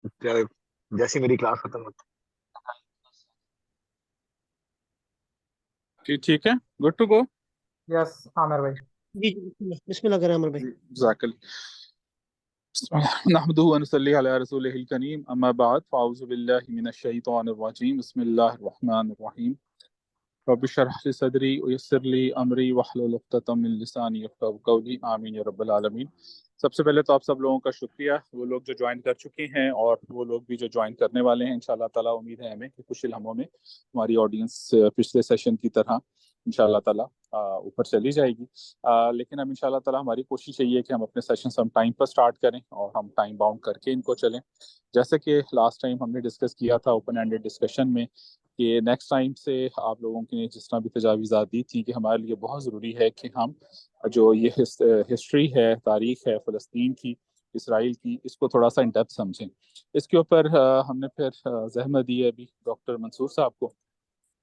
क्या- जैसी मेरी क्लास खत्म होती ठीक है, good to go. Yes Aamir भाई। जी जी, बिस्मिल्लाह बिस्मिल्लाह करें अमर भाई। नहमदुहु व नसल्ली अला रसूलिहिल करीम, अम्मा बाद, फ़अऊज़ु बिल्लाहि मिनश शैतानिर रजीम, बिस्मिल्लाहिर रहमानिर रहीम। रब्बि इश्रह ली सदरी व यस्सिर ली अमरी वहलुल उक़दतम मिन लिसानी यफ़क़हू क़ौली, आमीन या रब्बल आलमीन। सबसे पहले तो आप सब लोगों का शुक्रिया, वो लोग जो ज्वाइन कर चुके हैं और वो लोग भी जो ज्वाइन करने वाले हैं। इंशाल्लाह ताला उम्मीद है हमें कि कुछ ही लम्हों में हमारी ऑडियंस पिछले सेशन की तरह इंशाल्लाह ताला ऊपर चली जाएगी। लेकिन अब इंशाल्लाह ताला हमारी कोशिश यही है कि हम अपने सेशन हम टाइम पर स्टार्ट करें और हम टाइम बाउंड करके इनको चलें। जैसे कि लास्ट टाइम हमने डिस्कस किया था ओपन एंडेड डिस्कशन में कि नेक्स्ट टाइम से आप लोगों की जिस तरह भी तजावीज़ात दी थी कि हमारे लिए बहुत ज़रूरी है कि हम जो ये हिस्ट्री है, तारीख है फ़लस्तीन की, इसराइल की, इसको थोड़ा सा इन डेप्थ समझें। इसके ऊपर हमने फिर जहमत दी है अभी डॉक्टर मंसूर साहब को।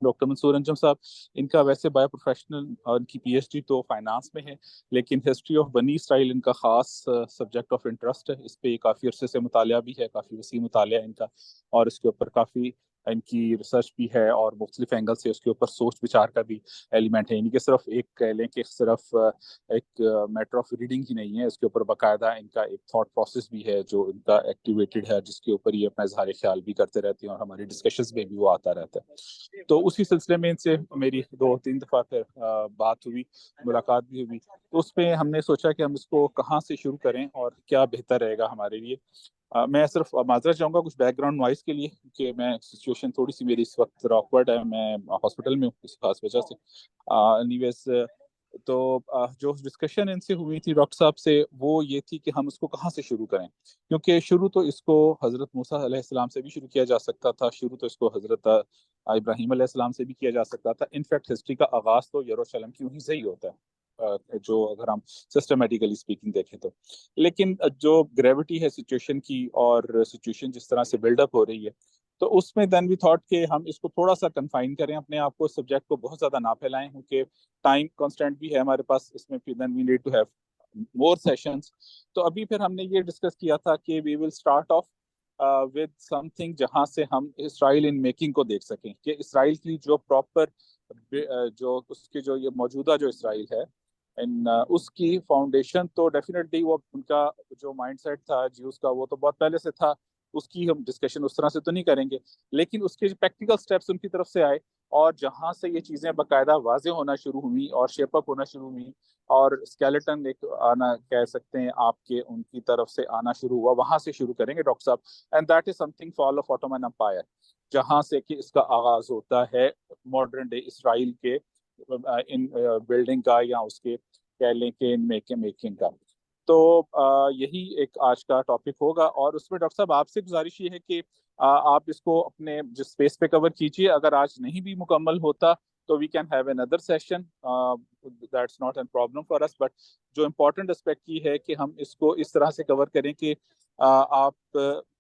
डॉक्टर मंसूर अंजम साहब, इनका वैसे बायो प्रोफेशनल और इनकी पीएचडी तो फाइनेंस में है, लेकिन हिस्ट्री ऑफ बनी इसराइल इनका ख़ास सब्जेक्ट ऑफ इंटरेस्ट है। इस पे काफ़ी अरसे से मुतालिया भी है, काफ़ी वसी मुतालिया है इनका, और इसके ऊपर काफ़ी इनकी रिसर्च भी है और मुख्तलिफ एंगल से उसके ऊपर सोच विचार का भी एलिमेंट है। इनके सिर्फ एक कह लें कि सिर्फ एक मैटर ऑफ रीडिंग ही नहीं है, इसके ऊपर बाकायदा इनका एक थॉट प्रोसेस भी है जो इनका एक्टिवेटेड है, जिसके ऊपर ये अपना इजहार ख्याल भी करते रहते हैं और हमारी डिस्कशंस में भी वो आता रहता है। तो उसी सिलसिले में इनसे मेरी 2-3 दफ़ा फिर बात हुई, मुलाकात भी हुई। तो उस पर हमने सोचा कि हम इसको कहाँ से शुरू करें और क्या बेहतर रहेगा हमारे लिए। मैं सिर्फ माजरत चाहूँगा कुछ बैकग्राउंड नॉइस के लिए, कि मैं सिचुएशन थोड़ी सी मेरी इस वक्त ऑकवर्ड है, मैं हॉस्पिटल में हूँ किसी खास वजह से। एनीवेज, तो जो डिस्कशन इनसे हुई थी डॉक्टर साहब से, वो ये थी कि हम इसको कहाँ से शुरू करें, क्योंकि शुरू तो इसको हज़रत मूसा अलैहिस्सलाम से भी शुरू किया जा सकता था, शुरू तो इसको हज़रत इब्राहिम अलैहिस्सलाम से भी किया जा सकता था। इनफैक्ट हिस्ट्री का आगाज़ तो यरूशलेम की वहीं से ही होता है, जो अगर हम सिस्टमेटिकली स्पीकिंग देखें तो। लेकिन जो ग्रेविटी है सिचुएशन की और सिचुएशन जिस तरह से बिल्डअप हो रही है, तो उसमें देन वी थॉट कि हम इसको थोड़ा सा कन्फाइन करें अपने आप को, सब्जेक्ट को बहुत ज़्यादा ना फैलाएं, क्योंकि टाइम कांस्टेंट भी है हमारे पास इसमें, फिर then we need to have more sessions. तो अभी फिर हमने ये डिस्कस किया था कि we will start off with something जहां से हम इसराइल इन मेकिंग को देख सकें, कि इसराइल की जो प्रॉपर जो उसके जो ये मौजूदा जो इसराइल है इन उसकी फाउंडेशन तो डेफिनेटली वो उनका जो माइंडसेट था ज्यूज का वो तो बहुत पहले से था, उसकी हम डिस्कशन उस तरह से तो नहीं करेंगे, लेकिन उसके जो प्रैक्टिकल स्टेप्स उनकी तरफ से आए और जहां से ये चीजें बाकायदा वाजे होना शुरू हुई और शेप अप होना शुरू हुई और स्केलेटन एक आना कह सकते हैं आपके उनकी तरफ से आना शुरू हुआ, वहां से शुरू करेंगे डॉक्टर साहब। And that is something fall of Ottoman Empire, जहां से कि इसका आगाज होता है मॉडर्न डे इसराइल के इन बिल्डिंग का या उसके कह लें कि इन मेकिंग का। तो यही एक आज का टॉपिक होगा और उसमें डॉक्टर साहब आपसे गुजारिश ये है कि आप इसको अपने जिस स्पेस पे कवर कीजिए, अगर आज नहीं भी मुकम्मल होता तो we can have another session, that's not an problem for us. But जो इम्पोर्टेंट एस्पेक्ट ये है कि हम इसको इस तरह से कवर करें कि आप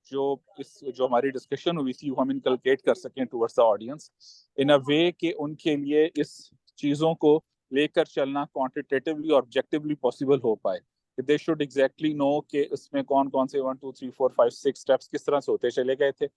जो हमारी डिस्कशन हुई थी वो हम इनकलकेट कर सकें टुवर्ड्स द ऑडियंस इन अ वे कि उनके लिए इस चीज़ों को लेकर चलना क्वांटिटेटिवली और ऑब्जेक्टिवली पॉसिबल हो पाए। दे शुड एग्जैक्टली नो कि इसमें कौन कौन से 1 2 3 4 5 6 स्टेप्स किस तरह से होते चले गए थे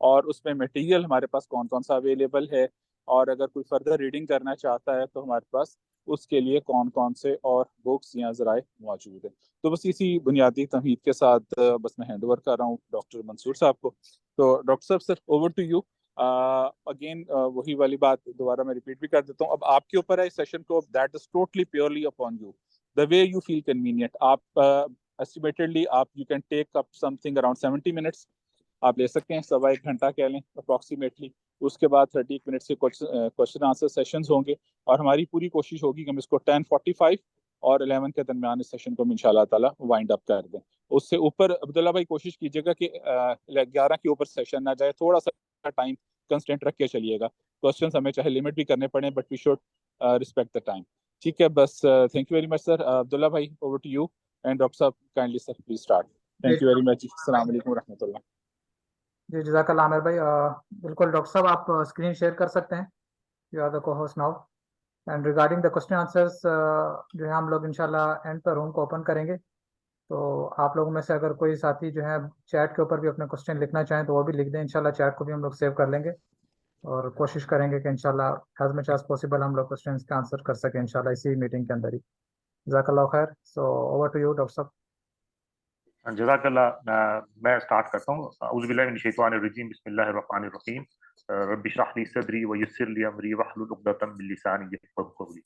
और उसमें मटेरियल हमारे पास कौन कौन सा अवेलेबल है, और अगर कोई फर्दर रीडिंग करना चाहता है तो हमारे पास उसके लिए कौन कौन से और बुक्स या जराए मौजूद हैं। तो बस इसी बुनियादी तमहीद के साथ बस मैं हैंड ओवर कर रहा हूँ डॉक्टर मंसूर साहब को। तो डॉक्टर साहब sir, over to you again. वही वाली बात दोबारा मैं रिपीट भी कर देता हूँ, अब आपके ऊपर है इस सेशन को, that is totally purely upon you, the way you feel convenient. आप एस्टिमेटेडली आप you can take up something around 70 minutes आप ले सकते हैं, 1.25 घंटा कह लें अप्रॉक्सीमेटली। उसके बाद 30 मिनट से क्वेश्चन आंसर सेशंस होंगे और हमारी पूरी कोशिश होगी कि हम इसको 10:45 और 11 के दरमियान इस सेशन को इंशाल्लाह ताला वाइंड अप कर दें। उससे ऊपर अब्दुल्ला भाई कोशिश कीजिएगा कि 11 के ऊपर सेशन ना जाए, थोड़ा सा टाइम कंस्टेंट रख के चलिएगा। क्वेश्चंस हमें चाहे लिमिट भी करने पड़े, but we should respect the time. ठीक है, बस thank you very much sir. Abdullah भाई, over to you and doctor साहब काइंडली सर प्लीज स्टार्ट। जी थैंक यू वेरी मच। अस्सलाम वालेकुम रहमतुल्लाह। जी जज़ाकल्लाह आमिर भाई। बिल्कुल डॉक्टर साहब आप स्क्रीन शेयर कर सकते हैं। यू आर द को host now. And regarding the question answers जो है हम लोग इंशाल्लाह एंड पर रूम को ओपन करेंगे तो आप लोगों में से अगर कोई साथी जो है चैट के ऊपर भी अपने क्वेश्चन लिखना चाहें तो वो भी लिख दें, इंशाल्लाह चैट को भी हम लोग सेव कर लेंगे और कोशिश करेंगे कि इंशाल्लाह एज मच एज पॉसिबल हम लोग क्वेश्चंस का आंसर कर सकें इंशाल्लाह इसी मीटिंग के अंदर ही। जज़ाकल्लाह खैर। So over to you doctor साहब। जज़ाकल्लाह। मैं स्टार्ट करता हूँ। औज़ु बिल्लाहि मिनश शैतानिर रजीम, बिस्मिल्लाहिर रहमानिर रहीम। रब्बि इश्रह ली सदरी व यस्सिर ली अमरी वहलुल उक़दतम मिन लिसानी यफ़क़हू क़ौली।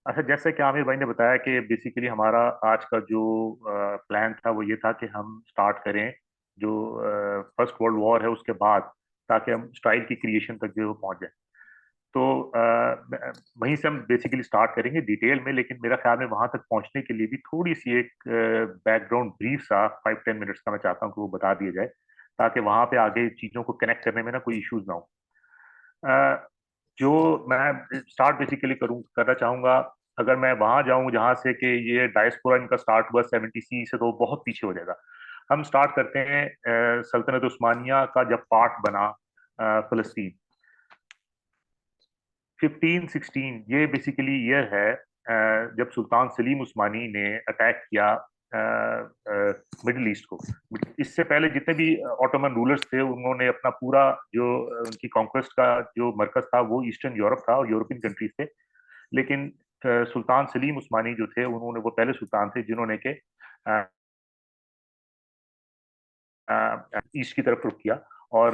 अच्छा, जैसे कि आमिर भाई ने बताया कि बेसिकली हमारा आज का जो प्लान था वो ये था कि हम स्टार्ट करें जो फर्स्ट वर्ल्ड वॉर है उसके बाद, ताकि हम स्टाइल की क्रिएशन तक जो है वो पहुंच जाए। तो वहीं से हम बेसिकली स्टार्ट करेंगे डिटेल में, लेकिन मेरा ख्याल है वहां तक पहुंचने के लिए भी थोड़ी सी एक बैकग्राउंड ब्रीफ सा 5-10 मिनट्स का मैं चाहता हूँ कि वो बता दिया जाए, ताकि वहां पे आगे चीजों को कनेक्ट करने में ना कोई इश्यूज ना हो। जो मैं स्टार्ट बेसिकली करना चाहूंगा, अगर मैं वहां जाऊं जहां से कि ये डायस्पोरा इनका स्टार्ट हुआ 70 से, तो बहुत पीछे हो जाएगा। हम स्टार्ट करते हैं सल्तनत उस्मानिया का जब पार्ट बना फलस्तीन 1516। ये बेसिकली ईयर है जब सुल्तान सलीम उस्मानी ने अटैक किया मिडिल ईस्ट को। इससे पहले जितने भी ऑटोमन रूलर्स थे उन्होंने अपना पूरा जो उनकी कॉन्क्वेस्ट का जो मरकज था वो ईस्टर्न यूरोप था और यूरोपियन कंट्रीज थे। लेकिन सुल्तान सलीम उस्मानी जो थे उन्होंने, वो पहले सुल्तान थे जिन्होंने के ईस्ट की तरफ रुख किया। और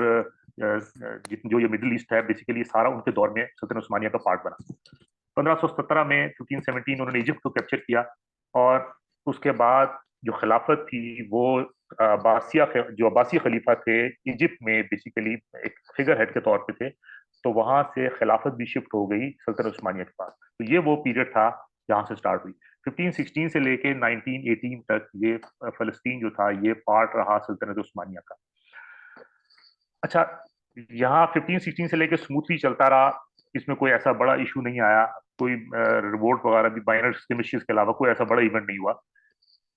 जो ये मिडिल ईस्ट है बेसिकली सारा उनके दौर में सल्तनत उस्मानिया का पार्ट बना। 1517 में 1517 उन्होंने इजिप्ट को कैप्चर किया, और उसके बाद जो खिलाफत थी वो जो अब्बासी खलीफा थे इजिप्ट में बेसिकली एक फिगर हेड के तौर पे थे, तो वहां से खिलाफत भी शिफ्ट हो गई सल्तनत उस्मानिया के पास। तो ये वो पीरियड था जहां से स्टार्ट हुई। 1516 से लेके 1918 तक ये फलस्तीन जो था ये पार्ट रहा सल्तनत उस्मानिया का। अच्छा, यहाँ 1516 से लेके स्मूथली चलता रहा, इसमें कोई ऐसा बड़ा इशू नहीं आया, कोई रिवोल्ट वगैरह भी माइनर स्किमिशेस के अलावा कोई ऐसा बड़ा इवेंट नहीं हुआ।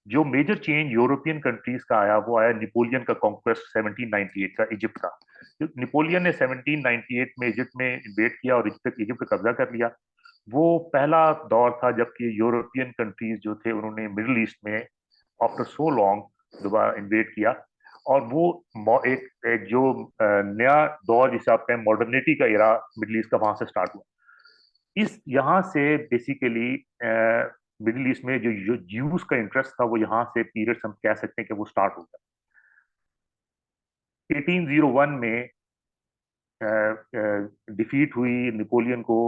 जो मेजर चेंज यूरोपियन कंट्रीज का आया वो आया नेपोलियन का कॉन्क्वेस्ट 1798 का इजिप्ट का। नेपोलियन ने 1798 में इजिप्ट में इन्वेड किया और इजिप्ट पे कब्जा कर लिया। वो पहला दौर था जबकि यूरोपियन कंट्रीज जो थे उन्होंने मिडिल ईस्ट में आफ्टर सो लॉन्ग दोबारा इन्वेड किया, और वो एक जो नया दौर जिसे आप कहें मॉडर्निटी का एरा मिडिल ईस्ट का वहां से स्टार्ट हुआ। इस यहाँ से बेसिकली मिडिल ईस्ट में जो ज्यूज का इंटरेस्ट था वो यहाँ से पीरियड हम कह सकते हैं कि वो स्टार्ट हो गया। 1801 में डिफीट हुई नेपोलियन को।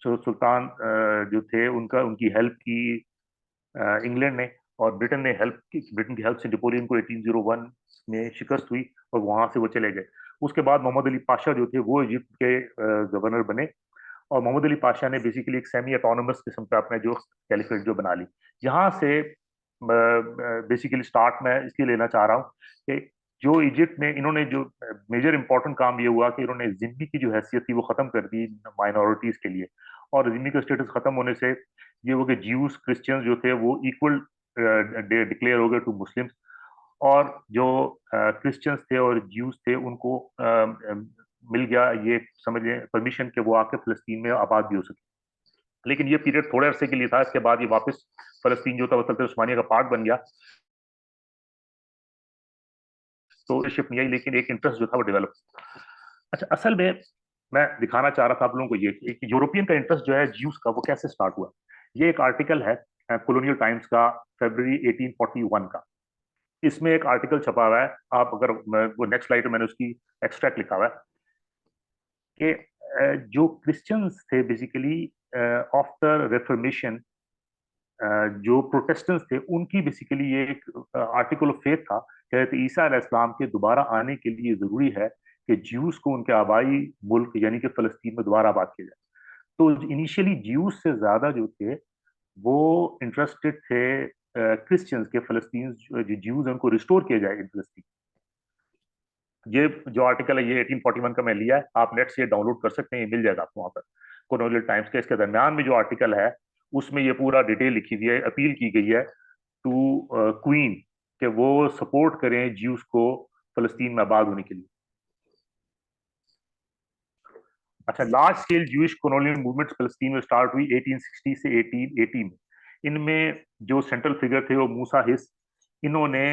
सुल्तान जो थे उनकी हेल्प की इंग्लैंड ने, और ब्रिटेन की हेल्प से नेपोलियन को 1801 में शिकस्त हुई और वहां से वो चले गए। उसके बाद मोहम्मद अली पाशा जो थे वो इजिप्ट के गवर्नर बने, और मोहम्मद अली पाशा ने बेसिकली एक सेमी ऑटोनोमस किस्म का अपना जो कैलिफेट जो बना ली। यहाँ से बेसिकली स्टार्ट मैं इसलिए लेना चाह रहा हूँ कि जो इजिप्ट में इन्होंने जो मेजर इंपॉर्टेंट काम ये हुआ कि इन्होंने जिम्मी की जो हैसियत थी वो खत्म कर दी माइनॉरिटीज के लिए, और जिम्मी का स्टेटस खत्म होने से ये हो गए ज्यूज क्रिश्चियंस जो थे वो इक्वल डिक्लेयर हो गए टू मुस्लिम्स, और जो क्रिश्चियंस थे और ज्यूज थे उनको मिल गया ये समझिए परमिशन के वो आके फलस्तीन में आबाद भी हो सके। लेकिन ये पीरियड थोड़े अरसे के लिए था, इसके बाद ये वापस फलस्तीन जो था वो सल्तनत उस्मानिया का पार्ट बन गया। तो शिप नहीं आई, लेकिन एक इंटरेस्ट जो था वो डेवलप। अच्छा, असल में मैं दिखाना चाह रहा था आप लोगों को ये कि यूरोपियन का इंटरेस्ट जो है ज्यूस का वो कैसे स्टार्ट हुआ। ये एक आर्टिकल है कॉलोनियल टाइम्स का फरवरी 1841 का। इसमें एक आर्टिकल छपा हुआ है, आप अगर वो नेक्स्ट स्लाइड में मैंने उसकी एक्सट्रैक्ट लिखा हुआ है कि जो क्रिश्चियंस थे बेसिकली आफ्टर रिफॉर्मेशन, जो प्रोटेस्टेंट्स थे उनकी बेसिकली ये एक आर्टिकल ऑफ फेथ था कि ईसा अलैहिस्सलाम के दोबारा आने के लिए जरूरी है कि ज्यूस को उनके आबाई मुल्क यानी कि फलस्तीन में दोबारा आबाद किया जाए। तो इनिशियली ज्यूस से ज्यादा जो थे वो इंटरेस्टेड थे क्रिश्चियंस के फलस्तीन जो ज्यूज उनको रिस्टोर किया जाए इन फलस्तीन। ये जो आर्टिकल है ये 1841 का मैं लिया है, आप नेट से डाउनलोड कर सकते हैं, ये मिल जाएगा आपको वहां पर कॉलोनियल टाइम्स के। इसके दरमियान में जो आर्टिकल है उसमें ये पूरा डिटेल लिखी हुई है, अपील की गई है टू क्वीन कि वो सपोर्ट करें ज्यूस को फलस्तीन में आबाद होने के लिए। अच्छा, large scale Jewish colonial movement फलस्तीन में स्टार्ट हुई 1860 से 1880 में। इनमें जो सेंट्रल फिगर थे वो मूसा हिस इन्होंने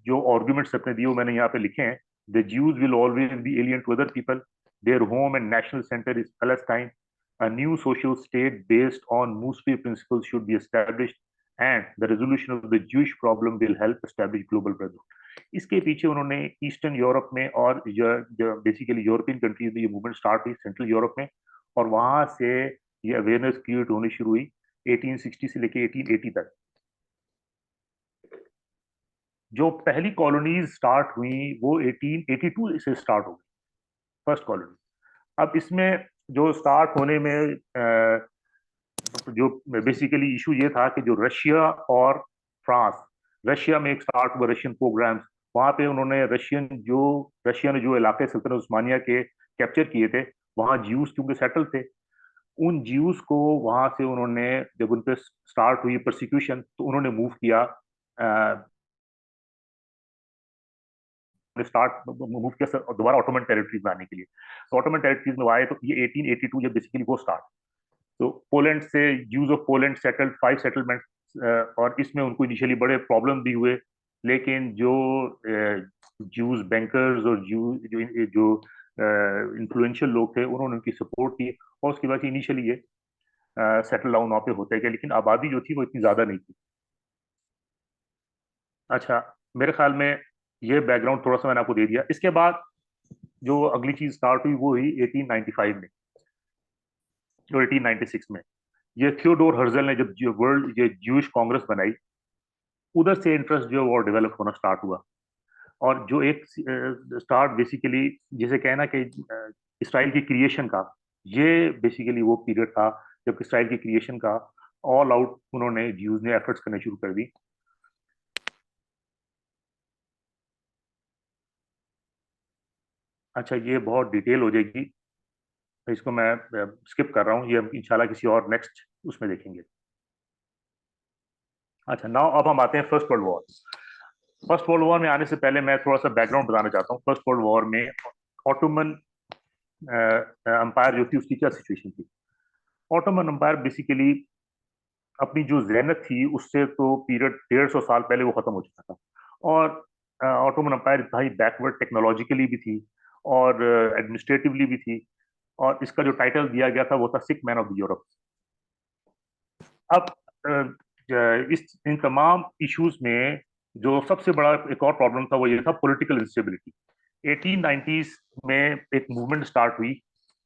जो आर्गुमेंट्स अपने दिए वो मैंने यहाँ पे लिखे हैं। The Jews will always be alien to other people, their home and national centre is Palestine, a new social state based on Muslim principles should be established and the resolution of the Jewish problem will help establish global brotherhood। इसके पीछे उन्होंने eastern Europe में और basically European countries में ये movement start हुई, central Europe में, और वहां से ये अवेयरनेस क्रिएट होनी शुरू हुई 1860 से लेके 1880 तक। जो पहली कॉलोनीज स्टार्ट हुई वो 1882 से स्टार्ट हो गई, फर्स्ट कॉलोनी। अब इसमें जो स्टार्ट होने में जो बेसिकली इशू ये था कि जो रशिया और फ्रांस, रशिया में एक स्टार्ट हुआ रशियन प्रोग्राम्स, वहां पे उन्होंने रशिया ने जो इलाके सल्तनत उस्मानिया के कैप्चर किए थे, वहां ज्यूज क्योंकि सेटल थे, उन ज्यूज को वहां से उन्होंने, जब उन पे स्टार्ट हुई परसिक्यूशन, तो उन्होंने मूव किया दोबारा ऑटोमन टेरिटरीज में आने के लिए। तो ऑटोमन टेरिटरीज में आए तो ये 1882 जब बेसिकली वो स्टार्ट, तो पोलैंड से Jews of Poland settled 5 settlement, और इसमें उनको इनिशियली बड़े प्रॉब्लम भी हुए, लेकिन जो ज्यूज बैंकर्स और जो इन्फ्लुएंशियल लोग थे उन्होंने उनकी सपोर्ट की, और उसके बाद इनिशियली ये सेटल डाउन वहाँ पे होते गए, लेकिन आबादी जो थी वो इतनी ज्यादा नहीं थी। अच्छा, मेरे ख्याल में ये बैकग्राउंड थोड़ा सा मैंने आपको दे दिया। इसके बाद जो अगली चीज स्टार्ट हुई वो हुई 1895 में और 1896 में। ये थियोडोर हर्जल ने जब वर्ल्ड ये ज्यूइश कांग्रेस बनाई, उधर से इंटरेस्ट जो वो डेवलप होना स्टार्ट हुआ, और जो एक स्टार्ट बेसिकली जिसे कहना कि इसराइल की क्रिएशन का, ये बेसिकली वो पीरियड था जब इसराइल की क्रिएशन का ऑल आउट उन्होंने ज्यूज ने एफर्ट्स करने शुरू कर दी। अच्छा, ये बहुत डिटेल हो जाएगी, इसको मैं स्किप कर रहा हूँ, ये हम इंशाल्लाह किसी और नेक्स्ट उसमें देखेंगे। अच्छा, नाउ अब हम आते हैं first world war. First world war में आने से पहले मैं थोड़ा सा बैकग्राउंड बताना चाहता हूँ। फर्स्ट वर्ल्ड वॉर में ऑटोमन अंपायर जो थी उसकी क्या सिचुएशन थी। ऑटोमन अंपायर बेसिकली अपनी जो ज़ैनत थी उससे तो पीरियड 150 साल पहले वो खत्म हो चुका था, और ऑटोमन अंपायर इतना ही बैकवर्ड टेक्नोलॉजिकली भी थी और एडमिनिस्ट्रेटिवली भी थी, और इसका जो टाइटल दिया गया था वो था सिक मैन ऑफ द यूरोप। अब इन तमाम इश्यूज में जो सबसे बड़ा एक और प्रॉब्लम था वो ये था पॉलिटिकल इंस्टेबिलिटी। 1890s में एक मूवमेंट स्टार्ट हुई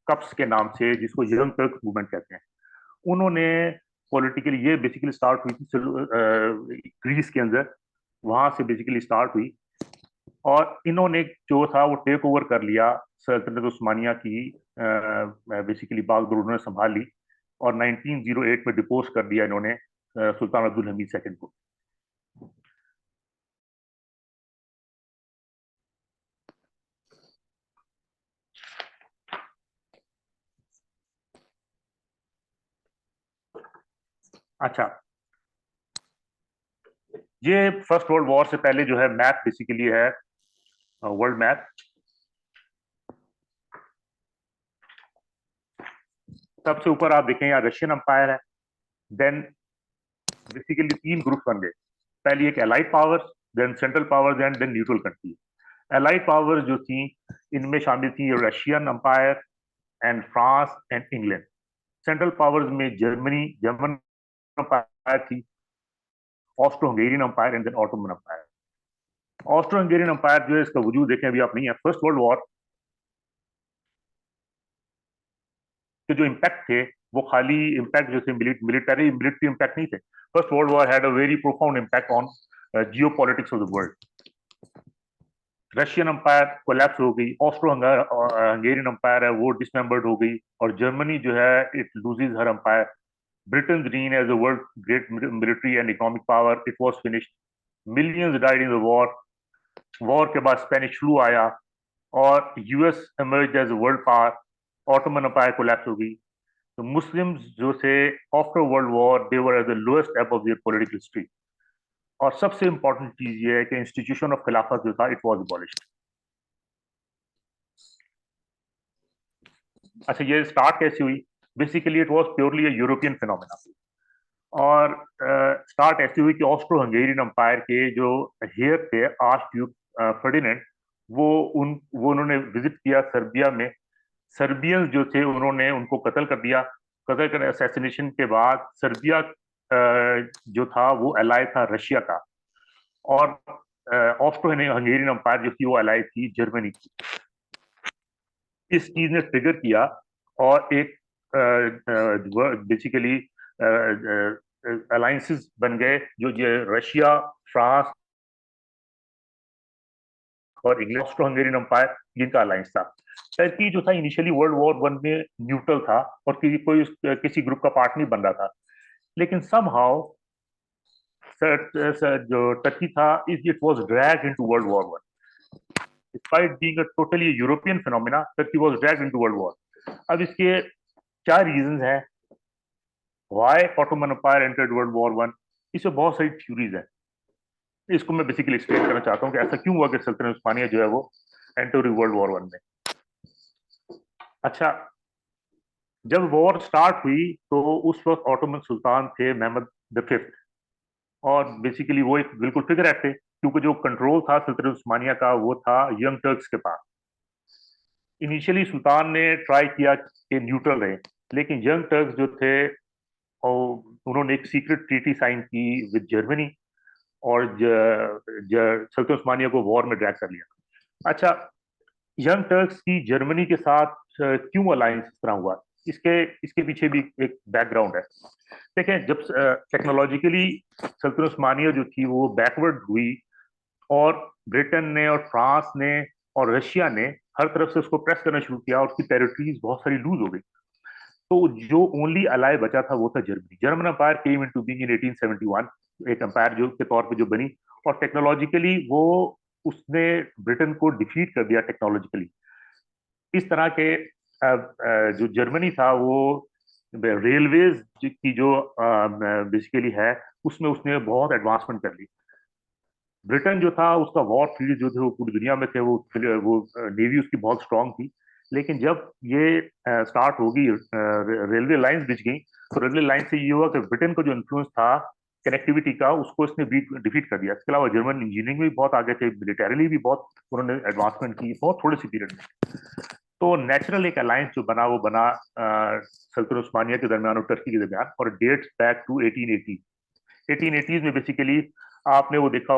कप्स के नाम से, जिसको यंग टर्क मूवमेंट कहते हैं। उन्होंने पॉलिटिकली, ये बेसिकली स्टार्ट हुई थी ग्रीस के अंदर, वहां से बेसिकली स्टार्ट हुई, और इन्होंने जो था वो टेक ओवर कर लिया सल्तनत उस्मानिया की, बेसिकली बागडोर उन्होंने संभाल ली, और 1908 में डिपोज कर दिया इन्होंने सुल्तान अब्दुल हमीद सेकंड को। अच्छा, ये फर्स्ट वर्ल्ड वॉर से पहले जो है मैप बेसिकली है वर्ल्ड मैप। सबसे ऊपर आप देखें यहाँ रशियन अंपायर है, देन बेसिकली 3 ग्रुप बन गए। पहली एक allied powers, then central powers and then neutral country. Allied powers जो थी इनमें शामिल थी Russian Empire and France and England. Central powers में जर्मन अंपायर थी, Austro Hungarian Empire and then Ottoman Empire. Austro Hungarian Empire जो है इसका वजूद देखें अभी आप नहीं है। फर्स्ट वर्ल्ड वॉर के जो इम्पैक्ट थे वो खाली इम्पैक्ट जो थे मिलिट्री इम्पैक्ट नहीं थे। First world war had a very profound impact on geopolitics of the world. Russian umpire collapse हो गई, ऑस्ट्रो हंगेरियन अंपायर है वो डिसमेंबर्ड हो गई, और जर्मनी जो है it loses her empire. Britain reign as a world great military and economic power, it was finished. Millions died in the war. War के बाद स्पेनिश फ्लू आया और US emerged as a world power. Ottoman Empire collapse हो गई। तो Muslims जो थे after world war they were at the lowest ebb of their political history. और सबसे इंपॉर्टेंट चीज ये है कि इंस्टीट्यूशन ऑफ खिलाफत जो था इट वाज अबॉलिश्ड। अच्छा, ये स्टार्ट कैसे हुई? Basically it was purely a European phenomena. और स्टार्ट ऐसे हुई कि ऑस्ट्रो हंगेरियन एम्पायर के जो हेयर थे आर्च ड्यूक फर्डिनेंड, वो उन्होंने विजिट किया सर्बिया में। सर्बियंस जो थे उन्होंने उनको कत्ल कर दिया। कत्ल कर असैसिनेशन के बाद सर्बिया जो था वो एलाय था रशिया का, और ऑस्ट्रो हंगेरियन एम्पायर जो थी वो एलाय थी जर्मनी की। इस चीज ने ट्रिगर किया और एक बेसिकली अलायंसेस बन गए जो रशिया, फ्रांस और इंग्लैंड, ऑस्ट्रो हंगेरियन एम्पायर जिनका अलायंस था। टर्की जो था इनिशियली वर्ल्ड वॉर 1 में न्यूट्रल था और किसी ग्रुप का पार्ट नहीं बन रहा था, लेकिन समहाउ जो टर्की था it was dragged into world war 1। Despite being a totally European phenomena, Turkey was dragged into World War. अब इसके क्या रीजंस हैं why Ottoman Empire entered World war 1? इसमें बहुत सारी थ्योरीज हैं। इसको मैं बेसिकली एक्सप्लेन करना चाहता हूँ कि ऐसा क्यों हुआ कि सल्तनत उस्मानिया जो है वो एंटर हुई वर्ल्ड वॉर 1 में। अच्छा, जब वॉर स्टार्ट हुई तो उस वक्त ऑटोमन सुल्तान थे महमद द 5th, और बेसिकली वो एक बिल्कुल फिगर थे, क्योंकि जो कंट्रोल था सल्तनत उस्मानिया का वो था यंग टर्क्स के पास। इनिशियली सुल्तान ने ट्राई किया कि न्यूट्रल रहे, लेकिन यंग टर्क्स जो थे और उन्होंने एक सीक्रेट ट्रीटी साइन की विद जर्मनी और सल्तनत उस्मानिया को वॉर में ड्रैग कर लिया। अच्छा, यंग टर्क्स की जर्मनी के साथ क्यों अलायंस इस तरह हुआ, इसके पीछे भी एक बैकग्राउंड है। देखें, जब टेक्नोलॉजिकली सल्तनत उस्मानिया जो थी वो बैकवर्ड हुई और ब्रिटेन ने और फ्रांस ने और रशिया ने हर तरफ से उसको प्रेस करना शुरू किया और उसकी टेरिटरीज बहुत सारी लूज हो गई, तो जो ओनली अलाय बचा था वो था Germany. German Empire came into being in 1871, एक एम्पायर जो के तौर पे जो बनी, और टेक्नोलॉजिकली वो उसने ब्रिटेन को डिफीट कर दिया टेक्नोलॉजिकली। इस तरह के जो जर्मनी था वो रेलवेज की जो बेसिकली है उसमें उसने बहुत एडवांसमेंट कर ली। ब्रिटेन जो था उसका वॉर फील्ड जो थे वो पूरी दुनिया में थे, वो नेवी उसकी बहुत स्ट्रांग थी। लेकिन जब ये स्टार्ट होगी, रेलवे लाइंस बिछ गई, तो रेलवे लाइन से ये हुआ कि ब्रिटेन का जो इन्फ्लुएंस था कनेक्टिविटी का उसको इसने डिफीट कर दिया। इसके अलावा जर्मन इंजीनियरिंग में भी बहुत आगे थे, मिलिटरीली भी बहुत उन्होंने एडवांसमेंट की बहुत थोड़े से पीरियड में। तो नेचुरल एक अलायंस जो बना वो बना सल्तनत उस्मानिया के दरमियान और टर्की के दरमियान, और डेट्स बैक टू 1880। 1880s में बेसिकली आपने वो देखा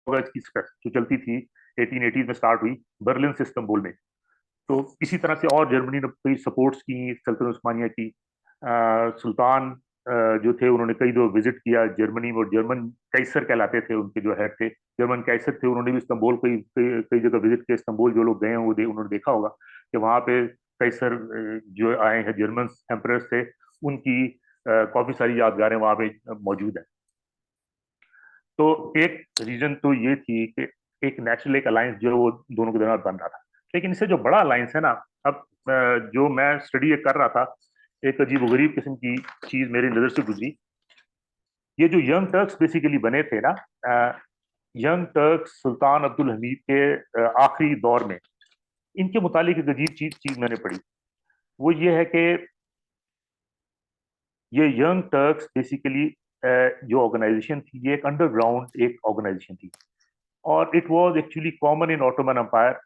इसकी जो चलती थी 1880s में स्टार्ट हुई बर्लिन से इस्तांबुल में। तो इसी तरह से और जर्मनी ने कई सपोर्ट्स की सल्तनत उस्मानिया की। सुल्तान जो थे उन्होंने कई दो विजिट किया जर्मनी में, और जर्मन कैसर कहलाते थे उनके जो हेड थे, जर्मन कैसर थे। उन्होंने भी इस्तांबुल कई जगह विजिट किया। इस्तांबुल जो लोग गए हैं वो उन्होंने देखा होगा कि वहाँ पे कैसर जो आए हैं जर्मन एम्परर्स थे, उनकी काफी सारी यादगारें वहाँ पे मौजूद है। तो एक रीजन तो ये थी कि एक नेचुरल एक अलायंस जो वो दोनों के दरमियान बन रहा था। लेकिन इससे जो बड़ा अलायंस है ना, अब जो मैं स्टडी कर रहा था, एक अजीब गरीब किस्म की चीज मेरी नजर से गुजरी। ये जो यंग टर्क्स बेसिकली बने थे ना, यंग टर्क्स सुल्तान अब्दुल हमीद के आखिरी दौर में, इनके मुतालिक एक अजीब चीज मैंने पढ़ी। वो ये है कि ये यंग टर्क्स बेसिकली जो ऑर्गेनाइजेशन थी ये एक अंडरग्राउंड एक ऑर्गेनाइजेशन थी, और it was actually common in Ottoman Empire,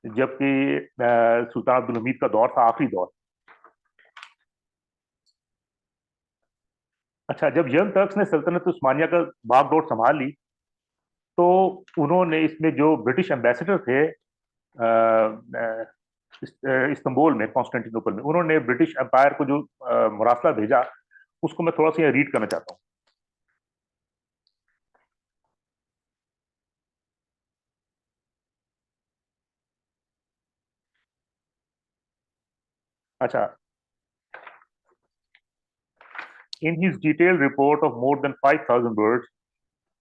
जबकि सुल्तान अब्दुल हमीद का दौर था आखिरी दौर। अच्छा, जब यंग टर्क्स ने सल्तनत उस्मानिया का बागडोर संभाल ली, तो उन्होंने इसमें जो ब्रिटिश एम्बेसडर थे इस्तांबुल में, कॉन्स्टेंटिनोपल में, उन्होंने ब्रिटिश एम्पायर को जो मुरासला भेजा उसको मैं थोड़ा सा रीड करना चाहता हूँ। अच्छा, in his detailed report of more than 5000 words,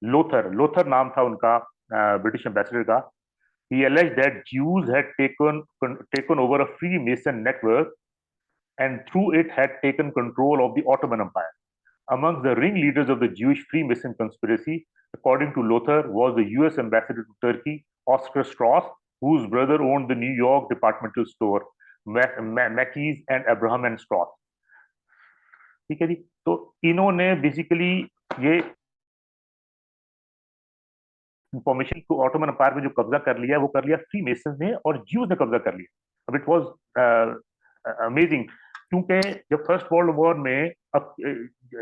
Lothar नाम था उनका ब्रिटिश एम्बेसडर का, he alleged that Jews had taken over a Freemason network and through it had taken control of the Ottoman Empire. Among the ringleaders of the Jewish Freemason conspiracy, according to Lothar, was the US ambassador to Turkey, Oscar Strauss, whose brother owned the New York departmental store Mackey's and Abraham and Strauss. ठीक है जी। तो इन्होंने basically ये information को Ottoman empire में जो कब्जा कर लिया वो कर लिया फ्री मेसन ने और ज्यूज ने कब्जा कर लिया। अब इट वाज अमेजिंग, क्योंकि जब फर्स्ट वर्ल्ड वॉर में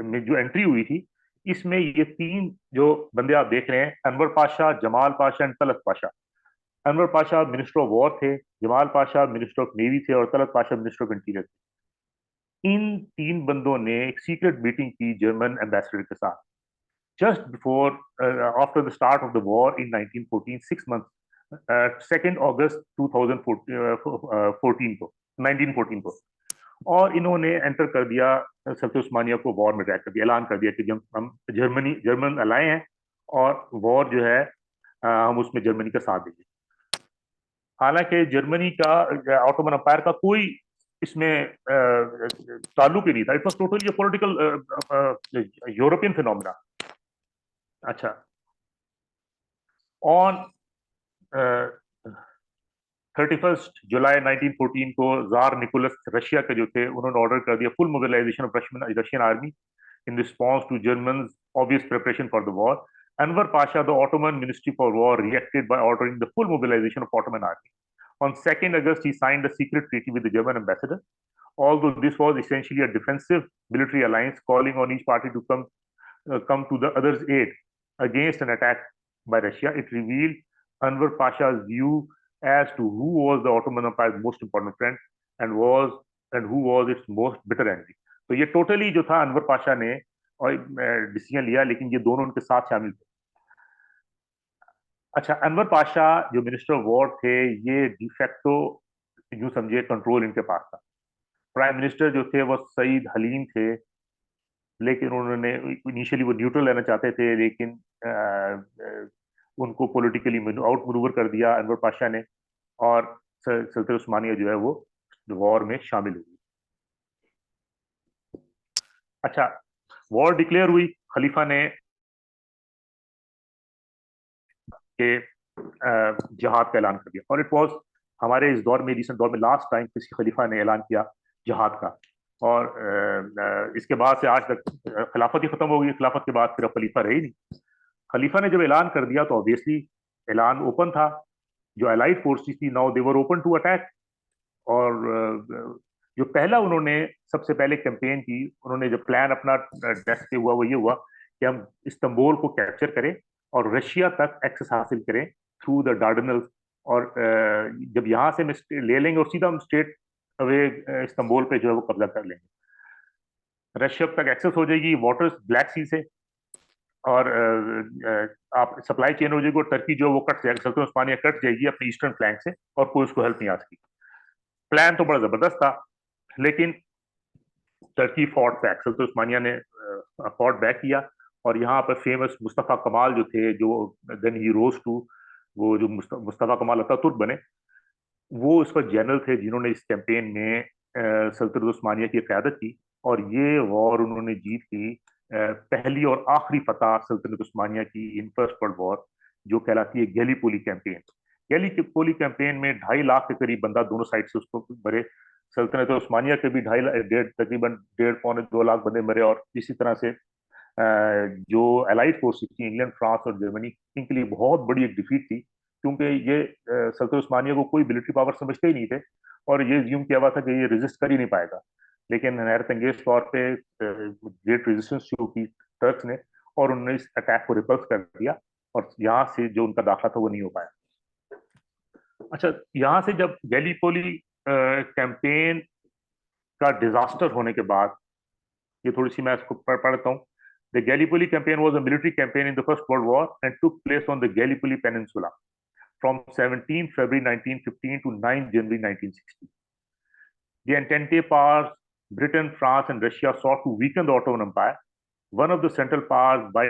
में जो एंट्री हुई थी, इसमें ये तीन जो बंदे आप देख रहे हैं, Enver Pasha, Jemal Pasha and Talat Pasha. Enver Pasha minister of war थे, Jemal Pasha minister of navy थे और Talat Pasha minister of interior थे। इन तीन बंदों ने एक सीक्रेट मीटिंग की जर्मन एम्बेसडर के साथ just before after the start of the war in 1914, 6 months, 2nd August 2014 को 1914 को, और इन्होंने एंटर कर दिया सल्तनत उस्मानिया को, वॉर में ड्रैग कर दिया, ऐलान कर दिया कि जब हम जर्मन अलाए हैं और वॉर जो है हम उसमें जर्मनी का साथ देंगे। हालांकि जर्मनी का ऑटोमन एम्पायर का कोई इसमें ताल्लुक ही नहीं था। It was totally political European phenomena. अच्छा, ऑन 31 जुलाई 1914 को जार निकोलस रशिया के जो थे, उन्होंने ऑर्डर कर दिया full mobilization of Russian army in response to Germans' obvious preparation for the war. Anwar Pasha, the Ottoman Ministry for War, reacted by ordering the full mobilization of Ottoman army. On 2nd August, he signed a secret treaty with the German ambassador. Although this was essentially a defensive military alliance, calling on each party to come to the other's aid against an attack by Russia, it revealed Anwar Pasha's view as to who was the Ottoman Empire's most important friend and who was its most bitter enemy. तो ये totally जो था अनवर पाशा ने और decision लिया, लेकिन ये दोनों उनके साथ शामिल थे। अच्छा, अनवर पाशा जो मिनिस्टर ऑफ वॉर थे, ये डिफेक्टो यूं समझिए कंट्रोल इनके पास था। प्राइम मिनिस्टर जो थे वो सईद हलीम थे, लेकिन उन्होंने इनिशियली वो न्यूट्रल रहना चाहते थे, लेकिन उनको पॉलिटिकली आउट मैनूवर कर दिया अनवर पाशा ने, और सल्तनत उस्मानिया जो है वो वॉर में शामिल हुई। अच्छा, वॉर डिक्लेयर हुई, खलीफा ने के जहाद का ऐलान कर दिया, और इट वाज हमारे इस दौर में, रिसेंट दौर में लास्ट टाइम किसी खलीफा ने ऐलान किया जहाद का। और इसके बाद से आज तक खिलाफत ही खत्म हो गई। खिलाफत के बाद फिर अब खलीफा रही नहीं। खलीफा ने जब ऐलान कर दिया तो ऑब्वियसली ऐलान ओपन था। जो अलाइड फोर्सेस थी, now they were open to attack. और जो पहला उन्होंने सबसे पहले कैंपेन की, उन्होंने जब प्लान अपना डेस्क पे हुआ वो ये हुआ कि हम इस्तांबुल को कैप्चर करें और रशिया तक एक्सेस हासिल करें थ्रू द डार्डनल्स, और जब यहाँ से हम ले लेंगे और सीधा हम स्ट्रेट अवे इस्तांबुल पे जो है वो कब्जा कर लेंगे। रशिया तक एक्सेस हो जाएगी वाटर्स ब्लैक सी से, और आप सप्लाई चेन हो जाएगी, और टर्की जो वो कट जाएगा, सल्तनत उस्मानिया कट जाएगी अपनी ईस्टर्न फ्लैंक से, और कोई उसको हेल्प नहीं आ सकी। प्लान तो बड़ा जबरदस्त था, लेकिन टर्की फॉट बैक, सल्तनत उस्मानिया ने फॉट बैक किया। और यहाँ पर फेमस मुस्तफ़ा कमाल जो थे, जो देन ही रोज टू, वो जो मुस्तफ़ा कमाल अतातुर्क बने, वो इस पर जनरल थे जिन्होंने इस कैंपेन में सल्तनत उस्मानिया की क़यादत की, और ये वॉर उन्होंने जीत ली। पहली और आखिरी फतह सल्तनत उस्मानिया की इन फर्स्ट वर्ल्ड वॉर, जो कहलाती है गैलीपोली कैंपेन। गैलीपोली कैंपेन में 2.5 लाख के करीब बंदा दोनों साइड से उसको मरे। सल्तनत उस्मानिया के भी तकरीबन 1.5-2 लाख बंदे मरे। और इसी तरह से जो अलाइड फोर्सेस थी, इंग्लैंड, फ्रांस और जर्मनी, इनके लिए बहुत बड़ी एक डिफीट थी, क्योंकि ये सल्तनत उस्मानिया को कोई मिलिट्री पावर समझते ही नहीं थे, और ये ज्यूम किया हुआ था कि ये रेजिस्ट कर ही नहीं पाएगा। लेकिन हैरत अंगेज तौर पे ग्रेट रेजिस्टेंस शो की टर्क्स ने, और उन्होंने इस अटैक को रिपल्स कर दिया, और यहाँ से जो उनका दाखिला था वो नहीं हो पाया। अच्छा, यहाँ से जब गैलीपोली कैंपेन का डिजास्टर होने के बाद, ये थोड़ी सी मैं इसको पढ़ता हूँ। The Gallipoli campaign was a military campaign in the First World War and took place on the Gallipoli Peninsula from 17 February 1915 to 9 January 1916. The Entente powers, Britain, France, and Russia sought to weaken the Ottoman Empire. One of the central powers by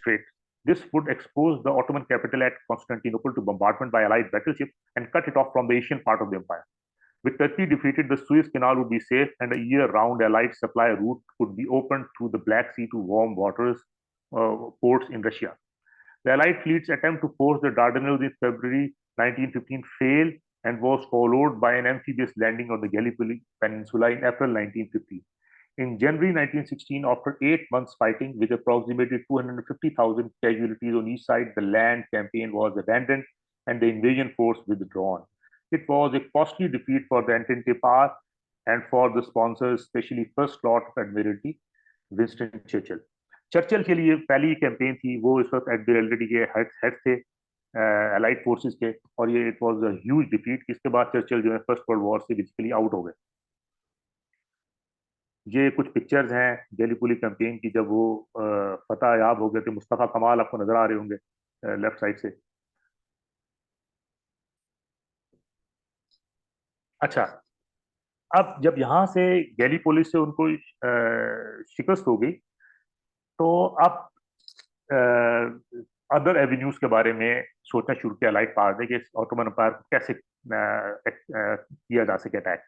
trade. This would expose the Ottoman capital at Constantinople to bombardment by Allied battleships and cut it off from the Asian part of the empire. With Turkey defeated, the Suez Canal would be safe, and a year-round Allied supply route could be opened through the Black Sea to warm waters ports in Russia. The Allied fleet's attempt to force the Dardanelles in February 1915 failed, and was followed by an amphibious landing on the Gallipoli Peninsula in April 1915. In January 1916, after 8 months fighting with approximately 250,000 casualties on each side, the land campaign was abandoned and the invasion force withdrawn. It was a costly defeat for the Entente power and for the sponsors, especially First Lord of Admiralty, Winston Churchill. Churchill के लिए पहली campaign थी, वो इस वक्त Admiralty के head थे allied forces के, और ये it was a huge defeat. इसके बाद चर्चिल जो है फर्स्ट वर्ल्ड वॉर से बेसिकली आउट हो गए। ये कुछ पिक्चर्स हैं गैलीपोली कैंपेन की, जब वो फतह याब हो गए थे। मुस्तफ़ा कमाल आपको नजर आ रहे होंगे लेफ्ट साइड से। अच्छा, अब जब यहाँ से गैलीपोली से उनको शिकस्त हो गई, तो अब अदर एवेन्यूज के बारे में सोचना शुरू किया लाइट पावर ने कि ऑटोमन एम्पायर को कैसे किया जा सके अटैक।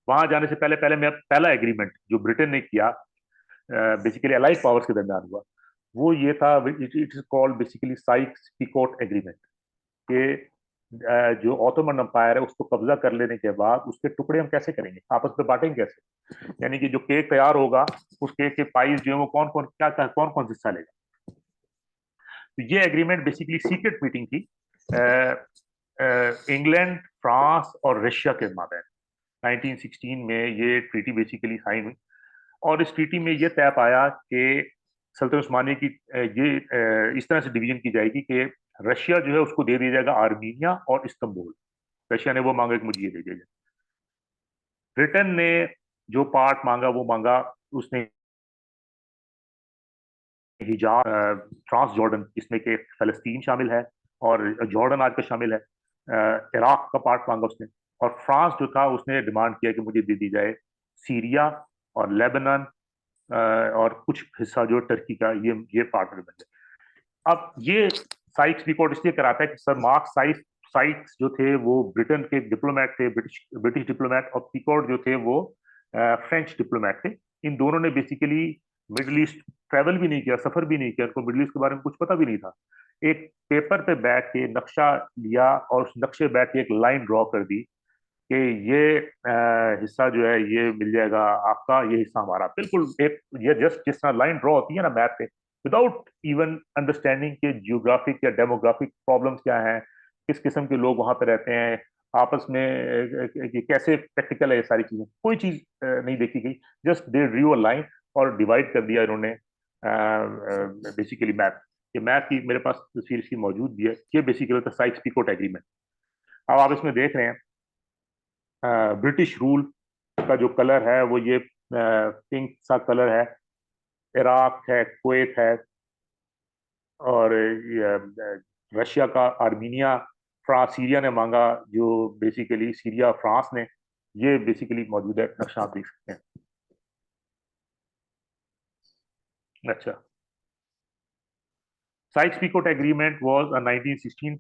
वहां जाने से पहले मैं पहला एग्रीमेंट जो ब्रिटेन ने किया बेसिकली अलाइड पावर्स के दरमियान हुआ, वो ये था, it is called basically Sikes-peacoat agreement, कि जो ऑटोमन एम्पायर है उसको कब्जा कर लेने के बाद उसके टुकड़े हम कैसे करेंगे, आपस में बांटेंगे कैसे, यानी कि जो केक तैयार होगा उस केक के पाइस जो है वो कौन कौन हिस्सा लेगा। तो ये एग्रीमेंट बेसिकली सीक्रेट मीटिंग थी इंग्लैंड, फ्रांस और रशिया के माबैन। 1916 में ये ट्रीटी बेसिकली साइन हुई, और इस ट्रीटी में ये तय पाया कि सल्तनत उस्मानिया की ये इस तरह से डिवीजन की जाएगी कि रशिया जो है उसको दे दिया जाएगा आर्मीनिया और इस्तांबुल। रशिया ने वो मांगा कि मुझे ये दे दिया जाए। ब्रिटेन ने जो पार्ट मांगा वो मांगा, उसने हिजाज, ट्रांस जॉर्डन, इसमें के फलस्तीन शामिल है और जॉर्डन आज का शामिल है, इराक का पार्ट मांगा उसने। और फ्रांस जो था उसने डिमांड किया कि मुझे दे दी जाए सीरिया और लेबनान और कुछ हिस्सा जो टर्की का, ये पार्ट में बन जाए। अब ये साइक्स-पीकोट इसलिए कराता है कि सर मार्क साइक्स जो थे वो ब्रिटेन के डिप्लोमेट थे, ब्रिटिश डिप्लोमेट, और पीकोट जो थे वो फ्रेंच डिप्लोमेट थे। इन दोनों ने बेसिकली मिडिल ईस्ट ट्रैवल भी नहीं किया, सफर भी नहीं किया, उनको मिडिल ईस्ट के बारे में कुछ पता भी नहीं था। एक पेपर पे बैठ के नक्शा लिया और उस नक्शे पे बैठ के एक लाइन ड्रॉ कर दी कि ये हिस्सा जो है ये मिल जाएगा आपका, ये हिस्सा हमारा। बिल्कुल एक ये जस्ट जिस तरह लाइन ड्रॉ होती है ना मैप पे, विदाउट इवन अंडरस्टैंडिंग के जियोग्राफिक या डेमोग्राफिक प्रॉब्लम्स क्या हैं, किस किस्म के लोग वहां पे रहते हैं, आपस में कैसे प्रैक्टिकल है, ये सारी चीजें कोई चीज नहीं देखी गई। Just they drew a line और डिवाइड कर दिया इन्होंने बेसिकली मैप। ये मैप की मेरे पास तस्वीर इसकी मौजूद भी है। ये बेसिकली होता है साइक्स-पीकोट एग्रीमेंट। अब आप इसमें देख रहे हैं ब्रिटिश रूल का जो कलर है वो ये पिंक सा कलर है, इराक है, कुवैत है, और रशिया का आर्मीनिया, फ्रांस, सीरिया ने मांगा, जो बेसिकली सीरिया फ्रांस ने, ये बेसिकली मौजूद है, नक्शा आप देख सकते हैं। अच्छा, Sykes-Picot Agreement was a 1916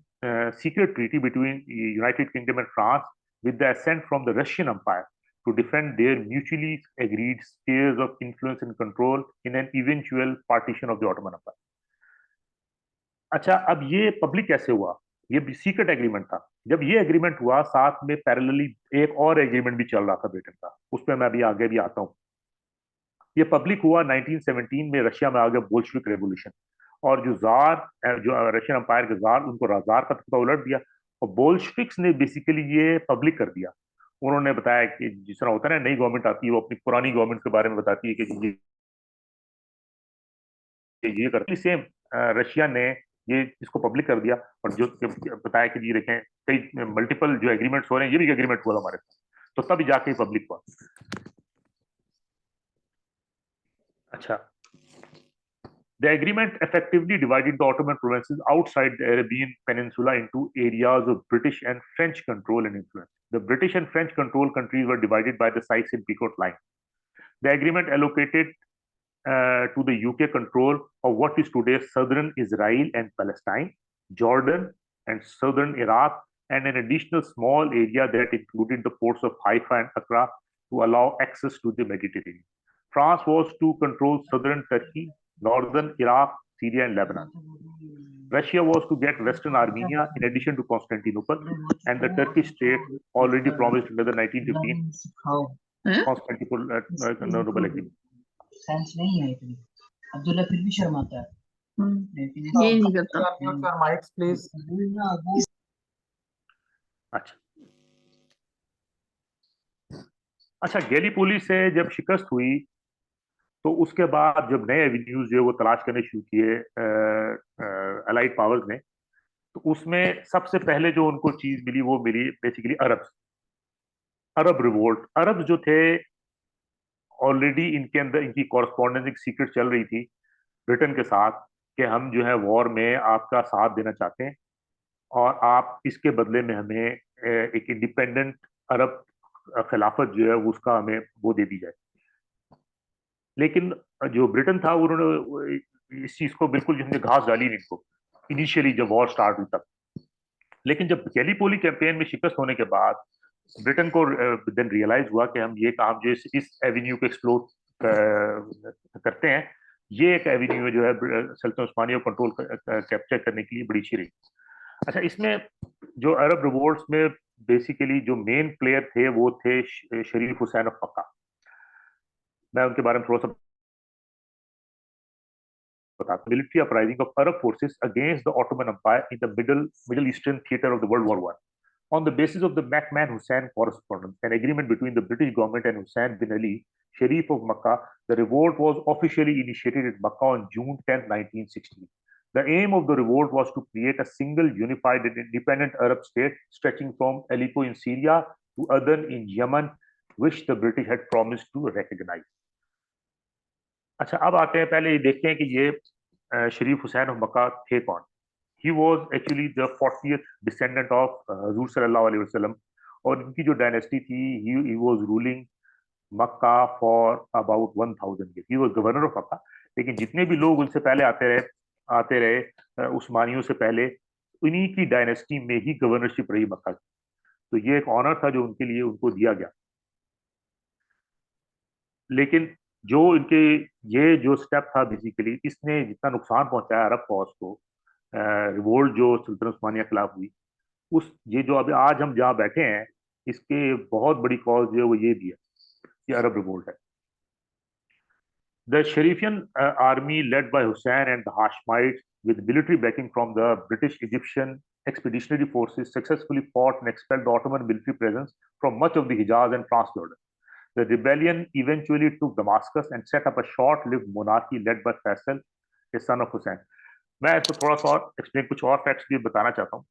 secret treaty between the United Kingdom and France with the assent from the Russian Empire to defend their mutually agreed spheres of influence and control in an eventual partition of the Ottoman Empire. अच्छा, अब ये public कैसे हुआ? ये secret agreement था। जब ये agreement हुआ, साथ में पैरेलली एक और एग्रीमेंट भी चल रहा था ब्रिटेन का, उस पर मैं अभी आगे भी आता हूँ। ये पब्लिक हुआ 1917 में, रशिया में आ गया बोल्शेविक रेवोल्यूशन, और जो रशियन एम्पायर के जार, उनको जार का तख्ता उलट दिया, और बोल्शेविक्स ने बेसिकली ये पब्लिक कर दिया। उन्होंने बताया कि जिस तरह होता है ना, नई गवर्नमेंट आती है वो अपनी पुरानी गवर्नमेंट के बारे में बताती है कि ये करती, सेम रशिया ने ये इसको पब्लिक कर दिया, और जो बताया कि जी देखें कई मल्टीपल जो एग्रीमेंट्स हो रहे हैं, ये भी एग्रीमेंट हुआ हमारे साथ, तो तब जाके पब्लिक हुआ। अच्छा, the agreement effectively divided the Ottoman provinces outside the Arabian Peninsula into areas of British and French control and influence. The British and French control countries were divided by the Sykes-Picot line. The agreement allocated to the UK control of what is today southern Israel and Palestine, Jordan and southern Iraq, and an additional small area that included the ports of Haifa and Accra to allow access to the Mediterranean. France was to control southern Turkey, northern Iraq, Syria, and Lebanon. Russia was to get Western Armenia in addition to Constantinople, and the Turkish state already promised under the 1915 Constantinople agreement. Sense नहीं है इतनी। अब्दुल्ला फिर भी शर्माता है। ये नहीं करता। Unmute your mics, please. अच्छा अच्छा, गैलीपोली से जब शिकस्त हुई तो उसके बाद जब नए एवेन्यूज जो है वो तलाश करने शुरू किए अलाइड पावर्स ने, तो उसमें सबसे पहले जो उनको चीज मिली वो मिली बेसिकली अरब रिवोल्ट। अरब जो थे ऑलरेडी इनके अंदर इनकी कॉरस्पॉन्डेंस एक सीक्रेट चल रही थी ब्रिटेन के साथ कि हम जो है वॉर में आपका साथ देना चाहते हैं और आप इसके बदले में हमें एक इंडिपेंडेंट अरब खिलाफत जो है उसका हमें वो दे दी जाए। लेकिन जो ब्रिटेन था उन्होंने इस चीज को बिल्कुल जो हमने घास डाली नहीं इनको इनिशियली जब वॉर स्टार्ट हुई तब। लेकिन जब गैलीपोली कैंपेन में शिकस्त होने के बाद ब्रिटेन को देन रियलाइज हुआ कि हम ये काम जो इस एवेन्यू को एक्सप्लोर करते हैं, ये एक एवेन्यू है जो है सल्तनत उस्मानिया को कंट्रोल कैप्चर करने के लिए बड़ी अच्छी रही। अच्छा, इसमें जो अरब रिवोल्ट्स में बेसिकली जो मेन प्लेयर थे वो थे शरीफ हुसैन ऑफ मक्का। मैं उनके बारे में थोड़ा सा बताता हूँ। Military uprising of Arab forces against the Ottoman Empire in the Middle Eastern theatre of the World war 1 on the basis of the McMahon-Hussein correspondence, an agreement between the British government and Hussein bin Ali, Sharif of Makkah. The revolt was officially initiated in Makkah on June 10, 1916. The aim of the revolt was to create a single unified and independent Arab state stretching from Aleppo in Syria to Aden in Yemen, which the British had promised to recognize. अच्छा, अब आते हैं पहले ये देखते हैं कि ये शरीफ हुसैन ऑफ मक्का थे कौन। He was actually the 40th descendant of Huzur sallallahu alaihi wasallam, और इनकी जो डायनेस्टी थी he was ruling Mecca for about 1000 years. He was governor of मक्का, लेकिन जितने भी लोग उनसे पहले आते रहे उस्मानियों से पहले, उन्हीं की डायनेस्टी में ही गवर्नरशिप रही मक्का की। तो ये एक ऑनर था जो उनके लिए उनको दिया गया। लेकिन जो इनके ये जो स्टेप था बेसिकली, इसने जितना नुकसान पहुंचाया अरब फौज को, रिवोल्ट जो सुल्तान उस्मानिया के खिलाफ हुई, उस ये जो अभी आज हम जहाँ बैठे हैं इसके बहुत बड़ी कॉज जो है वो ये भी है, ये अरब रिवोल्ट है। The Sharifian army led by Hussein and the Hashemites with military backing from the British Egyptian expeditionary forces successfully fought and expelled the Ottoman military presence from much of the Hijaz and Transjordan. The rebellion eventually took Damascus and set up a short-lived monarchy led by Faisal, a son of Hussein. मैं इसको थोड़ा सा और explain कुछ और facts भी बताना चाहता हूँ।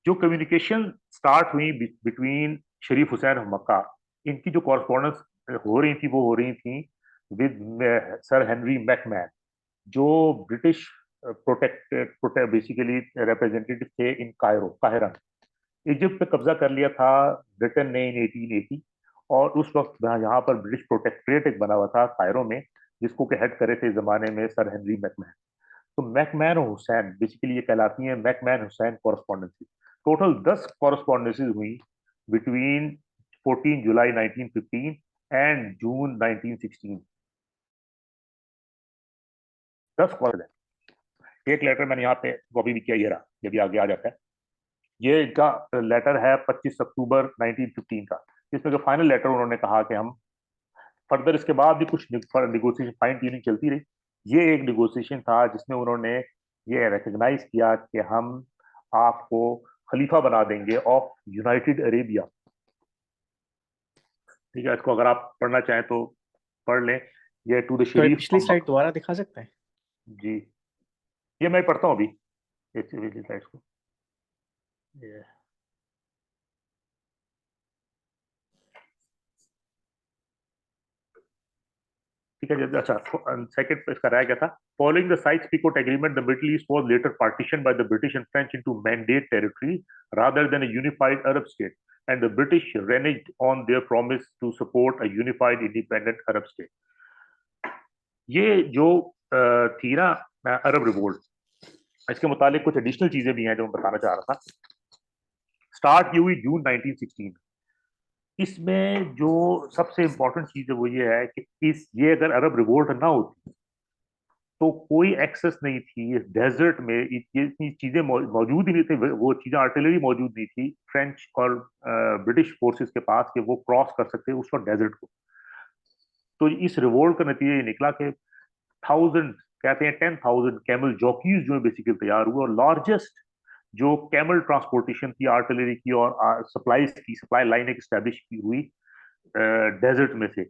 जो कम्युनिकेशन स्टार्ट हुई बिटवीन शरीफ हुसैन और मक्का, इनकी जो कॉरस्पॉन्डेंस हो रही थी वो हो रही थी विद सर हेनरी मैकमैन, जो ब्रिटिश प्रोटेक्ट बेसिकली रिप्रेजेंटेटिव थे इन काहिरा। इजिप्ट पे कब्जा कर लिया था ब्रिटेन ने इन 1880, और उस वक्त यहाँ पर ब्रिटिश प्रोटेक्टरेट एक बना हुआ था कायरो में, जिसको के हेड करे थे इस जमाने में सर हेनरी मैकमैन। तो मैकमैन और हुसैन बेसिकली ये कहलाती हैं मैकमैन हुसैन कॉरस्पॉन्डेंसी। टोटल 10 कॉरस्पॉन्डेंसेज हुई between 14 July 1915 and June 1916। 10 correspondence. एक लेटर मैंने यहाँ पे कॉपी भी किया, ये रहा, ये भी आगे आ जाता है। ये इनका लेटर है 25 अक्टूबर 1915 का, जिसमें जो फाइनल लेटर उन्होंने कहा कि हम फर्दर, इसके बाद भी कुछ निगोशिएशन फाइन ट्यूनिंग चलती रही। ये एक निगोशिएशन था जिसमें उन्होंने ये रिकग्नाइज किया कि हम आपको खलीफा बना देंगे ऑफ यूनाइटेड अरेबिया। ठीक है, इसको अगर आप पढ़ना चाहें तो पढ़ लें। ये टू द शरीफ। पिछली स्लाइड दोबारा दिखा सकते हैं? जी, ये मैं पढ़ता हूँ अभी पिछली स्लाइड को। ठीक है, अच्छा सेकंड पे इसका रह गया था। Following the Sykes Picot agreement, the Middle East was later partition by the British and French into mandate territory rather than a unified Arab state, and the British reneged on their promise to support a unified independent Arab state. ये जो थी ना अरब revolt, इसके मुतालिक कुछ additional चीजें भी हैं जो मैं बताना चाह रहा था। स्टार्ट की हुई जून 1916। इसमें जो सबसे इंपॉर्टेंट चीज है वो ये है कि ये अगर अरब रिवोल्ट ना होती तो कोई एक्सेस नहीं थी इस डेजर्ट में, ये इतनी चीजें मौजूद ही नहीं थी, वो चीजें आर्टिलरी मौजूद नहीं थी फ्रेंच और ब्रिटिश फोर्सेस के पास कि वो क्रॉस कर सकते उस वक्त डेजर्ट को। तो इस रिवोल्ट का नतीजा ये निकला कि 1000 कहते हैं 10,000 कैमल जॉकीज जो बेसिकली तैयार हुए और लार्जेस्ट जो कैमल ट्रांसपोर्टेशन की आर्टिलरी की और सप्लाई लाइन एक स्टैब्लिश की हुई डेजर्ट में से।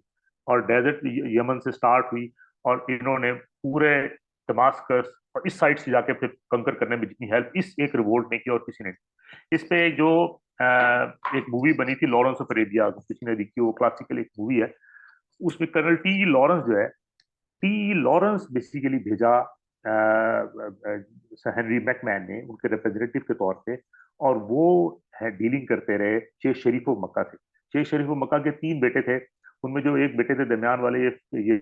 और डेजर्ट यमन से स्टार्ट हुई और इन्होंने पूरे दमास्कस और इस साइड से जाके फिर कंकर करने में जितनी हेल्प इस एक रिवोल्ट ने की और किसी ने। इस पे जो एक मूवी बनी थी लॉरेंस ऑफ अरेबिया, किसी ने देखी, वो क्लासिकल एक मूवी है, उसमें कर्नल टी लॉरेंस जो है, टी लॉरेंस बेसिकली भेजा हेनरी मैकमैन ने उनके रिप्रेजेंटेटिव के तौर पे, और वो है डीलिंग करते रहे शेख शरीफ ऑफ मक्का से। शेख शरीफ ऑफ मक्का के 3 बेटे थे, उनमें जो एक बेटे थे दरमियान वाले ये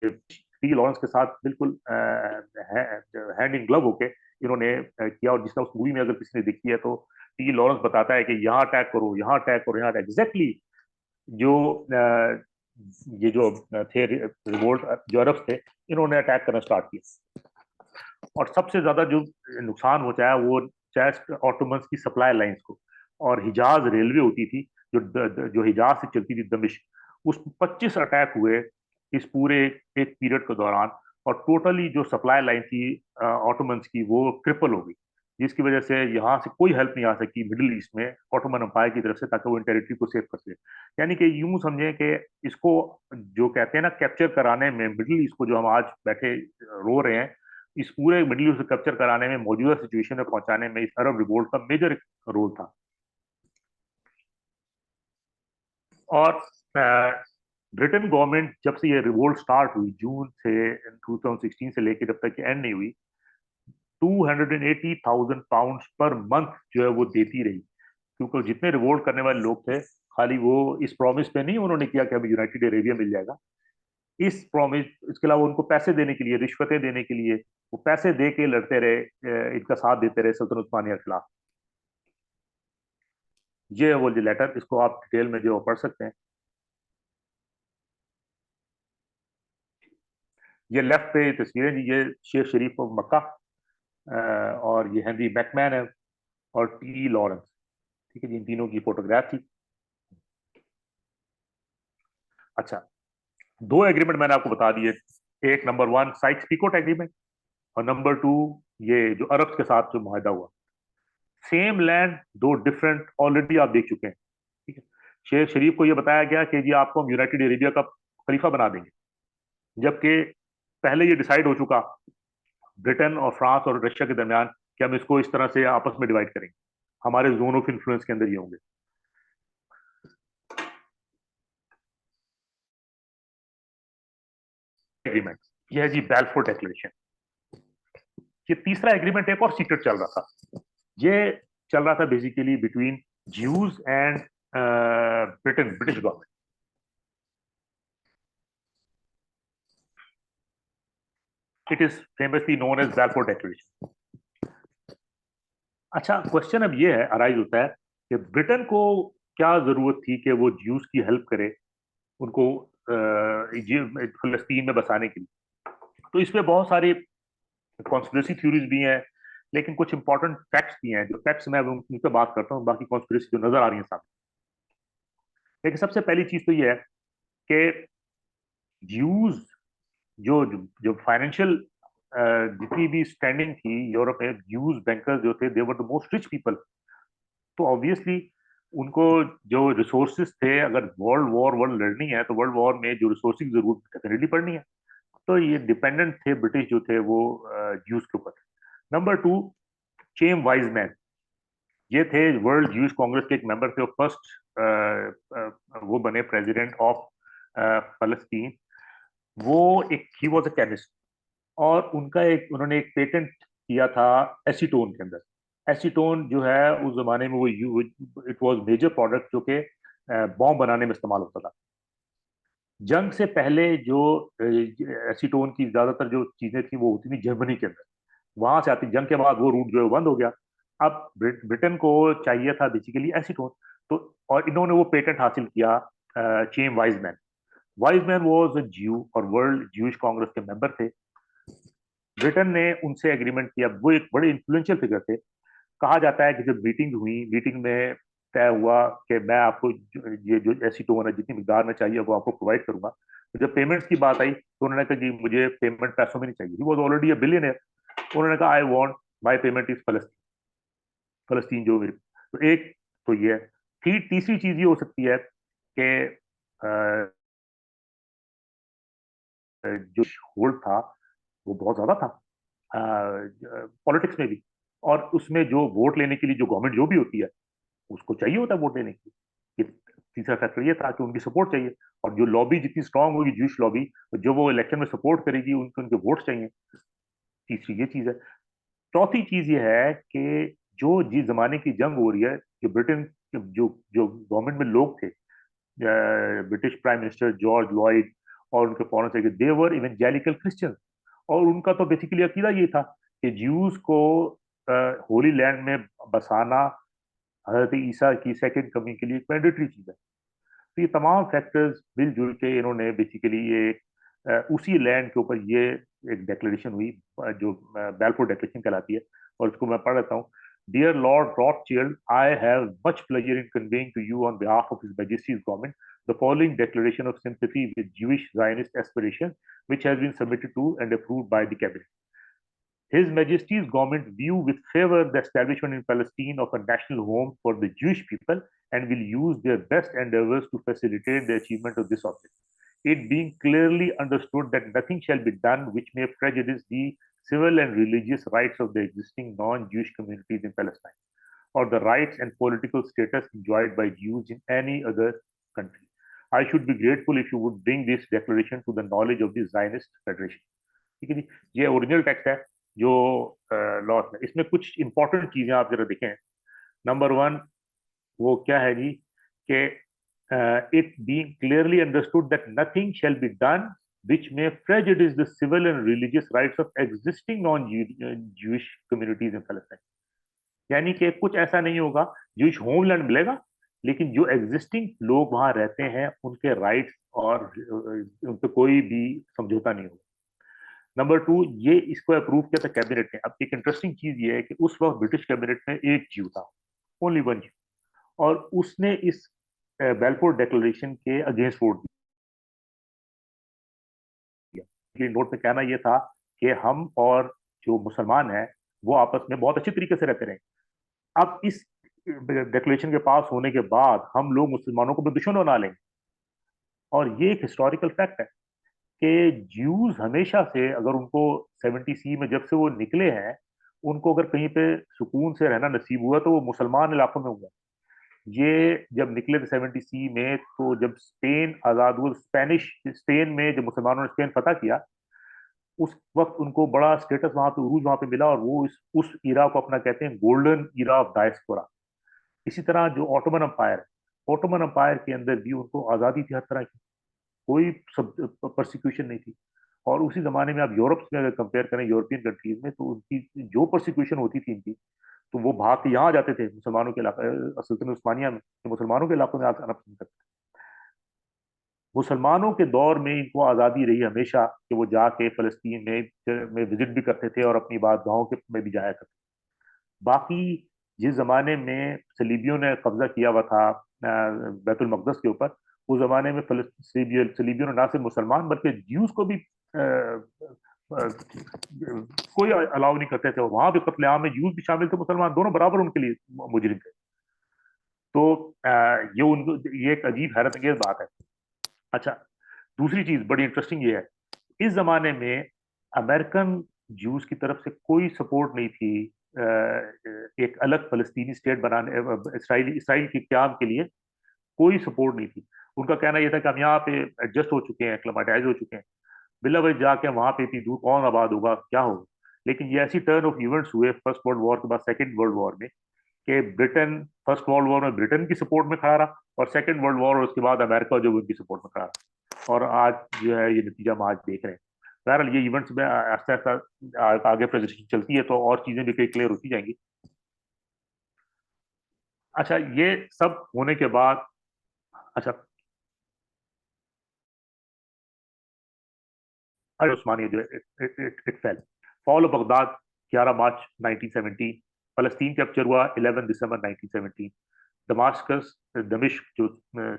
टी लॉरेंस के साथ बिल्कुल हैंड इन ग्लव होके इन्होंने किया। और जिसने उस मूवी में अगर किसी ने देखी है तो टी लॉरेंस बताता है कि यहाँ अटैक करो, यहाँ अटैक करो, यहाँ एग्जैक्टली जो ये जो थे रिवोल्ट जो अरब थे, इन्होंने अटैक करना स्टार्ट किया। और सबसे ज्यादा जो नुकसान होता है वो चाहे ऑटोमन्स की सप्लाई लाइंस को, और हिजाज रेलवे होती थी जो हिजाज से चलती थी दमिश्क, उस 25 अटैक हुए इस पूरे एक पीरियड के दौरान, और टोटली जो सप्लाई लाइन थी ऑटोमन्स की वो क्रिपल हो गई, जिसकी वजह से यहाँ से कोई हेल्प नहीं आ सकी मिडिल ईस्ट में ऑटोमन एम्पायर की तरफ से, ताकि वो इन टेरिटरी को सेव कर सके। यानी कि यूं समझें कि इसको जो कहते हैं ना कैप्चर कराने में, मिडिल ईस्ट को जो हम आज बैठे रो रहे हैं, इस पूरे मिडिल ईस्ट को कैप्चर कराने में, मौजूदा सिचुएशन में पहुंचाने में इस अरब रिवोल्ट का मेजर रोल था। और ब्रिटेन गवर्नमेंट जब से ये रिवोल्ट स्टार्ट हुई जून से 2016 से लेकर जब तक एंड नहीं हुई, 280,000 पाउंड्स पर मंथ जो है वो देती रही, क्योंकि जितने रिवोल्ट करने वाले लोग थे खाली वो इस प्रॉमिस पे नहीं उन्होंने किया कि हमें यूनाइटेड अरेबिया मिल जाएगा, इस प्रॉमिस इसके अलावा उनको पैसे देने के लिए, रिश्वतें देने के लिए, वो पैसे दे के लड़ते रहे, इनका साथ देते रहे सल्तनत उस्मानिया के खिलाफ। ये है वो जो लेटर, इसको आप डिटेल में जो पढ़ सकते हैं। ये लेफ्ट पे तस्वीरें जी, ये शेख शरीफ ऑफ मक्का और ये हेनरी मैकमैन है और टी लॉरेंस, ठीक है जी, इन तीनों की फोटोग्राफ थी। अच्छा, 2 एग्रीमेंट मैंने आपको बता दिए, एक नंबर 1 साइक्स पिकोट एग्रीमेंट और नंबर 2 ये जो अरब के साथ जो मुआहदा हुआ। सेम लैंड 2 डिफरेंट ऑलरेडी आप देख चुके हैं, ठीक है। शेख शरीफ को ये बताया गया कि जी आपको हम यूनाइटेड अरेबिया का खलीफा बना देंगे, जबकि पहले ये डिसाइड हो चुका ब्रिटेन और फ्रांस और रशिया के दरमियान कि हम इसको इस तरह से आपस में डिवाइड करेंगे, हमारे जोन ऑफ इन्फ्लुएंस के अंदर ये होंगे। एग्रीमेंट ये है जी बैलफोर डिक्लेरेशन। ये तीसरा एग्रीमेंट एक और सीक्रेट चल रहा था, ये चल रहा था basically between Jews and British government. It is famously known as Balfour declaration. अच्छा, क्वेश्चन अब ये है अराइज होता है कि ब्रिटेन को क्या जरूरत थी कि वो ज्यूज की हेल्प करे उनको फिलिस्तीन में बसाने के लिए। तो इसमें बहुत सारी कॉन्स्पिरेसी थ्योरीज भी हैं, लेकिन कुछ इंपॉर्टेंट फैक्ट्स भी हैं, जो फैक्ट्स मैं उन पर बात करता हूँ, बाकी कॉन्स्पिरेसी जो नजर आ रही है सामने। लेकिन सबसे पहली चीज तो ये है कि ज्यूज जो जो फाइनेंशियल जितनी भी स्टैंडिंग थी यूरोप में, ज्यूज बैंकर्स जो थे, they were the most rich people. तो ऑब्वियसली उनको जो रिसोर्सेज थे, अगर वर्ल्ड लड़नी है तो वर्ल्ड वॉर में जो रिसोर्सेज की जरूरत डेफिनेटली पड़नी है, तो ये डिपेंडेंट थे ब्रिटिश जो थे वो ज्यूज के ऊपर। नंबर 2, चेम वाइजमैन, ये थे वर्ल्ड ज्यूज कांग्रेस के एक मेंबर थे, फर्स्ट वो बने प्रेसिडेंट ऑफ फलस्तीन। वो एक ही वॉज अ केमिस्ट, और उन्होंने एक पेटेंट किया था एसीटोन के अंदर। एसीटोन जो है उस जमाने में वो इट वाज मेजर प्रोडक्ट जो कि बॉम्ब बनाने में इस्तेमाल होता था। जंग से पहले जो एसीटोन की ज्यादातर जो चीजें थी वो होती थी जर्मनी के अंदर, वहां से आती। जंग के बाद वो रूट जो है बंद हो गया। अब ब्रिटेन को चाहिए था बेसिकली एसीटोन, तो और इन्होंने वो पेटेंट हासिल किया चेम वाइजमैन। वाइजमैन वाज अ ज्यू और वर्ल्ड ज्यूइश कांग्रेस के मेंबर थे। ब्रिटेन ने उनसे एग्रीमेंट किया, वो एक बड़े इन्फ्लुएंशियल फिगर थे। कहा जाता है कि जब मीटिंग हुई, मीटिंग में तय हुआ कि मैं आपको ये जो एसीटोन है जितनी मिकदार में चाहिए वो आपको प्रोवाइड करूंगा। तो जब पेमेंट्स की बात आई तो उन्होंने कहा कि मुझे पेमेंट पैसों में नहीं चाहिए, he was already a billionaire. उन्होंने कहा I want my payment is फलस्तीन, फलस्तीन जो मेरी। तो एक तो ये है। तीसरी चीज ये हो सकती है कि जो होल्ड था वो बहुत ज्यादा था पॉलिटिक्स में भी, और उसमें जो वोट लेने के लिए जो गवर्नमेंट जो भी होती है उसको चाहिए होता है वोट लेने के लिए। तीसरा फैक्टर ये था कि उनकी सपोर्ट चाहिए, और जो लॉबी जितनी स्ट्रांग होगी ज्यूश लॉबी, जो वो इलेक्शन में सपोर्ट करेगी, उनके उनके वोट चाहिए। तीसरी ये चीज है। चौथी चीज ये है कि जो जिस जमाने की जंग हो रही है, जो ब्रिटेन जो जो गवर्नमेंट में लोग थे, British prime minister George Lloyd और उनके फॉरेन सेक्रेटरी, दे वर इवेंजेलिकल क्रिश्चियंस, और उनका तो बेसिकली अकीदा ये था कि ज्यूज को होली लैंड में बसाना हजरत ईसा की सेकंड कमिंग के लिए एक मैंडेटरी चीज है। तो ये तमाम फैक्टर्स मिलजुल के इन्होंने बेसिकली ये उसी लैंड के ऊपर ये एक डिक्लेरेशन हुई, जो बैलफोर डिक्लेरेशन कहलाती है, और उसको मैं पढ़ लेता हूँ। Dear lord Rothschild, I have much pleasure in conveying to you on behalf of his majesty's government the following declaration of sympathy with Jewish Zionist aspirations, which has been submitted to and approved by the cabinet. His Majesty's government view with favor the establishment in Palestine of a national home for the Jewish people and will use their best endeavors to facilitate the achievement of this object. It being clearly understood that nothing shall be done which may prejudice the civil and religious rights of the existing non-Jewish communities in Palestine, or the rights and political status enjoyed by Jews in any other country. I should be grateful if you would bring this declaration to the knowledge of the Zionist Federation. ठीक है जी, ये original text है जो law में। इसमें कुछ important चीजें आप जरा देखें। नंबर वन वो क्या है जी कि it being clearly understood that nothing shall be done which may prejudice the civil and religious rights of existing non-Jewish communities in Palestine. यानी कि कुछ ऐसा नहीं होगा, ज्यूइश होमलैंड मिलेगा लेकिन जो एग्जिस्टिंग लोग वहां रहते हैं उनके राइट्स और उन पर कोई भी समझौता नहीं होगा। नंबर टू, ये इसको अप्रूव किया था कैबिनेट ने। अब एक इंटरेस्टिंग चीज ये है कि उस वक्त ब्रिटिश कैबिनेट में एक ज्यू था, ओनली वन ज्यू, और उसने इस बेलफोर डिक्लेरेशन के अगेंस्ट वोट दिया। नोट में कहना यह था कि हम और जो मुसलमान हैं वो आपस में बहुत अच्छी तरीके से रहते रहे। अब इस डिक्लेरेशन के पास होने के बाद हम लोग मुसलमानों को भी दुश्मन बना लेंगे, और ये एक हिस्टोरिकल फैक्ट है कि ज्यूज हमेशा से, अगर उनको 70 सी में जब से वो निकले हैं, उनको अगर कहीं पे सुकून से रहना नसीब हुआ तो वो मुसलमान इलाकों में हुआ। ये जब निकले थे 70 सी में, तो जब स्पेन आजाद हुआ, स्पेनिश स्पेन में जब मुसलमानों ने स्पेन फतह किया, उस वक्त उनको बड़ा स्टेटस वहां पे, उरूज वहां पे मिला, और वो उस इरा को अपना कहते हैं गोल्डन इरा ऑफ डायस्पोरा। इसी तरह जो ऑटोमन अंपायर है, ऑटोमन अंपायर के अंदर भी उनको आज़ादी थी हर तरह की, कोई सब परसिक्यूशन नहीं थी। और उसी जमाने में आप यूरोप में अगर कंपेयर करें यूरोपियन कंट्रीज में, तो उनकी जो परसिक्यूशन होती थी इनकी, तो वो भाग के यहाँ जाते थे मुसलमानों के इलाके, सुल्तान उस्मानिया में मुसलमानों के इलाकों में आना पसंद करते थे। मुसलमानों के दौर में इनको आज़ादी रही हमेशा कि वो जाके फलस्तीन में विजिट भी करते थे और अपनी बात गाँव के में भी जाया करते थे। बाकी जिस जमाने में सलीबियों ने कब्जा किया हुआ था बैतुल मकदस के ऊपर, उस जमाने में सलीबियों ने ना सिर्फ मुसलमान बल्कि ज्यूज को भी कोई अलाउ नहीं करते थे, और वहां भी कत्लेआम में ज्यूज भी शामिल थे, मुसलमान दोनों बराबर उनके लिए मुजरिम थे। तो ये एक अजीब हैरत अंगेज बात है। अच्छा, दूसरी चीज बड़ी इंटरेस्टिंग ये है, इस जमाने में अमेरिकन ज्यूज की तरफ से कोई सपोर्ट नहीं थी एक अलग फलस्तीनी स्टेट बनाने, इसराइल के क्याम के लिए कोई सपोर्ट नहीं थी। उनका कहना यह था कि हम यहाँ पे एडजस्ट हो चुके हैं, एक्लेमेटाइज हो चुके हैं, बिला वजह जाके वहां पे इतनी दूर कौन आबाद होगा, क्या होगा। लेकिन ये ऐसी टर्न ऑफ इवेंट्स हुए फर्स्ट वर्ल्ड वॉर के बाद सेकेंड वर्ल्ड वॉर में, कि ब्रिटेन फर्स्ट वर्ल्ड वॉर में ब्रिटेन की सपोर्ट में खड़ा रहा, और सेकेंड वर्ल्ड वॉर और उसके बाद अमेरिका जो उनकी सपोर्ट में खड़ा रहा, और आज जो है ये नतीजा हम आज देख रहे हैं। बहरहाल ये इवेंट्स में आस्ते आस्ते आगे प्रेजेंटेशन चलती है तो और चीजें भी कई क्लियर होती जाएंगी। अच्छा, ये सब होने के बाद, अच्छा उस्मानिया जो है it fail. Fall of Baghdad 11 March 1917, फलस्तीन कैप्चर हुआ 11 दिसंबर 1917, दमास्कस दमिश्क जो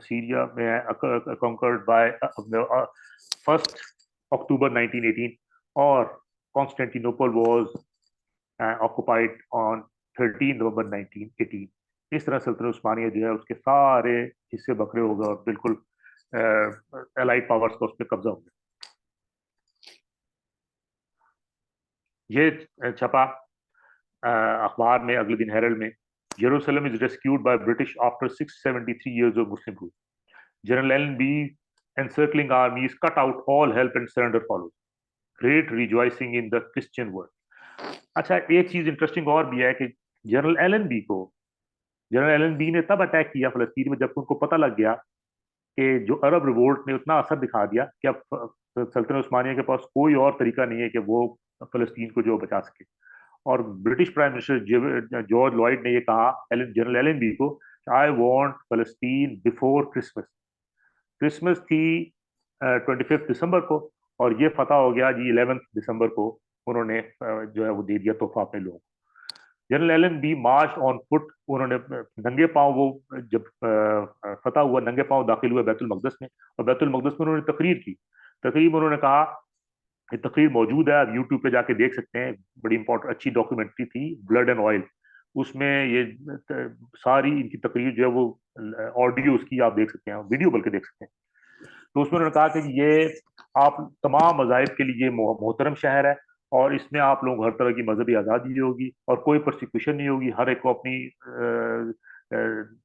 सीरिया में है कॉन्कर्ड बाय 1 अक्टूबर 1918, और कॉन्स्टेंटिनोपल वाज ऑक्युपाइड ऑन 13 नवंबर 1918। इस तरह सल्तनत उस्मानिया जो है उसके सारे हिस्से बकरे हो गए और बिल्कुल एलाइड पावर्स का उस पर कब्जा हो गया। ये छपा अखबार में अगले दिन हेरल्ड में, Jerusalem is rescued by British after 673 years of Muslim rule. General Allenby encircling armies cut out all help and surrender follows. Great rejoicing in the Christian world. अच्छा, एक चीज इंटरेस्टिंग और भी है कि जनरल एलन बी ने तब attack किया फलस्तीन में जब उनको पता लग गया कि जो अरब रिवोल्ट ने उतना असर दिखा दिया कि अब सल्तनत उस्मानिया के पास कोई और तरीका नहीं है कि वो फलस्तीन को जो बचा सके। और British prime minister George Lloyd ने ये कहा जनरल एलएनबी को, आई वांट फलस्तीन बिफोर क्रिसमस। क्रिसमस थी 25 दिसंबर को और ये फतह हो गया जी 11 दिसंबर को, उन्होंने जो है वो दे दिया तोहफा अपने लोगों को। General LNB march on foot, उन्होंने नंगे पांव, वो जब फतह हुआ नंगे पांव दाखिल हुए बैतुल मकदस में, और बैतुल मकदस में उन्होंने तकरीर की। तकरीर में उन्होंने कहा, ये तकरीर मौजूद है, आप यूट्यूब पे जाके देख सकते हैं, बड़ी इंपॉर्टेंट अच्छी डॉक्यूमेंट्री थी, ब्लड एंड ऑयल, उसमें ये सारी इनकी तकरीर जो है वो ऑडियो उसकी आप देख सकते हैं, वीडियो बल्कि देख सकते हैं। तो उसमें उन्होंने कहा कि ये आप तमाम मज़ाहिब के लिए मोहतरम शहर है और इसमें आप लोग हर तरह की मजहबी आज़ादी होगी और कोई प्रोसिक्यूशन नहीं होगी, हर एक को अपनी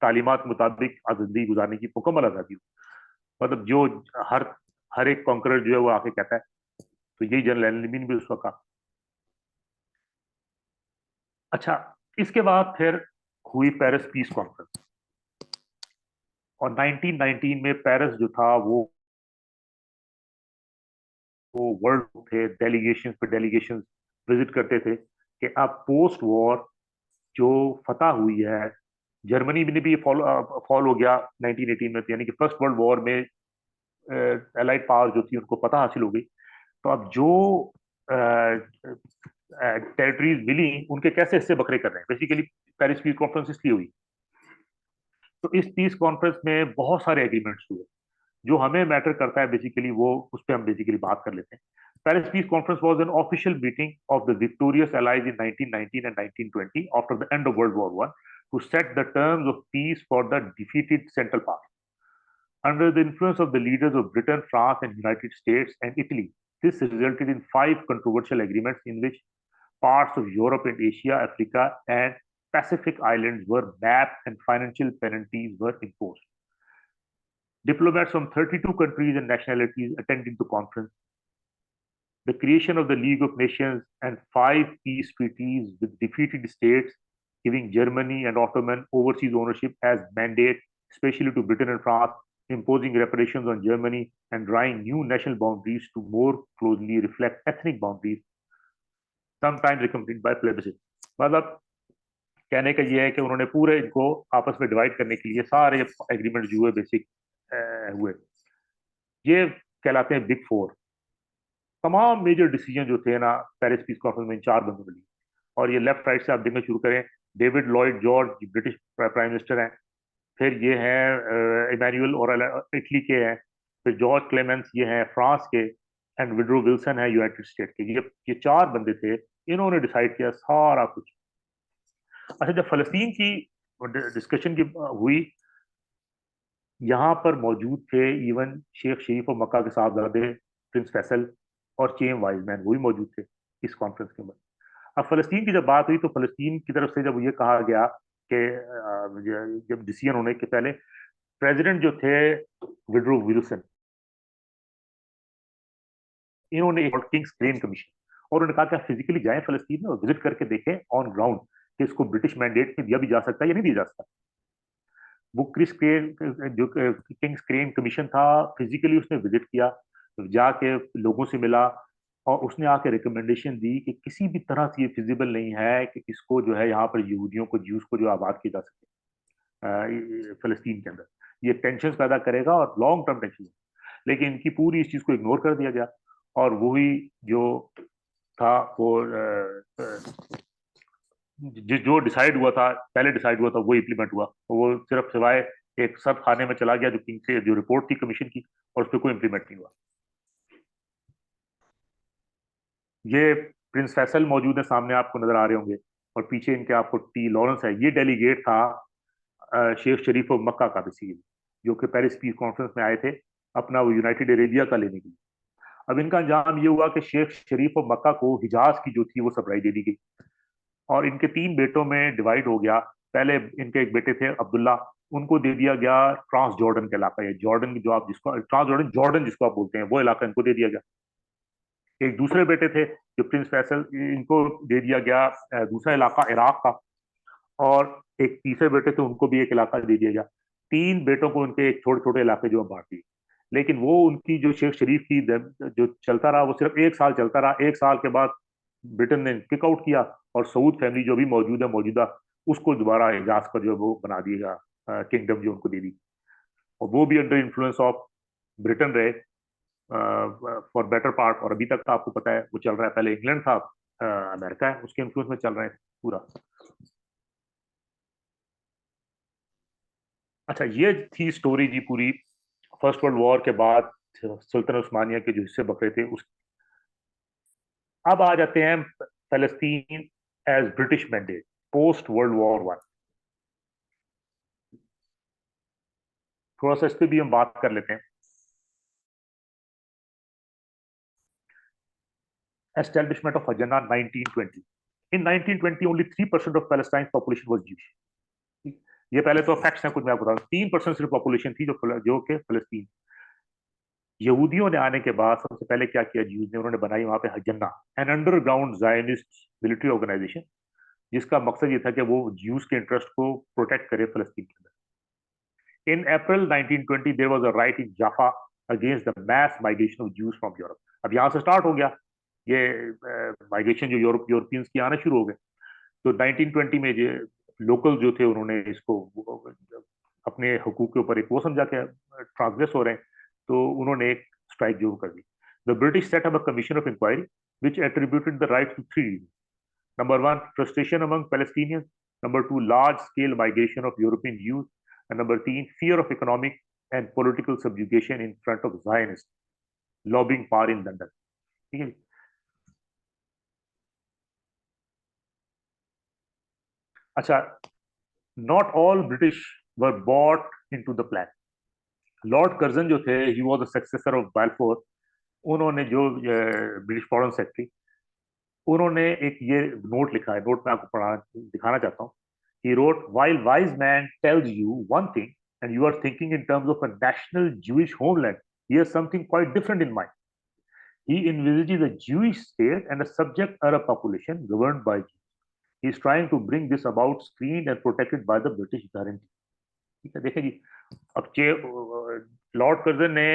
तालीमात के मुताबिक ज़िंदगी गुजारने की मुकम्मल आज़ादी होगी। मतलब जो हर एक कॉन्करर जो है वो आके कहता है। तो यही जनरल एलएनबी ने भी उस वक्त कहा। अच्छा, इसके बाद फिर हुई पेरिस पीस कॉन्फ्रेंस, और 1919 में पेरिस जो था वो वर्ल्ड थे, डेलीगेशन विजिट करते थे कि अब पोस्ट वॉर जो फतह हुई है, जर्मनी ने भी फॉल हो गया 1918 में, यानी कि फर्स्ट वर्ल्ड वॉर में एलाइड पावर जो थी उनको फतह हासिल हो गई। तो अब जो टेरिटरीज मिली उनके कैसे हिस्से बकरे कर रहे हैं। बेसिकली पेरिस पीस कॉन्फ्रेंस इसलिए हुई। तो इस पीस कॉन्फ्रेंस में बहुत सारे एग्रीमेंट्स हुए, जो हमें मैटर करता है बेसिकली वो उस पर हम बेसिकली बात कर लेते हैं। Paris Peace Conference was an official meeting of the victorious allies in 1919 and 1920 after the end of World War I to set the terms of peace for the defeated Central Powers. Under the influence of the leaders of Britain, France, and United States and Italy, this resulted in 5 controversial agreements in which parts of Europe and Asia, Africa, and Pacific islands were mapped and financial penalties were imposed. Diplomats from 32 countries and nationalities attended the conference. The creation of the League of Nations and 5 peace treaties with defeated states, giving Germany and Ottoman overseas ownership as mandate, especially to Britain and France, imposing reparations on Germany, and drawing new national boundaries to more closely reflect ethnic boundaries, sometimes accompanied by plebiscite. मतलब कहने का ये है कि उन्होंने पूरे इनको आपस में डिवाइड करने के लिए सारे एग्रीमेंट जो हुए बेसिक हुए, ये कहलाते हैं बिग 4। तमाम मेजर डिसीजन जो थे ना पेरिस पीस कॉन्फ्रेंस में इन 4 बंदों ने ली। और ये लेफ्ट राइट से आप देखना शुरू करें, David Lloyd George British prime minister हैं, फिर ये हैं इमैनुअल और इटली के हैं, फिर जॉर्ज क्लेमेंस ये हैं फ्रांस के, एंड विड्रो विल्सन है यूनाइटेड स्टेट के। ये 4 बंदे थे, इन्होंने डिसाइड किया सारा कुछ। अच्छा, जब फलस्तीन की डिस्कशन की हुई, यहाँ पर मौजूद थे इवन शेख शरीफ और मक्का के साहबजादे प्रिंस फैसल और चेम वाइजमैन, वो भी मौजूद थे इस कॉन्फ्रेंस के अंदर। अब फलस्तीन की जब बात हुई तो फलस्तीन की तरफ से जब ये कहा गया कि जब डिसीजन होने के पहले प्रेसिडेंट जो थे विड्रो विल्सन, इन्होंने एक किंग्स क्रेन कमीशन, और उन्होंने कहा कि आप फिजिकली जाएं फलस्तीन में और विजिट करके देखें ऑन ग्राउंड कि इसको ब्रिटिश मैंडेट में दिया भी जा सकता है या नहीं दिया जा सकता। वो क्रिस क्रेन जो किंग्स क्रेन कमीशन था, फिजिकली उसने विजिट किया, जाके लोगों से मिला, और उसने आके रिकमेंडेशन दी कि किसी भी तरह से ये फिजिबल नहीं है कि इसको जो है यहाँ पर यहूदियों को, ज्यूस को जो आबाद किया जा सके फलस्तीन के अंदर। ये टेंशन पैदा करेगा और लॉन्ग टर्म टेंशन। लेकिन इनकी पूरी इस चीज को इग्नोर कर दिया गया। और वही जो था वो जो डिसाइड हुआ था, पहले डिसाइड हुआ था, वो इम्प्लीमेंट हुआ। वो सिर्फ सिवाय एक सब खाने में चला गया जो किंग से जो रिपोर्ट थी कमीशन की, और उस पर कोई इम्प्लीमेंट नहीं हुआ। ये प्रिंस फैसल मौजूद है, सामने आपको नजर आ रहे होंगे, और पीछे इनके आपको टी लॉरेंस है। ये डेलीगेट था शेख शरीफ ऑफ मक्का का बेसिकली, जो कि पेरिस पीस कॉन्फ्रेंस में आए थे अपना वो यूनाइटेड अरेबिया का लेने के लिए। अब इनका अंजाम ये हुआ कि शेख शरीफ ऑफ मक्का को हिजाज की जो थी वो सप्लाई दे दी गई, और इनके 3 बेटों में डिवाइड हो गया। पहले इनके एक बेटे थे अब्दुल्ला, उनको दे दिया गया ट्रांस जॉर्डन का इलाका, ये जॉर्डन जो आप जिसको ट्रांस जॉर्डन जॉर्डन जिसको आप बोलते हैं, वो इलाका इनको दे दिया गया। एक दूसरे बेटे थे जो प्रिंस फैसल, इनको दे दिया गया दूसरा इलाका इराक का, और एक तीसरे बेटे थे उनको भी एक इलाका दे दिया गया। 3 बेटों को उनके एक छोटे छोटे इलाके जो बांट दिए। लेकिन वो उनकी जो शेख शरीफ की जो चलता रहा वो सिर्फ 1 साल चलता रहा। 1 साल के बाद ब्रिटेन ने किक आउट किया, और सऊद फैमिली जो भी मौजूद है मौजूदा, उसको दोबारा एजाज पर जो वो बना दिएगा किंगडम जो उनको दे दी, और वो भी अंडर इन्फ्लुएंस ऑफ ब्रिटेन रहे फॉर बेटर पार्ट। और अभी तक आपको पता है वो चल रहा है, पहले इंग्लैंड था, अमेरिका है, उसके इन्फ्लुएंस में चल रहे हैं पूरा। अच्छा, ये थी स्टोरी जी पूरी फर्स्ट वर्ल्ड वॉर के बाद सुल्तान उस्मानिया के जो हिस्से बकरे थे उस। अब आ जाते हैं फलस्तीन as British mandate post world war 1। थोड़ा सा इस पर भी हम बात कर लेते हैं। Establishment of Hajjana 1920. In 1920, only 3% of Palestine's population was Jewish. ये पहले तो फैक्ट्स हैं, कुछ मैं आपको बता दूं। 3% सिर्फ पॉपुलेशन थी जो कि फलस्तीन। यहूदियों ने आने के बाद सबसे पहले क्या किया ज्यूज ने, उन्होंने बनाई वहां पे Haganah, an underground Zionist military organisation, जिसका मकसद ये था कि वो ज्यूज के इंटरेस्ट को प्रोटेक्ट करे फलस्तीन के अंदर। In April 1920 there was a riot in Jaffa against the mass migration of Jews from Europe. अब यहाँ से स्टार्ट हो गया ये माइग्रेशन, जो यूरोपियंस की आना शुरू हो गए। तो 1920 में जो लोकल जो थे उन्होंने इसको अपने हुकूक के ऊपर एक वो समझा के ट्रांसग्रेस हो रहे हैं, तो उन्होंने एक स्ट्राइक जो कर दी। The British set up a commission of inquiry which attributed the right to 3 reasons. Number 1, frustration among Palestinians. Number 2, large-scale migration of European Jews. And number 3, fear of economic and political subjugation in front of Zionists, lobbying power in London. ठीक है। अच्छा, not all British were bought into the plan. Lord Curzon जो थे, he was the successor of Balfour. उन्होंने जो British foreign secretary, उन्होंने एक ये नोट लिखा है, नोट में आपको पढ़ा दिखाना चाहता हूँ। He wrote, while wise man tells you one thing and you are thinking in terms of a national Jewish homeland, here's something quite different in mind. He envisages a Jewish state and a subject Arab population governed by Jews. He is trying to bring this about, screened and protected by the British guarantee. ठीक है, देखें जी। अब Lord Curzon ने,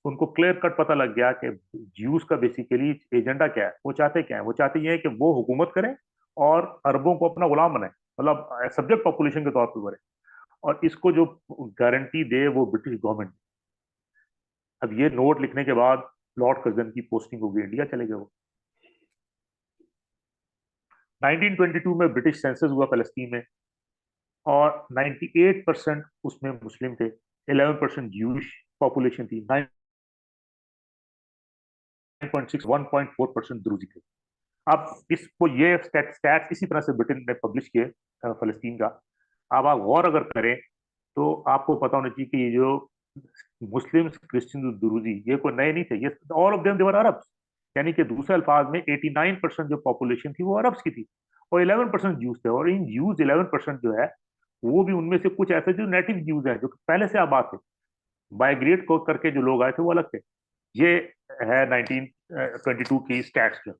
उनको clear cut पता लग गया कि ज्यूज का बेसिकली एजेंडा क्या है, वो चाहते क्या है। वो चाहते ये है कि वो हुकूमत करें और अरबों को अपना गुलाम बनाए, मतलब सब्जेक्ट पॉपुलेशन के तौर पर बने, और इसको जो गारंटी दे वो ब्रिटिश गवर्नमेंट। अब ये नोट लिखने के बाद लॉर्ड कर्जन की पोस्टिंग हो गई, इंडिया चले गए वो। 1922 में ब्रिटिश सेंसस हुआ फलस्तीन में, और 98% उसमें मुस्लिम थे, 11% ज्यूइश पॉपुलेशन थी, 9.6 1.4% द्रुजी थे। अब इसको ये स्टैट्स इसी तरह से ब्रिटेन ने पब्लिश किए फलस्तीन का। अब आप गौर अगर करें तो आपको पता होना चाहिए कि ये जो मुस्लिम क्रिश्चियन दुरूजी ये कोई नए नहीं थे, ये all of them they were Arabs. यानी कि दूसरे अल्फाज में 89% जो पॉपुलेशन थी वो अरब्स की थी, और 11% ज्यूज थे। और इन ज्यूज 11% जो है वो भी उनमें से कुछ ऐसे जो नेटिव ज्यूज हैं, जो पहले से आबाद थे, माइग्रेट को करके जो लोग आए थे वो अलग थे। ये है 1922 की स्टैट्स जो।